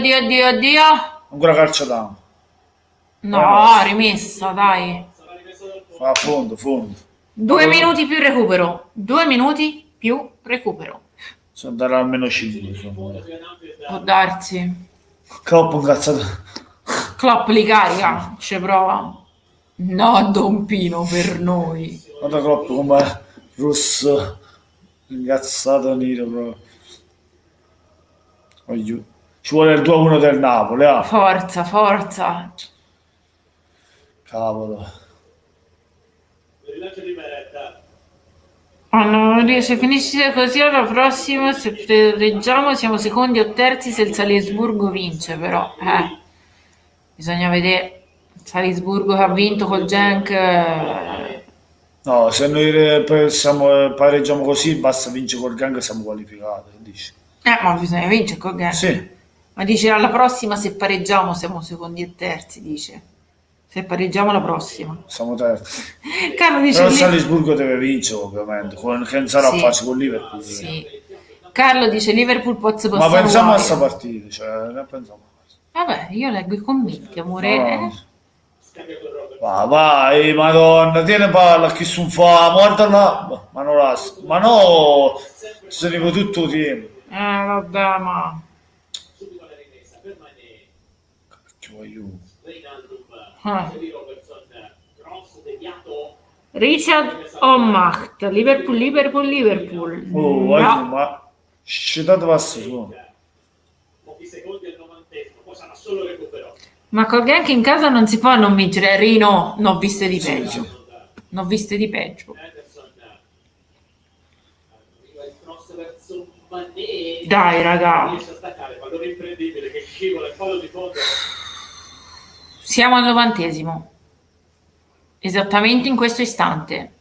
Ancora calcio d'angolo. No, rimessa, dai. A fondo. 2 minuti più recupero. 2 minuti più recupero. Sono andato almeno 5. Può darsi. Klopp li carica, ci prova. No, Don Pino per noi. Guarda Klopp come rosso, ingazzato nero proprio. Ci vuole il 2-1 del Napoli, Forza. Cavolo. Se finisce così alla prossima, se pareggiamo siamo secondi o terzi se il Salisburgo vince, però bisogna vedere. Salisburgo che ha vinto col Genk. No, se noi pareggiamo così, basta vincere col Genk e siamo qualificati, dici? Ma bisogna vincere col Genk. Sì. Ma dice alla prossima se pareggiamo siamo secondi e terzi, dice. Se pareggiamo la prossima. Siamo terzi. Carlo dice però il Salisburgo deve vincere, ovviamente, che non sarà facile con Liverpool. Sì. Carlo dice Liverpool pozzo. Ma pensiamo a questa partita, cioè, ne pensiamo. Vabbè, io leggo i commenti, amore. Vai, madonna, tieni palla, chi sono fa, morta là, ma non la, ma no, se ne va tutto il tempo. Vabbè, ma Cacchio voglio. Richard Omacht, Liverpool. No. Ma scetate passo su. Ma col Genk in casa non si può non vincere. Rino, non viste di peggio. Dai, raga. Siamo al 90°. Esattamente in questo istante.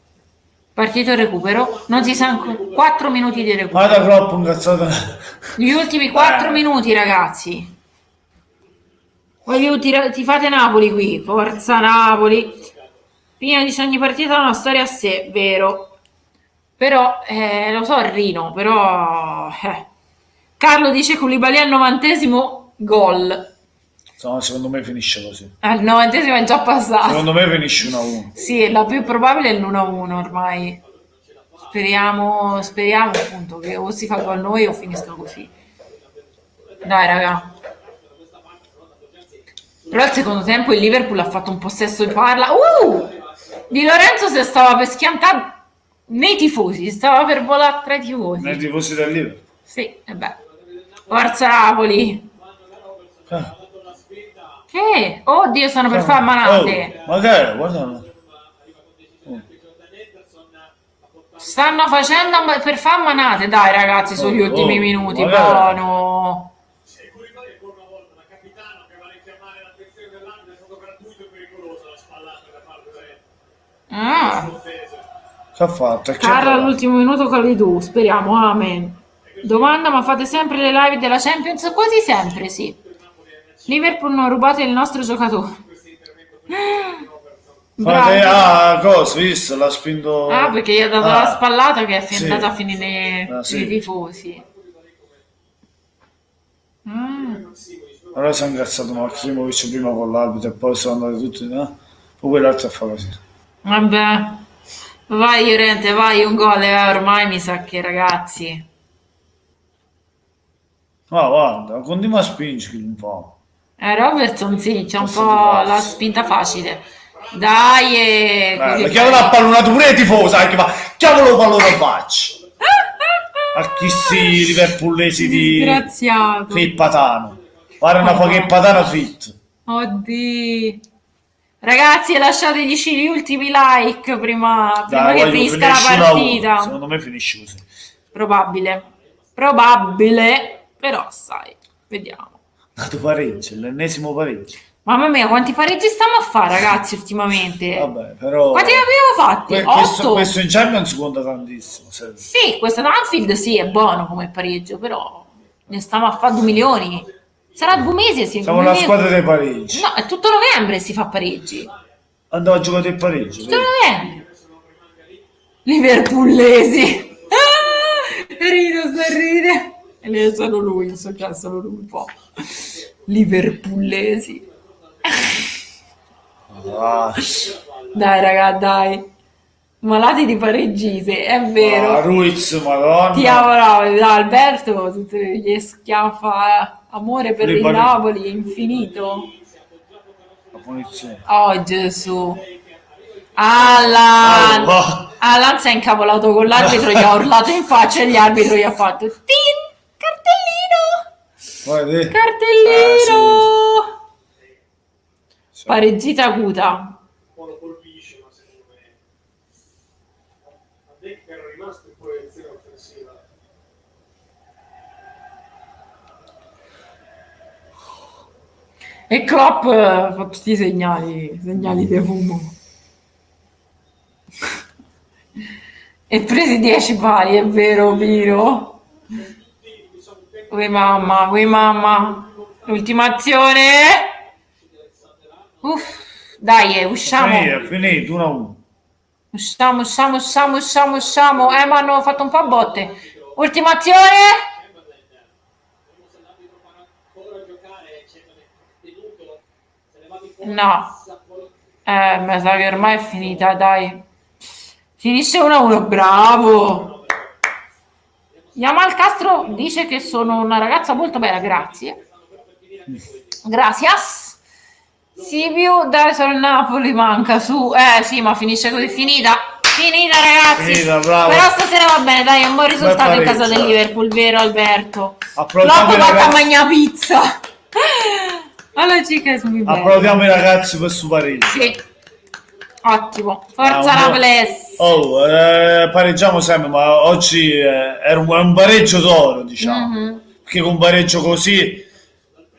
Partito il recupero. Non si sa 4 minuti di recupero. Guarda troppo incazzato. Gli ultimi 4 minuti, ragazzi. Voi ti fate Napoli qui. Forza Napoli. Prima dice ogni partita ha una storia a sé, vero. Però, lo so Rino, però... Carlo dice Koulibaly al 90° gol. No, secondo me finisce così. Al 90° è già passato. Secondo me finisce 1-1. Sì, la più probabile è l'1-1 ormai. Speriamo appunto che o si fa con noi o finisca così. Dai, raga. Però al secondo tempo il Liverpool ha fatto un possesso di palla. Di Lorenzo si stava per schiantare nei tifosi, stava per volare tra i tifosi. Nei tifosi del Liverpool? Sì, Forza Napoli. Che? Oddio, stanno per fare manate. Magari, guarda. Stanno facendo per fare manate, dai ragazzi, sugli ultimi minuti. Buono. Che ha fatto? Carlo all'ultimo minuto con tu, speriamo, amen. Domanda, ma fate sempre le live della Champions? Quasi sempre, sì. Liverpool non rubate il nostro giocatore. Cosa? Visto? L'ha spinto... perché gli ha dato la spallata che è andata a finire nei tifosi. Allora si è incazzato Maximovic prima con l'arbitro e poi sono andati tutti, no? Poi quell'altro fa così. Vabbè, vai Llorente, vai, un gol, ormai mi sa che ragazzi. Ah, guarda, continua a spingere che non fa. Robertson sì, c'è un Posso po' dire, la spinta facile. Dai, così Chiamo la pallonato pure i tifosi, anche, ma chiamalo pallone faccio. A chi sti liverpoolesi di disgraziato. Feppatano. Pare una Feppatano fit. Oddio. Ragazzi, lasciategli gli ultimi like prima Dai, che voglio finisca la finisci partita. Secondo me finisce così. Probabile, però sai, vediamo. Dato pareggio, l'ennesimo pareggio. Mamma mia, quanti pareggi stiamo a fare, ragazzi, ultimamente? Vabbè, però... Quanti ne abbiamo fatti? 8? Questo in Champions conta tantissimo. Sì, questo da Anfield sì, è buono come pareggio, però ne stiamo a fare 2 milioni. Sarà 2 mesi, sì. Siamo la squadra dei pareggi. No, è tutto novembre si fa pareggi. Andavo a giocare il pareggio. Tutto novembre. Liverpoolesi. Rido, sta ride. E solo lui, so già solo lui un po'. Liverpoolesi. Ah, Dai raga, dai. Malati di pareggese, è vero. Ruiz, madonna. Ti avrò da Alberto, tutti gli schiaffa amore per il Libani. Napoli, infinito. La punizione. Oh Gesù. Alan. Oh. Alan si è incavolato con l'arbitro, gli ha urlato in faccia e l'arbitro gli ha fatto Tin, cartellino. Guarda, Cartellino. sì. Pareggita acuta. Un po' lo colpisce, ma secondo me a me che era rimasto in proiezione offensiva. E Klopp fa questi segnali di fumo. E presi 10 pali, è vero, Piro? Ui mamma. L'ultima azione. Uff, dai, usciamo. È finito 1-1. Usciamo. Ma hanno fatto un po' a botte. Ultima azione. No. Mi sa che ormai è finita, dai. Finisce 1-1, bravo. Yamal Castro dice che sono una ragazza molto bella, grazie. Gracias. Sibiu, dai, solo il Napoli manca su. Sì, ma finisce così, finita, ragazzi. Finita, bravo. Però stasera va bene, dai, è un buon risultato in casa del Liverpool, vero Alberto? Applaudiamo i Klopp va a ragazzi. mangiare pizza. Allora, cica, sono bene. Applaudiamo i ragazzi per questo pareggio. Sì. Ottimo. Forza un la buon- Bless. Pareggiamo sempre, ma oggi era un pareggio d'oro, diciamo. Mhm. Perché con un pareggio così,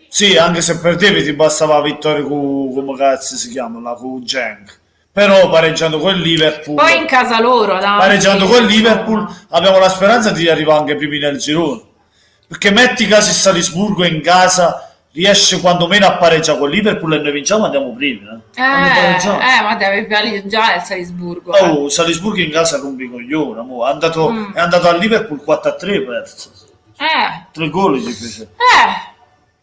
sì, anche se perdevi ti bastava la vittoria con, come cazzo si chiama, la con Genk. Però pareggiando con il Liverpool, Poi in casa loro, dai. pareggiando con il Liverpool, abbiamo la speranza di arrivare anche primi nel girone. Perché metti caso il Salisburgo in casa riesce quando meno a pareggiare con il Liverpool e noi vinciamo, andiamo primi. Quando pareggiamo. Ma deve già il Salisburgo. Oh, Salisburgo in casa rompe i coglioni, amore. È andato al Liverpool 4-3, perso. 3 gol gli fece.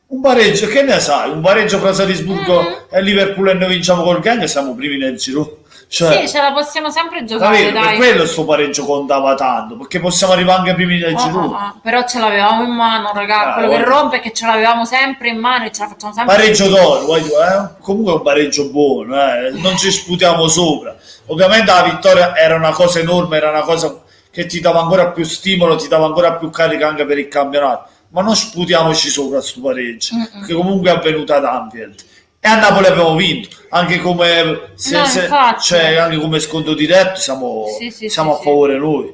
Un pareggio, che ne sai? Un pareggio fra Salisburgo e Liverpool e noi vinciamo col Gang e siamo primi nel giro. Cioè, Sì, ce la possiamo sempre giocare, capito? Per dai. quello sto pareggio contava tanto, perché possiamo arrivare anche primi nel giro. Però ce l'avevamo in mano, raga. Quello che guarda. rompe è che ce l'avevamo sempre in mano e ce la facciamo sempre. Pareggio d'oro, comunque è un pareggio buono, non ci sputiamo sopra. Ovviamente la vittoria era una cosa enorme, era una cosa che ti dava ancora più stimolo, ti dava ancora più carica anche per il campionato. Ma non sputiamoci sopra sto pareggio, che comunque è avvenuto ad Anfield. E a Napoli abbiamo vinto, anche come, infatti. cioè, anche come sconto diretto siamo Sì, a sì. favore noi.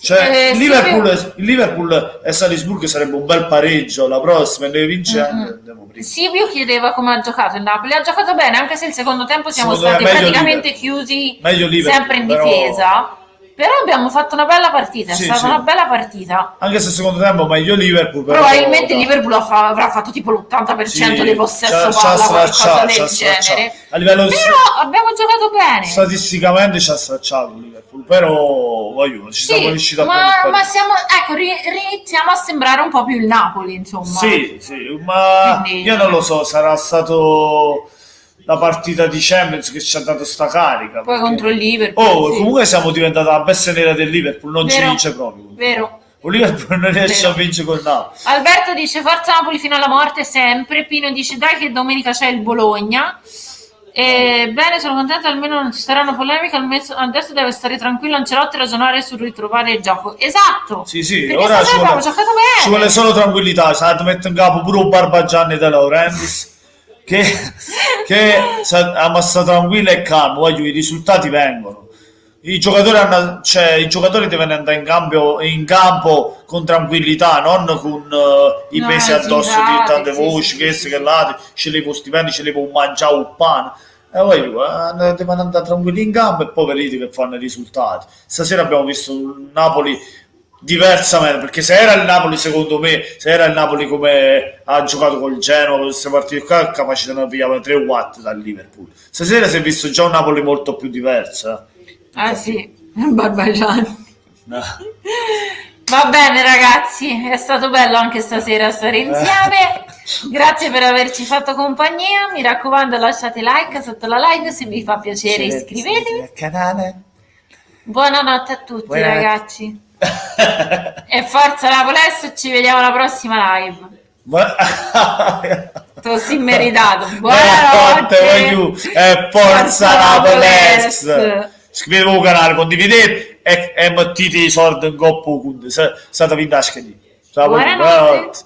Cioè, Sì, il Liverpool e Salisburgo sarebbe un bel pareggio la prossima e noi vincendo andiamo prima. Silvio chiedeva come ha giocato il Napoli. Ha giocato bene, anche se il secondo tempo siamo Secondo me stati meglio praticamente Liverpool. chiusi Meglio Liverpool, sempre in però- difesa. Però abbiamo fatto una bella partita, è Sì, stata sì. una bella partita. Anche se secondo tempo meglio Liverpool, però Probabilmente il Liverpool avrà fatto tipo l'80% di possesso palla, qualcosa del genere. A livello Però abbiamo giocato bene. statisticamente ci ha stracciato il Liverpool, però voglio, ci siamo riusciti a prendere. ma siamo, ecco, iniziamo a sembrare un po' più il Napoli, insomma. Sì, ma Quindi- io non lo so, sarà stato la partita di Champions che ci ha dato sta carica. Poi perché- contro il Liverpool. Oh, sì. comunque siamo diventati la bestia nera del Liverpool, non ci Vero, vince proprio. Vero. Il Liverpool non riesce Vero. a vincere col Napoli. Alberto dice forza Napoli fino alla morte sempre. Pino dice dai che domenica c'è il Bologna. Bene, sono contenta, almeno non ci saranno polemiche, adesso deve stare tranquillo Ancelotti e ragionare sul ritrovare il gioco. Esatto. Sì, sì, perché ora stasera abbiamo giocato bene. ci vuole solo tranquillità, sa da mettere in capo pure un Barbagianni De Laurentiis che sta tranquillo e calmo, voglio, i risultati vengono. I giocatori devono andare in campo con tranquillità, non con i pesi addosso di tante voci, che là, ci levo stipendi, ci levo un mangiare un pane. E poi devono andare tranquilli in campo e poveriti che fanno i risultati. Stasera abbiamo visto un Napoli diversamente, perché se era il Napoli, secondo me, se era il Napoli come ha giocato col Genoa, queste partite qua, capace di pigliare 3 watt dal Liverpool. Stasera si è visto già un Napoli molto più diverso. Ah sì, Barbagianni. No. Va bene ragazzi, è stato bello anche stasera stare insieme. Grazie per averci fatto compagnia. Mi raccomando, lasciate like sotto la live, se vi fa piacere iscrivetevi. Al canale. Buonanotte a tutti Buonanotte. ragazzi. E forza Napoles, ci vediamo alla prossima live. Così meritato. Buonanotte. E forza Napoles. Iscrivetevi al canale, condividete e mettete i soldi in coppa. State vinta schedina. Buonanotte.